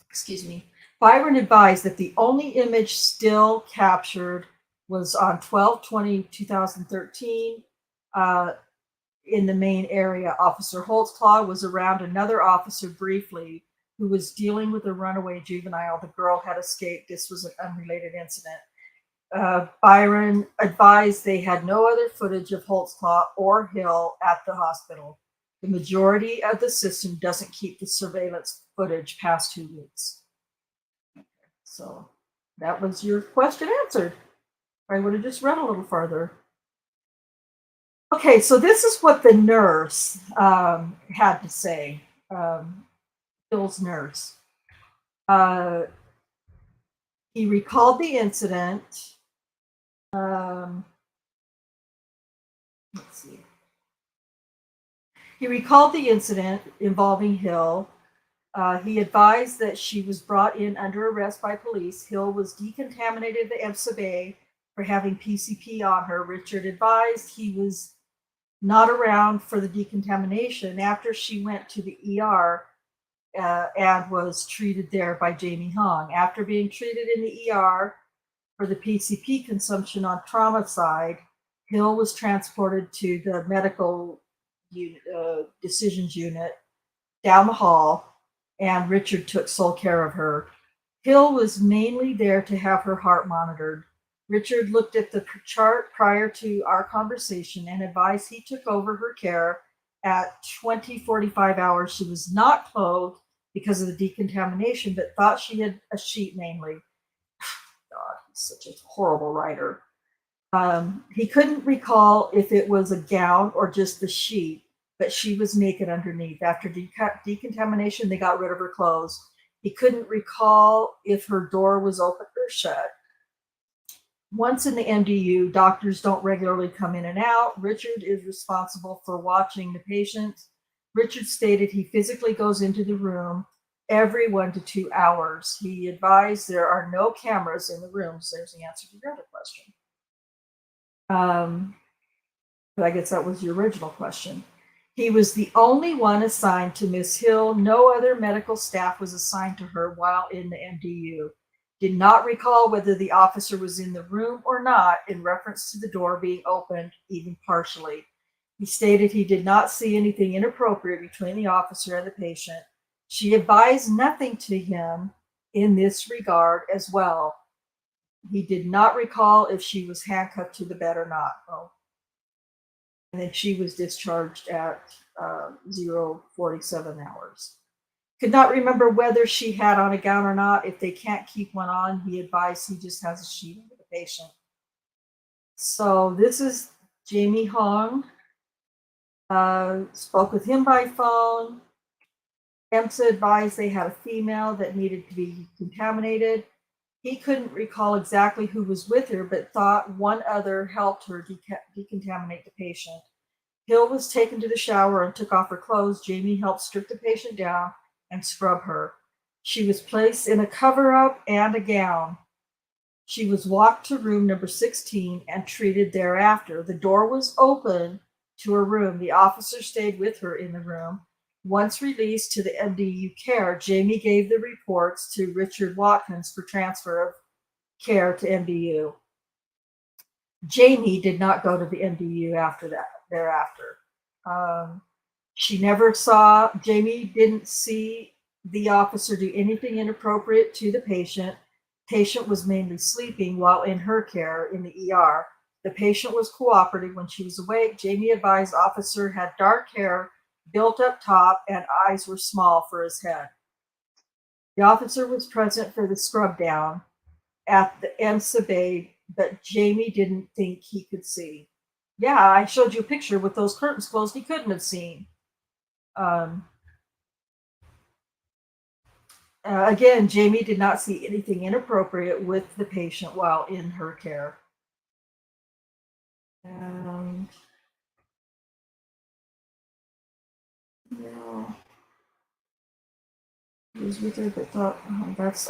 excuse me, Byron advised that the only image still captured was on 12/20/2013 in the main area. Officer Holtzclaw was around another officer briefly who was dealing with a runaway juvenile. The girl had escaped. This was an unrelated incident. Byron advised they had no other footage of Holtzclaw or Hill at the hospital. The majority of the system doesn't keep the surveillance footage past 2 weeks. So that was your question answered. I would have just read a little further. Okay, so this is what the nurse had to say. Hill's nurse. He recalled the incident. Let's see. He recalled the incident involving Hill. He advised that she was brought in under arrest by police. Hill was decontaminated at the EMSA bay for having PCP on her. Richard advised he was not around for the decontamination after she went to the ER and was treated there by Jamie Hong. After being treated in the ER, for the PCP consumption on trauma side, Hill was transported to the medical decisions unit down the hall, and Richard took sole care of her. Hill was mainly there to have her heart monitored. Richard looked at the chart prior to our conversation and advised he took over her care at 20:45 hours. She was not clothed because of the decontamination, but thought she had a sheet mainly. God, he's such a horrible writer. He couldn't recall if it was a gown or just the sheet, but she was naked underneath. After decontamination, they got rid of her clothes. He couldn't recall if her door was open or shut. Once in the MDU, doctors don't regularly come in and out. Richard is responsible for watching the patient. Richard stated he physically goes into the room every 1 to 2 hours. He advised there are no cameras in the rooms. There's the answer to your other question. But I guess that was your original question. He was the only one assigned to Miss Hill. No other medical staff was assigned to her while in the MDU. Did not recall whether the officer was in the room or not in reference to the door being opened, even partially. He stated he did not see anything inappropriate between the officer and the patient. She advised nothing to him in this regard as well. He did not recall if she was handcuffed to the bed or not. Oh. And then she was discharged at 0:47 hours. Could not remember whether she had on a gown or not. If they can't keep one on, he advised he just has a sheet over the patient. So this is Jamie Hong. Spoke with him by phone. EMSA advised they had a female that needed to be contaminated. He couldn't recall exactly who was with her, but thought one other helped her decontaminate the patient. Hill was taken to the shower and took off her clothes. Jamie helped strip the patient down and scrub her. She was placed in a cover-up and a gown. She was walked to room number 16 and treated thereafter. The door was open to her room. The officer stayed with her in the room. Once released to the MDU care, Jamie gave the reports to Richard Watkins for transfer of care to MDU. Jamie did not go to the MDU thereafter. Jamie didn't see the officer do anything inappropriate to the patient. Patient was mainly sleeping while in her care in the ER. The patient was cooperative when she was awake. Jamie advised officer had dark hair, built up top, and eyes were small for his head. The officer was present for the scrub down at the EMSA bay, but Jamie didn't think he could see. Yeah, I showed you a picture with those curtains closed. He couldn't have seen. Again, Jamie did not see anything inappropriate with the patient while in her care. No. He was with her, but thought,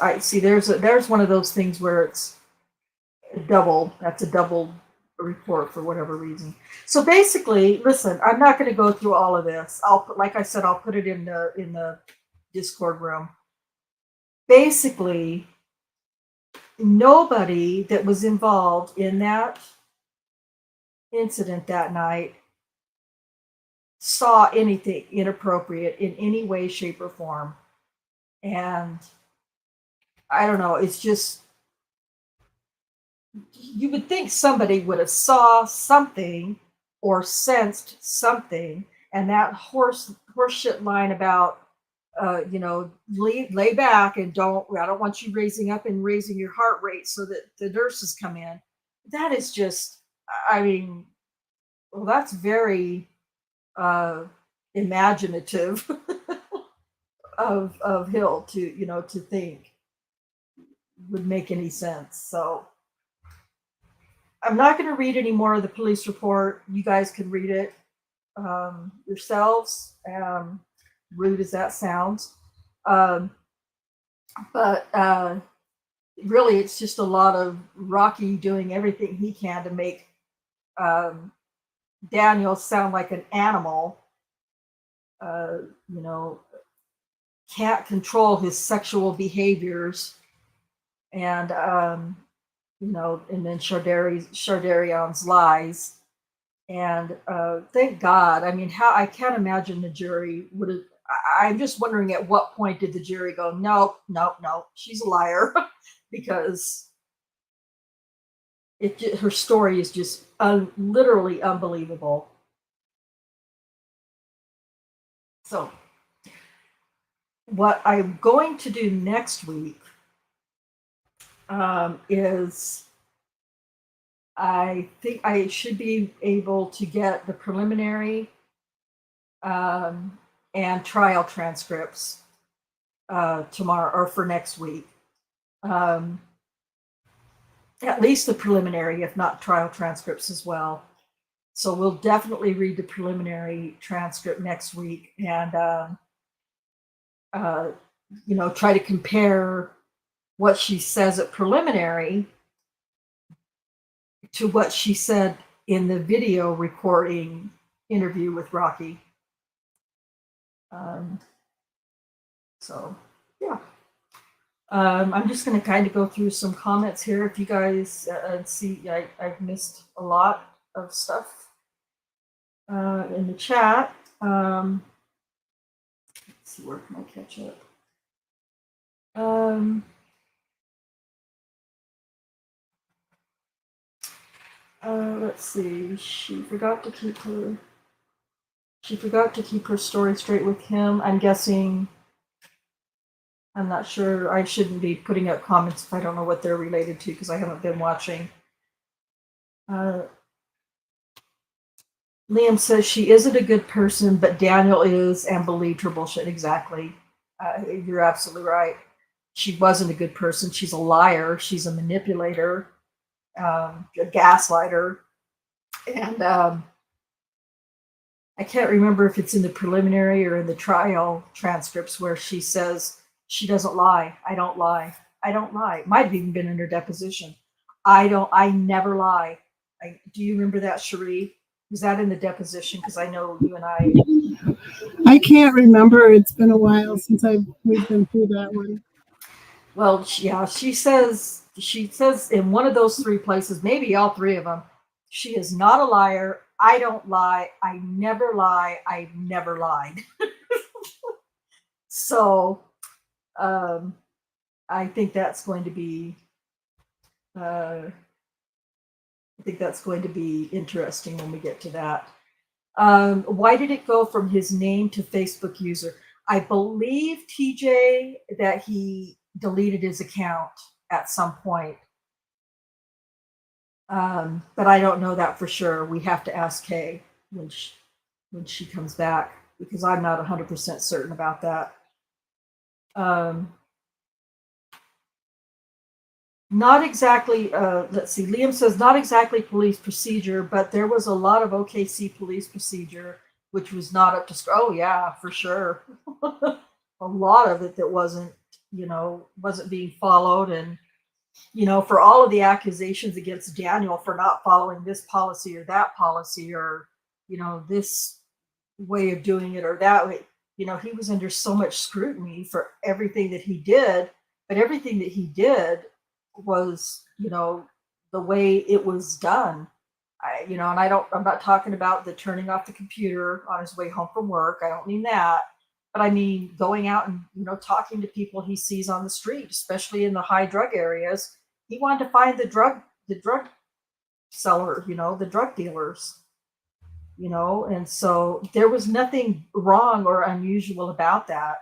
I see. There's one of those things where it's double. That's a double report for whatever reason. So basically, listen, I'm not going to go through all of this. I'll put it in the Discord room. Basically, nobody that was involved in that incident that night saw anything inappropriate in any way, shape, or form. And I don't know, it's just, you would think somebody would have saw something or sensed something, and that horseshit line about lay back and I don't want you raising up and raising your heart rate so that the nurses come in. That is just, that's very imaginative of Hill to think would make any sense. So I'm not going to read any more of the police report. You guys can read it yourselves. Rude as that sounds. But really, it's just a lot of Rocky doing everything he can to make Daniel sound like an animal. Can't control his sexual behaviors. And and then Shardayreon's lies. And thank God. I mean, I can't imagine the jury would have. I'm just wondering at what point did the jury go, nope, nope, nope, she's a liar, because her story is just literally unbelievable. So, what I'm going to do next week is I think I should be able to get the preliminary and trial transcripts tomorrow or for next week. At least the preliminary, if not trial transcripts as well. So we'll definitely read the preliminary transcript next week and, try to compare what she says at preliminary to what she said in the video recording interview with Rocky. So, yeah. I'm just going to kind of go through some comments here. If you guys see, I've missed a lot of stuff in the chat. Let's see, where can I catch up? Let's see. She forgot to keep her story straight with him. I'm guessing. I'm not sure. I shouldn't be putting up comments if I don't know what they're related to because I haven't been watching. Liam says she isn't a good person, but Daniel is and believed her bullshit. Exactly. You're absolutely right. She wasn't a good person. She's a liar. She's a manipulator, a gaslighter. And I can't remember if it's in the preliminary or in the trial transcripts where she says she doesn't lie. I don't lie. I don't lie. Might have even been in her deposition. I never lie. Do you remember that, Cherie? Was that in the deposition? Because I know you and
I can't remember. It's been a while since we've been through that one.
Well, yeah, she says in one of those three places, maybe all three of them, she is not a liar. I don't lie. I never lie. I've never lied. So, I think that's going to be. I think that's going to be interesting when we get to that. Why did it go from his name to Facebook user? I believe, TJ, that he deleted his account at some point. But I don't know that for sure. We have to ask Kay when she comes back because I'm not 100% certain about that. Not exactly, let's see, Liam says not exactly police procedure, but there was a lot of OKC police procedure, which was not up to, oh yeah, for sure. A lot of it that wasn't being followed. And, for all of the accusations against Daniel for not following this policy or that policy or, this way of doing it or that way, he was under so much scrutiny for everything that he did, but everything that he did was, the way it was done. And I'm not talking about the turning off the computer on his way home from work. I don't mean that, but I mean going out and, talking to people he sees on the street, especially in the high drug areas. He wanted to find the drug seller, the drug dealers, and so there was nothing wrong or unusual about that.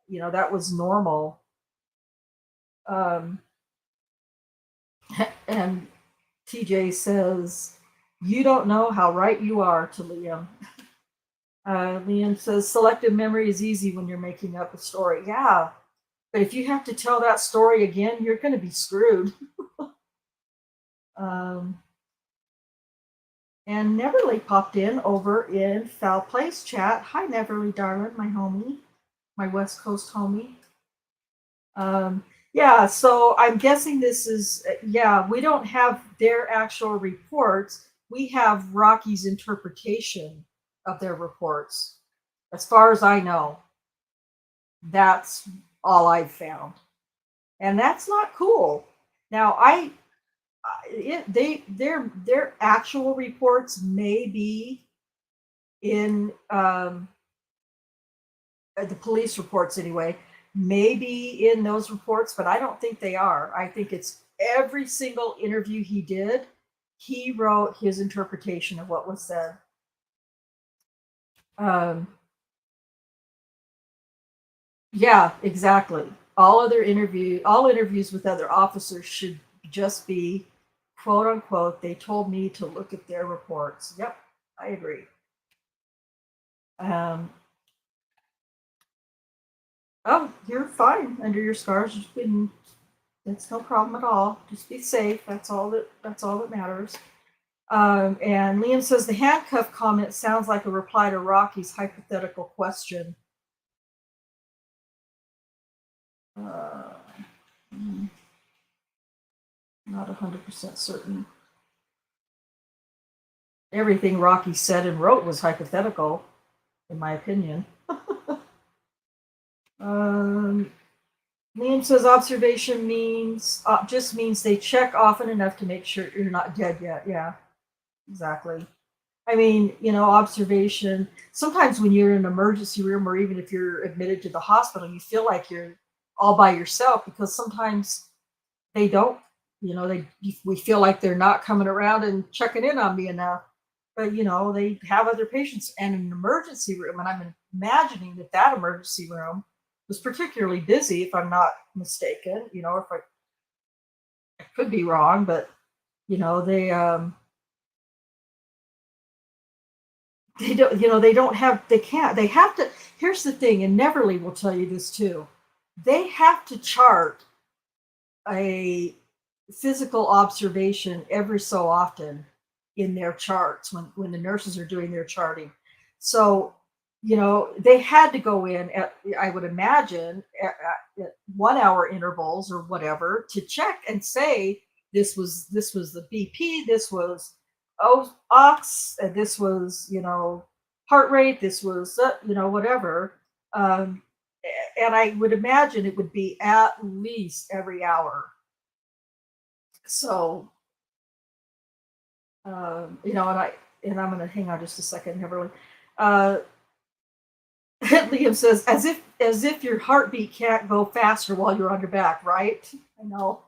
That was normal. And TJ says, you don't know how right you are, to Liam. Liam says, selective memory is easy when you're making up a story. Yeah, but if you have to tell that story again, you're going to be screwed. And Neverly popped in over in Foul Place chat. Hi, Neverly, darling, my homie, my West Coast homie. Yeah, so I'm guessing this is, we don't have their actual reports. We have Rocky's interpretation of their reports. As far as I know, that's all I've found. And that's not cool. Now, their actual reports may be in the police reports anyway, may be in those reports, but I don't think they are. I think it's every single interview he did, he wrote his interpretation of what was said. Yeah, exactly. All interviews with other officers should just be quote unquote, they told me to look at their reports. Yep, I agree. Oh, you're fine under your scars. That's no problem at all. Just be safe. That's all that matters. And Liam says the handcuff comment sounds like a reply to Rocky's hypothetical question. Not 100% certain. Everything Rocky said and wrote was hypothetical, in my opinion. Liam says observation just means they check often enough to make sure you're not dead yet. Yeah, exactly. I mean, observation. Sometimes when you're in an emergency room, or even if you're admitted to the hospital, you feel like you're all by yourself because sometimes they don't. We feel like they're not coming around and checking in on me enough. But they have other patients, and an emergency room, and I'm imagining that emergency room was particularly busy, if I'm not mistaken. If I could be wrong, but they don't. They have to. Here's the thing, and Neverly will tell you this too. They have to chart a physical observation every so often in their charts when the nurses are doing their charting. So, they had to go in at, I would imagine, at 1 hour intervals or whatever to check and say this was the BP, this was ox, and this was heart rate, this was whatever. And I would imagine it would be at least every hour. So, and I'm going to hang on just a second, Neverly. Liam says, as if your heartbeat can't go faster while you're on your back, right? I know.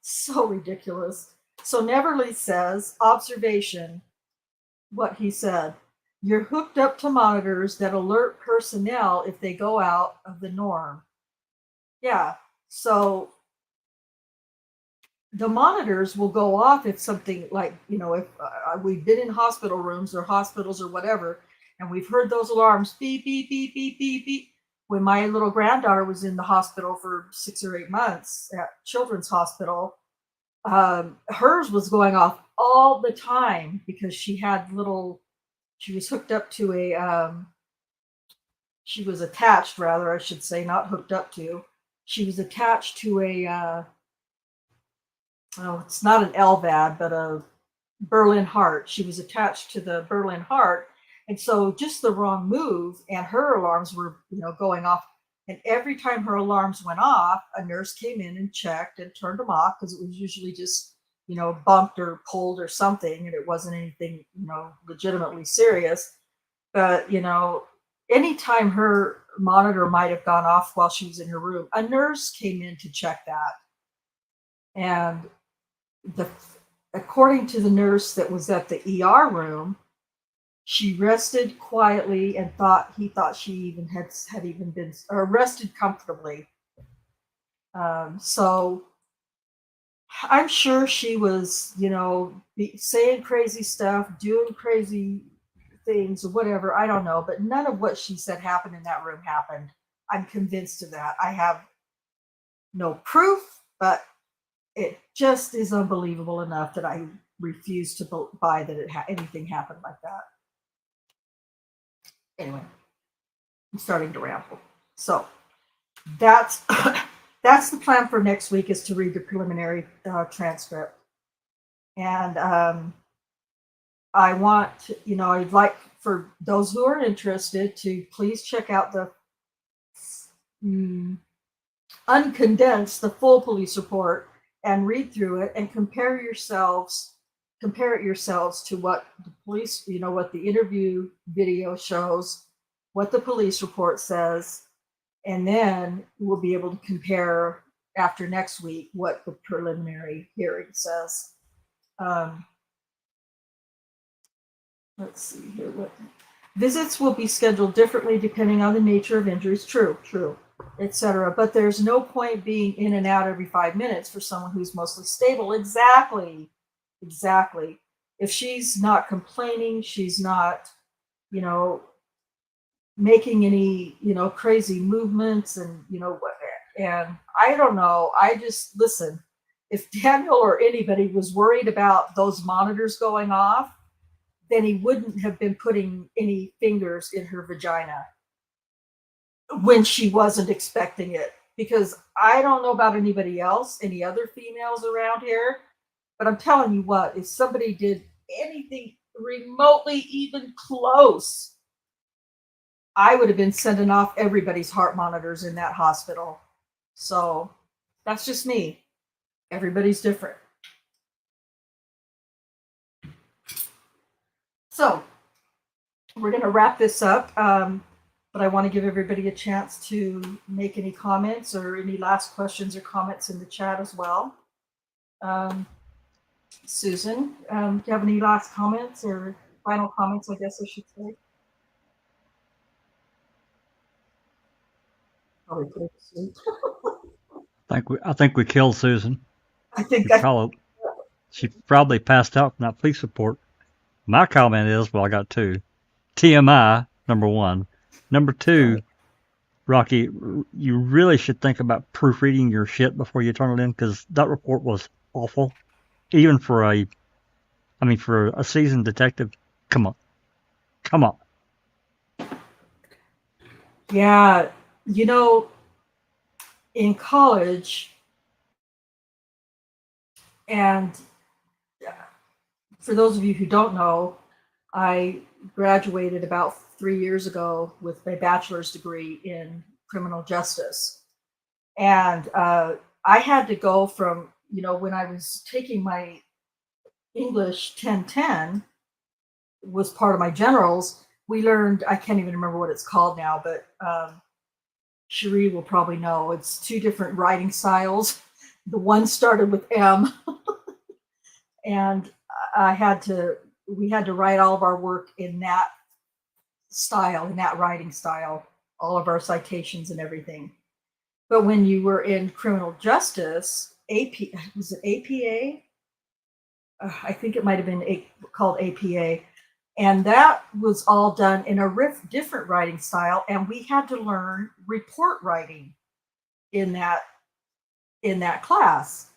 So ridiculous. So Neverly says, observation, what he said. You're hooked up to monitors that alert personnel if they go out of the norm. Yeah. So the monitors will go off if something like, if we've been in hospital rooms or hospitals or whatever, and we've heard those alarms, beep, beep, beep, beep, beep, beep. When my little granddaughter was in the hospital for 6 or 8 months at Children's Hospital, hers was going off all the time because she was hooked up to she was attached, rather, I should say, not hooked up to. She was attached to it's not an LVAD, but a Berlin heart. She was attached to the Berlin heart. And so just the wrong move, and her alarms were, going off. And every time her alarms went off, a nurse came in and checked and turned them off because it was usually just, bumped or pulled or something. And it wasn't anything, legitimately serious. But, anytime her monitor might have gone off while she was in her room, a nurse came in to check that. And according to the nurse that was at the ER room, she rested quietly and he thought she even had even been rested comfortably. So I'm sure she was, saying crazy stuff, doing crazy things or whatever. I don't know, but none of what she said happened in that room happened. I'm convinced of that. I have no proof, but it just is unbelievable enough that I refuse to buy that anything happened like that. Anyway, I'm starting to ramble. So that's the plan for next week, is to read the preliminary transcript. And I want, I'd like for those who are interested to please check out the uncondensed, the full police report and read through it and compare it yourselves to what the police, what the interview video shows, what the police report says, and then we'll be able to compare after next week what the preliminary hearing says. Let's see here. Visits will be scheduled differently depending on the nature of injuries. True, etc. But there's no point being in and out every 5 minutes for someone who's mostly stable. Exactly. If she's not complaining, she's not, making any, crazy movements and, and I don't know. I just listen. If Daniel or anybody was worried about those monitors going off, then he wouldn't have been putting any fingers in her vagina when she wasn't expecting it. Because I don't know about anybody else, any other females around here, but I'm telling you what, if somebody did anything remotely even close, I would have been sending off everybody's heart monitors in that hospital. So that's just me. Everybody's different. So we're going to wrap this up, but I want to give everybody a chance to make any comments or any last questions or comments in the chat as well. Susan, do you have any last comments or final comments, I guess I should say? Probably put her to sleep.
I think we killed Susan.
I
She probably passed out from that police report. My comment is, well, I got two. TMI, number one. Number two, Rocky, you really should think about proofreading your shit before you turn it in, because that report was awful. Even for a seasoned detective. Come on.
Yeah, in college, and for those of you who don't know, I graduated about 3 years ago with my bachelor's degree in criminal justice. And I had to go from, when I was taking my English 1010, was part of my generals, we learned, I can't even remember what it's called now, but Cherie will probably know, it's two different writing styles. The one started with M, and we had to write all of our work in that style, in that writing style, all of our citations and everything. But when you were in criminal justice, was it APA? I think it might have been called APA. And that was all done in a different writing style. And we had to learn report writing in that class,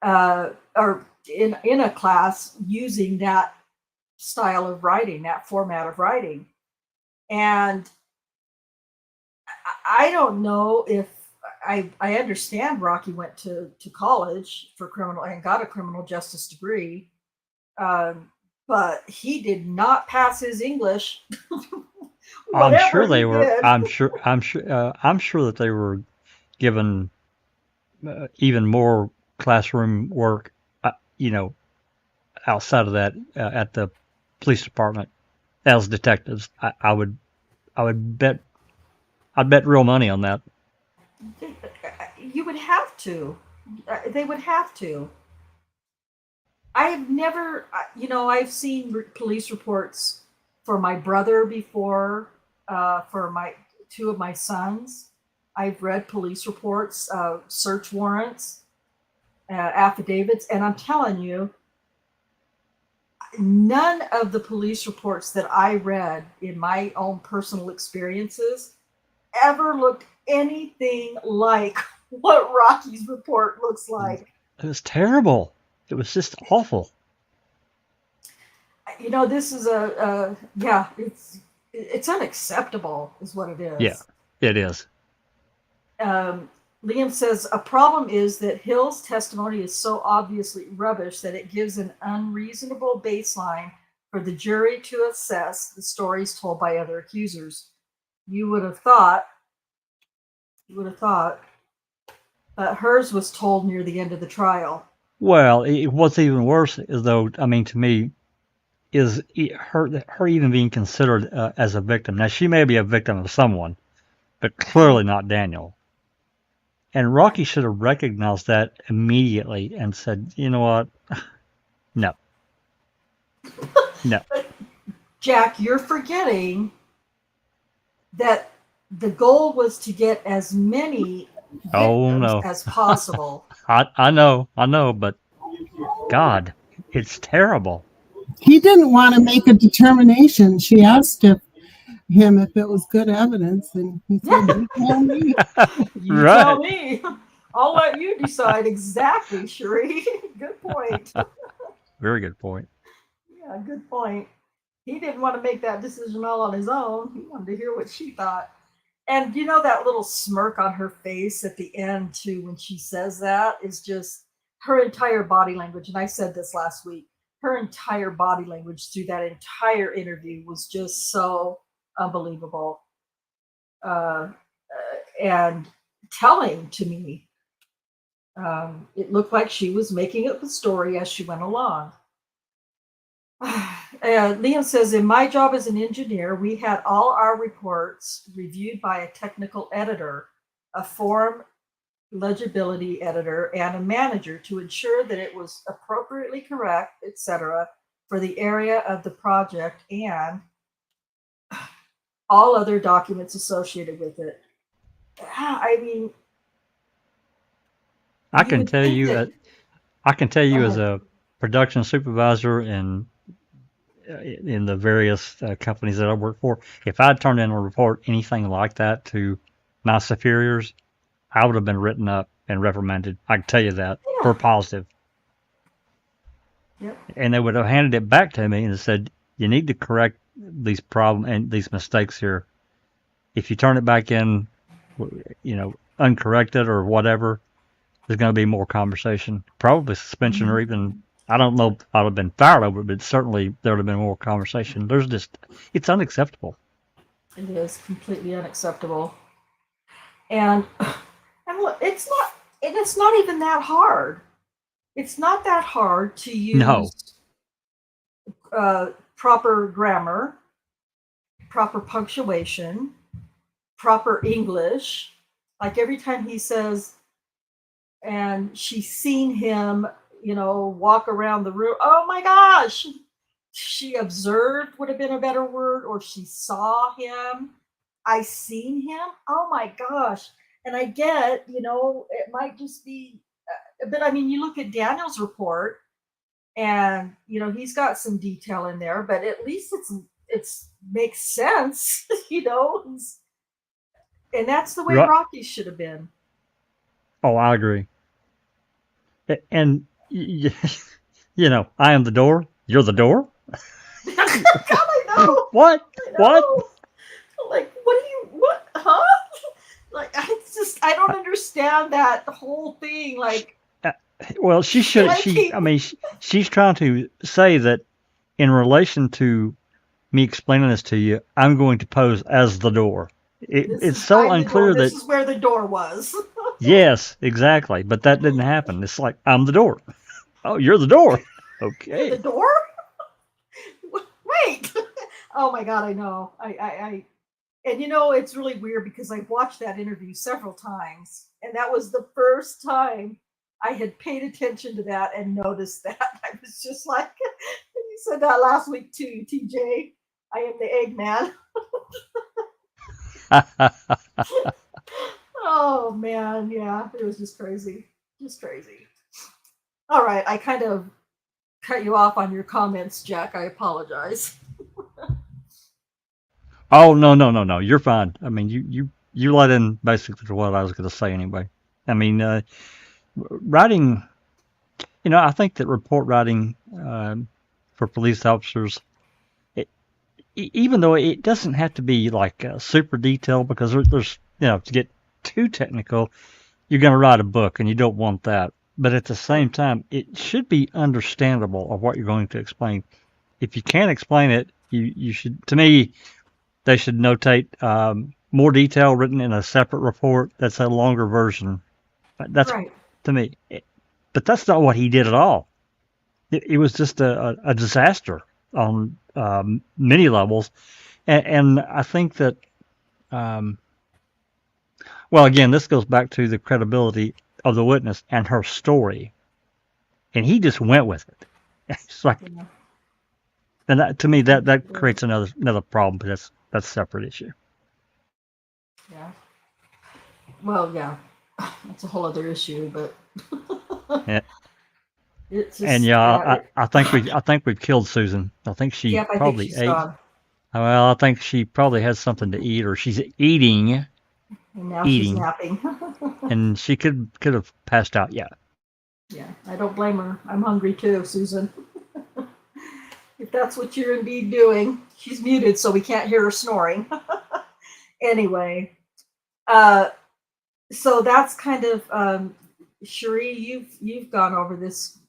or in a class using that style of writing, that format of writing. And I don't know if I understand Rocky went to college for criminal and got a criminal justice degree, but he did not pass his English.
I'm sure they were. I'm sure that they were given even more classroom work, outside of that at the police department as detectives. I would bet. I'd bet real money on that.
You would have to. They would have to. I have never, I've seen police reports for my brother before, for two of my sons. I've read police reports, search warrants, affidavits, and I'm telling you, none of the police reports that I read in my own personal experiences ever looked anything like what Rocky's report looks like.
It was terrible. It was just awful.
This is it's unacceptable is what it is.
Yeah, it is.
Liam says, a problem is that Hill's testimony is so obviously rubbish that it gives an unreasonable baseline for the jury to assess the stories told by other accusers. You would have thought But hers was told near the end of the trial.
Well, what's even worse is though, I mean, to me, is her even being considered as a victim. Now, she may be a victim of someone, but clearly not Daniel. And Rocky should have recognized that immediately and said, you know what? No. No.
Jack, you're forgetting that the goal was to get as many victims as possible.
I know, but God, it's terrible.
He didn't want to make a determination. She asked him if it was good evidence, and he said, "You tell me."
You
Right.
tell me. I'll let you decide. Exactly, Cherie. Good point.
Very good point.
Yeah, good point. He didn't want to make that decision all on his own. He wanted to hear what she thought. And you know that little smirk on her face at the end too when she says that is just her entire body language. And I said this last week. Her entire body language through that entire interview was just so unbelievable and telling to me. It looked like she was making up the story as she went along. Liam says, in my job as an engineer, we had all our reports reviewed by a technical editor, a form legibility editor, and a manager to ensure that it was appropriately correct, etc., for the area of the project and all other documents associated with it. I mean,
I can tell you as a production supervisor in the various companies that I work for, if I'd turned in a report anything like that to my superiors, I would have been written up and reprimanded. I can tell you that for positive.
Yep.
And they would have handed it back to me and said, "You need to correct these problems and these mistakes here. If you turn it back in, uncorrected or whatever, there's going to be more conversation, probably suspension, or even, I don't know if I'd have been fired over it, but certainly there would have been more conversation. It's unacceptable.
It is completely unacceptable. And look, it's not even that hard. It's not that hard to use proper grammar, proper punctuation, proper English. Like every time he says, and she's seen him, walk around the room. Oh my gosh. She observed would have been a better word, or she saw him. I seen him. Oh my gosh. And I get, it might just be, but I mean, you look at Daniel's report and, he's got some detail in there, but at least it's makes sense, and that's the way Rocky should have been.
Oh, I agree. And, I am the door. You're the door.
God, I know.
What?
I know. Like, what, huh? Like, I don't understand that whole thing. Like,
well, she's trying to say that in relation to me explaining this to you, I'm going to pose as the door. It's so unclear that
this is where the door was.
Yes, exactly. But that didn't happen. It's like, I'm the door. Oh, you're the door. Okay.
The door? Wait. Oh my God, I know. And it's really weird because I watched that interview several times, and that was the first time I had paid attention to that and noticed that. I was just like, you said that last week too, TJ. I am the Eggman. Oh man, yeah, it was just crazy. All right, I kind of cut you off on your comments, Jack. I apologize.
Oh, no. You're fine. I mean, you let in basically what I was going to say anyway. I mean, writing, I think that report writing for police officers, even though it doesn't have to be like super detailed, because there's, to get too technical, you're going to write a book and you don't want that. But at the same time, it should be understandable of what you're going to explain. If you can't explain it, you should, to me, they should notate more detail written in a separate report that's a longer version But that's
Right.
to me. But that's not what he did at all. It was just a disaster on many levels, and I think that. Well, again, this goes back to the credibility of the witness and her story, and he just went with it. It's like,
Yeah.
and that, to me, that creates another problem. But that's a separate issue.
Yeah. Well, yeah, that's a whole other issue, but
Yeah.
it's
And
just,
yeah, I think we've killed Susan. I think she
yep, I think
probably
she's
ate.
gone.
Well, I think she probably has something to eat, or she's eating,
And now she's
eating,
napping.
and she could have passed out. Yeah.
Yeah, I don't blame her. I'm hungry too, Susan. If that's what you're indeed doing. She's muted, so we can't hear her snoring. Anyway, so that's kind of Cherie, you've gone over this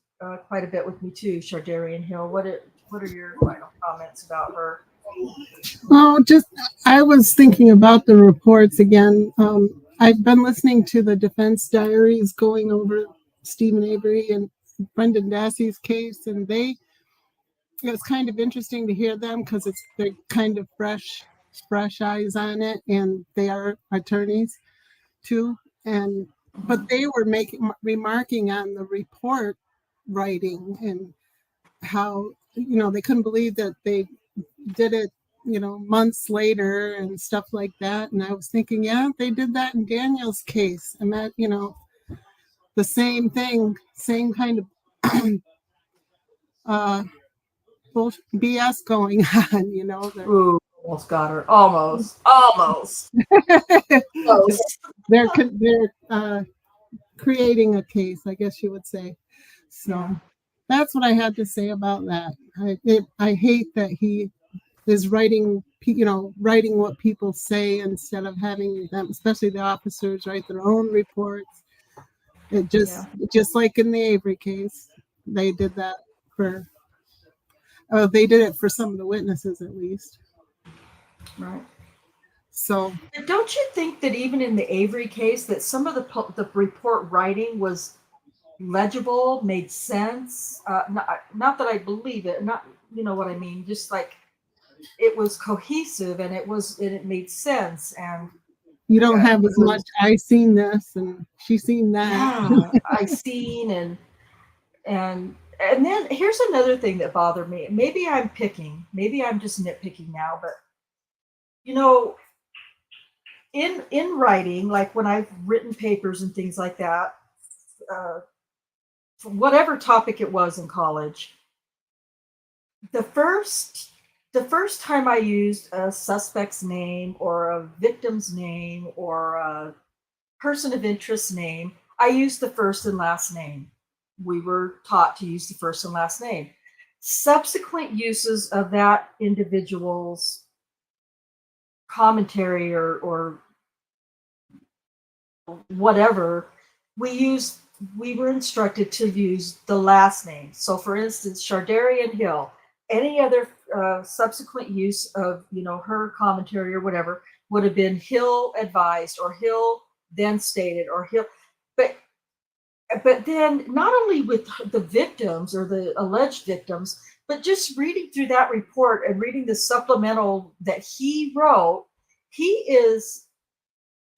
quite a bit with me too, Shardayreon Hill. What are your final comments about her?
Oh, just I was thinking about the reports again. I've been listening to the defense diaries going over Stephen Avery and Brendan Dassey's case, and it's kind of interesting to hear them because they're kind of fresh eyes on it, and they are attorneys too. But they were remarking on the report writing and how they couldn't believe that they did it months later and stuff like that. And I was thinking, yeah, they did that in Daniel's case, and that the same thing, same kind of BS going on.
Ooh, almost got her. Almost. Close.
they're creating a case, I guess you would say. So
Yeah.
that's what I had to say about that. I hate that he is writing what people say instead of having them, especially the officers, write their own reports. It just like in the Avery case, they did that they did it for some of the witnesses at least.
Right.
So
But don't you think that even in the Avery case, that some of the report writing was legible, made sense? Not that I believe it. Not, you know what I mean. Just like it was cohesive and it made sense. And
you don't have as much. I seen this and she seen that.
Yeah, I seen and then here's another thing that bothered me. Maybe I'm just nitpicking now, but in writing, like when I've written papers and things like that, for whatever topic it was in college, the first time I used a suspect's name or a victim's name or a person of interest name, I used the first and last name. We were taught to use the first and last name. Subsequent uses of that individual's commentary or whatever, we were instructed to use the last name. So for instance, Shardayreon Hill, any other subsequent use of her commentary or whatever would have been Hill advised or Hill then stated or Hill. But then not only with the victims or the alleged victims, but just reading through that report and reading the supplemental that he wrote, he is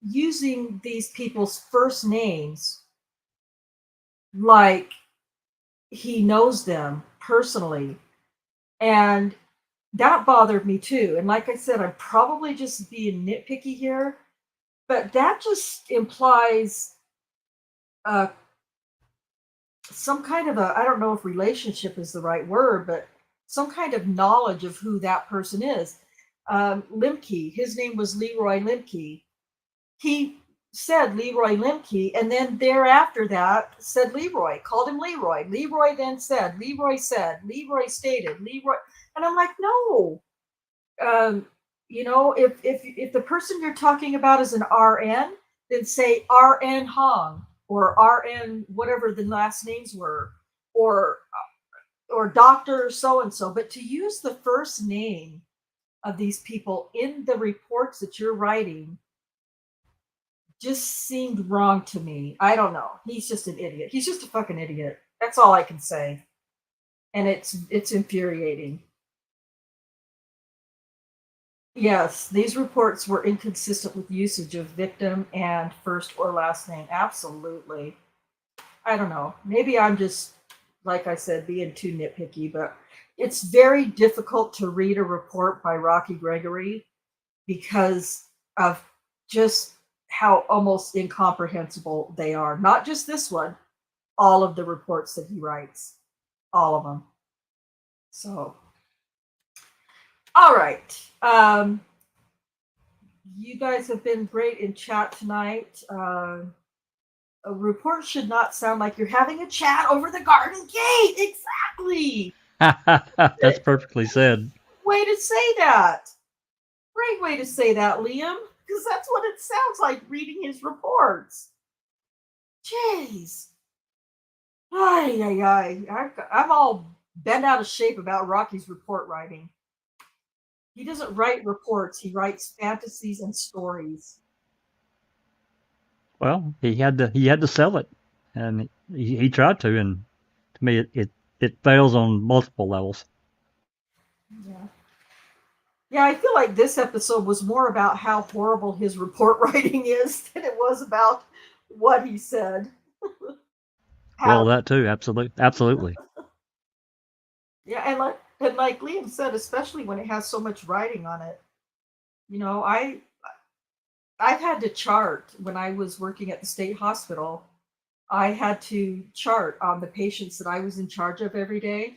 using these people's first names like he knows them personally. And that bothered me too. And like I said, I'm probably just being nitpicky here, but that just implies some kind of I don't know if relationship is the right word, but some kind of knowledge of who that person is. Limke, his name was Leroy Limke. He said Leroy Limke, and then thereafter that said Leroy, called him Leroy. Leroy then said, Leroy stated, Leroy. And I'm like, no. If the person you're talking about is an RN, then say RN Hong or RN whatever the last names were, or Dr. so and so. But to use the first name of these people in the reports that you're writing, just seemed wrong to me. I don't know. He's just an idiot. He's just a fucking idiot. That's all I can say. And it's infuriating. Yes, these reports were inconsistent with usage of victim and first or last name. Absolutely. I don't know. Maybe I'm just, like I said, being too nitpicky, but it's very difficult to read a report by Rocky Gregory because of just how almost incomprehensible they are. Not just this one, all of the reports that he writes, all of them. So, all right. You guys have been great in chat tonight. A report should not sound like you're having a chat over the garden gate. Exactly.
That's perfectly said.
Way to say that. Great way to say that, Liam, because that's what it sounds like reading his reports. Jeez. Ay, ay, ay. I'm all bent out of shape about Rocky's report writing. He doesn't write reports, he writes fantasies and stories.
Well, he had to sell it, and he tried to, and to me it fails on multiple levels.
Yeah. Yeah, I feel like this episode was more about how horrible his report writing is than it was about what he said.
Well, that too, absolutely.
Yeah, and like Liam said, especially when it has so much writing on it. You know, I've had to chart when I was working at the state hospital. I had to chart on the patients that I was in charge of every day.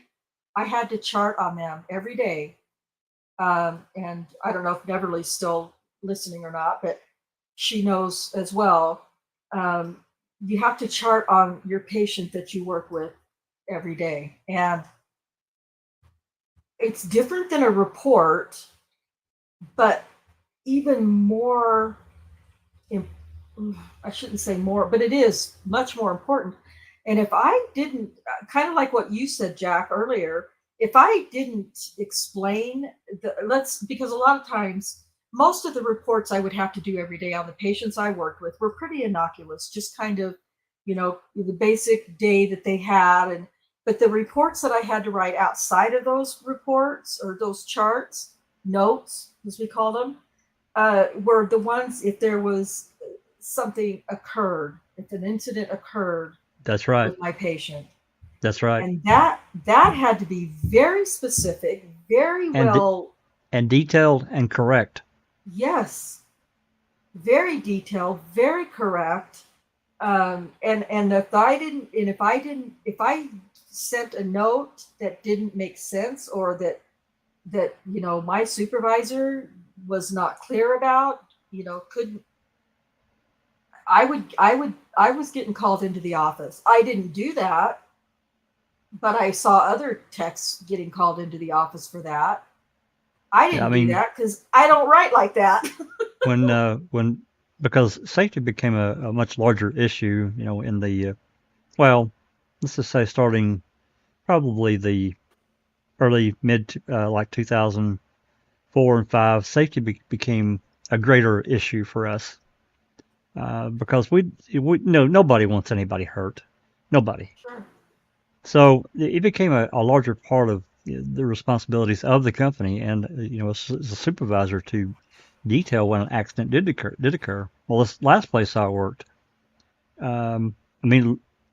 I had to chart on them every day. And I don't know if Neverly's still listening or not, but she knows as well. You have to chart on your patient that you work with every day. And it's different than a report, but even more, I shouldn't say more, but it is much more important. And if I didn't, kind of like what you said, Jack, earlier, if I didn't explain because a lot of times, most of the reports I would have to do every day on the patients I worked with were pretty innocuous, just kind of, the basic day that they had. But the reports that I had to write outside of those reports or those charts, notes, as we call them, were the ones if there was something occurred, if an incident occurred.
That's right.
With my patient.
That's right.
And that had to be very specific, very well.
And detailed and correct.
Yes. Very detailed, very correct. And if I sent a note that didn't make sense or that my supervisor was not clear about, I was getting called into the office. I didn't do that, but I saw other techs getting called into the office for that. I didn't do that because I don't write like that.
Because safety became a much larger issue, in the, let's just say starting probably the early like 2004 and 5, safety became a greater issue for us. Because nobody wants anybody hurt. Nobody.
Sure.
So it became a larger part of the responsibilities of the company and, as a supervisor to detail when an accident did occur. Well, this last place I worked, it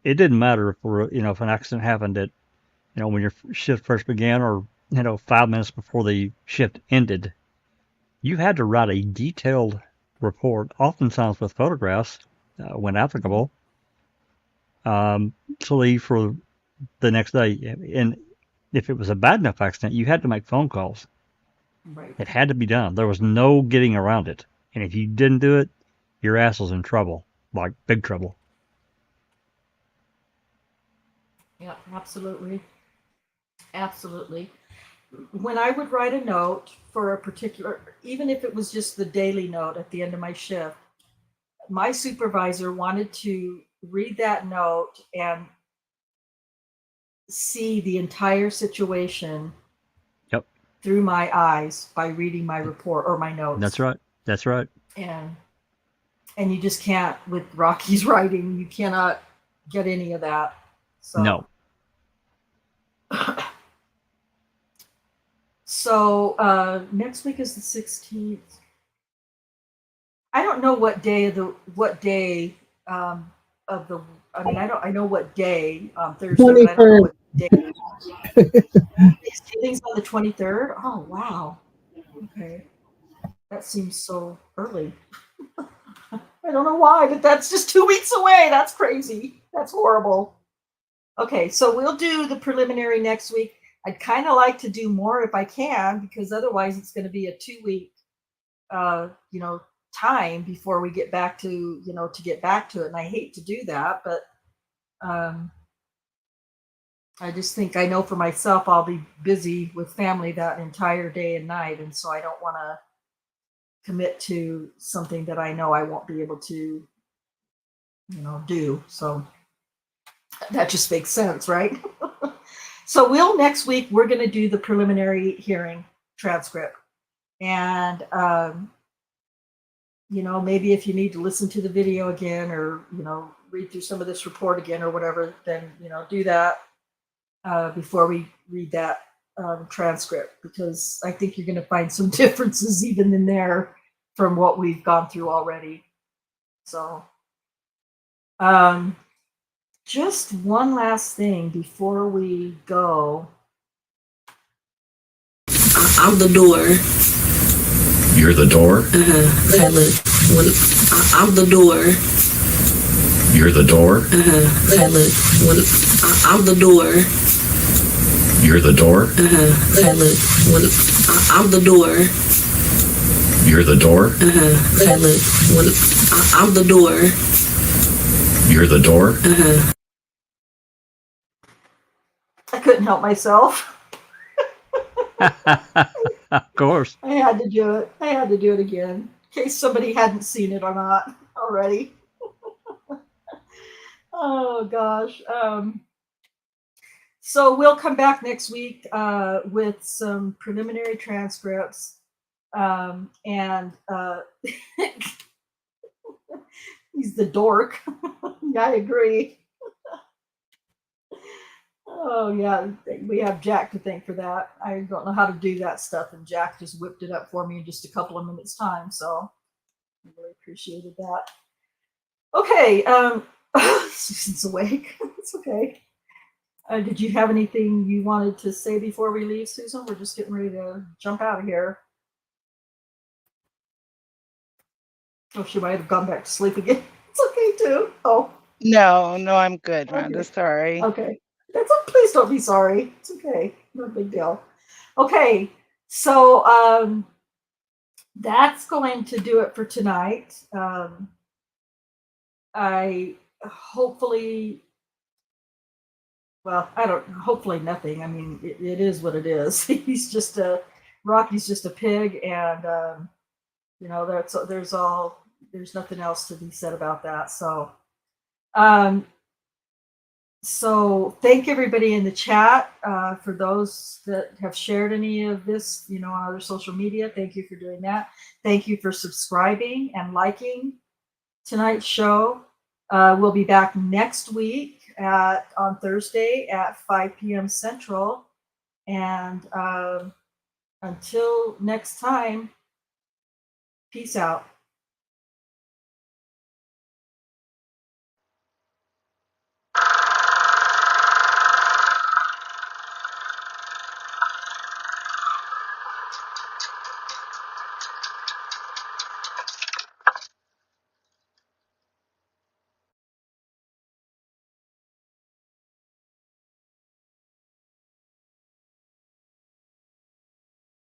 didn't matter if an accident happened at, when your shift first began or, 5 minutes before the shift ended, you had to write a detailed report, oftentimes with photographs, when applicable, to leave for the next day. And if it was a bad enough accident, you had to make phone calls.
Right.
It had to be done. There was no getting around it. And if you didn't do it, your ass was in trouble, like big trouble.
Yeah, absolutely. Absolutely. When I would write a note for a particular, even if it was just the daily note at the end of my shift, my supervisor wanted to read that note and see the entire situation through my eyes by reading my report or my notes.
That's right. That's right.
And you just can't, with Rocky's writing, you cannot get any of that. So.
No.
So next week is the 16th. I don't know what day of the I mean, I know what day on Thursday, but I don't know what day. Thanksgiving's on the 23rd. Oh wow. Okay, that seems so early. I don't know why, but that's just 2 weeks away. That's crazy. That's horrible. Okay, so we'll do the preliminary next week. I'd kind of like to do more if I can, because otherwise it's going to be a 2-week, time before we get back to, to get back to it. And I hate to do that, but I just think I know for myself, I'll be busy with family that entire day and night. And so I don't want to commit to something that I know I won't be able to, do. So that just makes sense, right? So next week, we're going to do the preliminary hearing transcript. And, maybe if you need to listen to the video again or, read through some of this report again or whatever, then, do that before we read that transcript, because I think you're going to find some differences even in there from what we've gone through already. So just one last thing before we go.
I'm the door.
You're the door?
Okay, look. I'm the door.
You're the door?
Okay, look. I'm the door.
You're the door?
Okay, look. I'm the door.
You're the door?
Okay, look. I'm the door.
You're the door?
I couldn't help myself.
Of course.
I had to do it. I had to do it again, in case somebody hadn't seen it or not already. Oh gosh. So we'll come back next week with some preliminary transcripts, and he's the dork. Yeah, I agree. Oh yeah, we have Jack to thank for that. I don't know how to do that stuff, and Jack just whipped it up for me in just a couple of minutes time. So I really appreciated that. Okay, Susan's awake. It's okay. Did you have anything you wanted to say before we leave, Susan? We're just getting ready to jump out of here. Oh, she might have gone back to sleep again. It's okay too. Oh.
No, I'm good, Rhonda.
Okay.
Sorry.
Okay. Please don't be sorry. It's okay. No big deal. Okay. So that's going to do it for tonight. I hopefully hopefully nothing. I mean, it is what it is. Rocky's just a pig, and there's nothing else to be said about that. So thank everybody in the chat, for those that have shared any of this, on other social media. Thank you for doing that. Thank you for subscribing and liking tonight's show. We'll be back next week on Thursday at 5 p.m. Central. And until next time, peace out.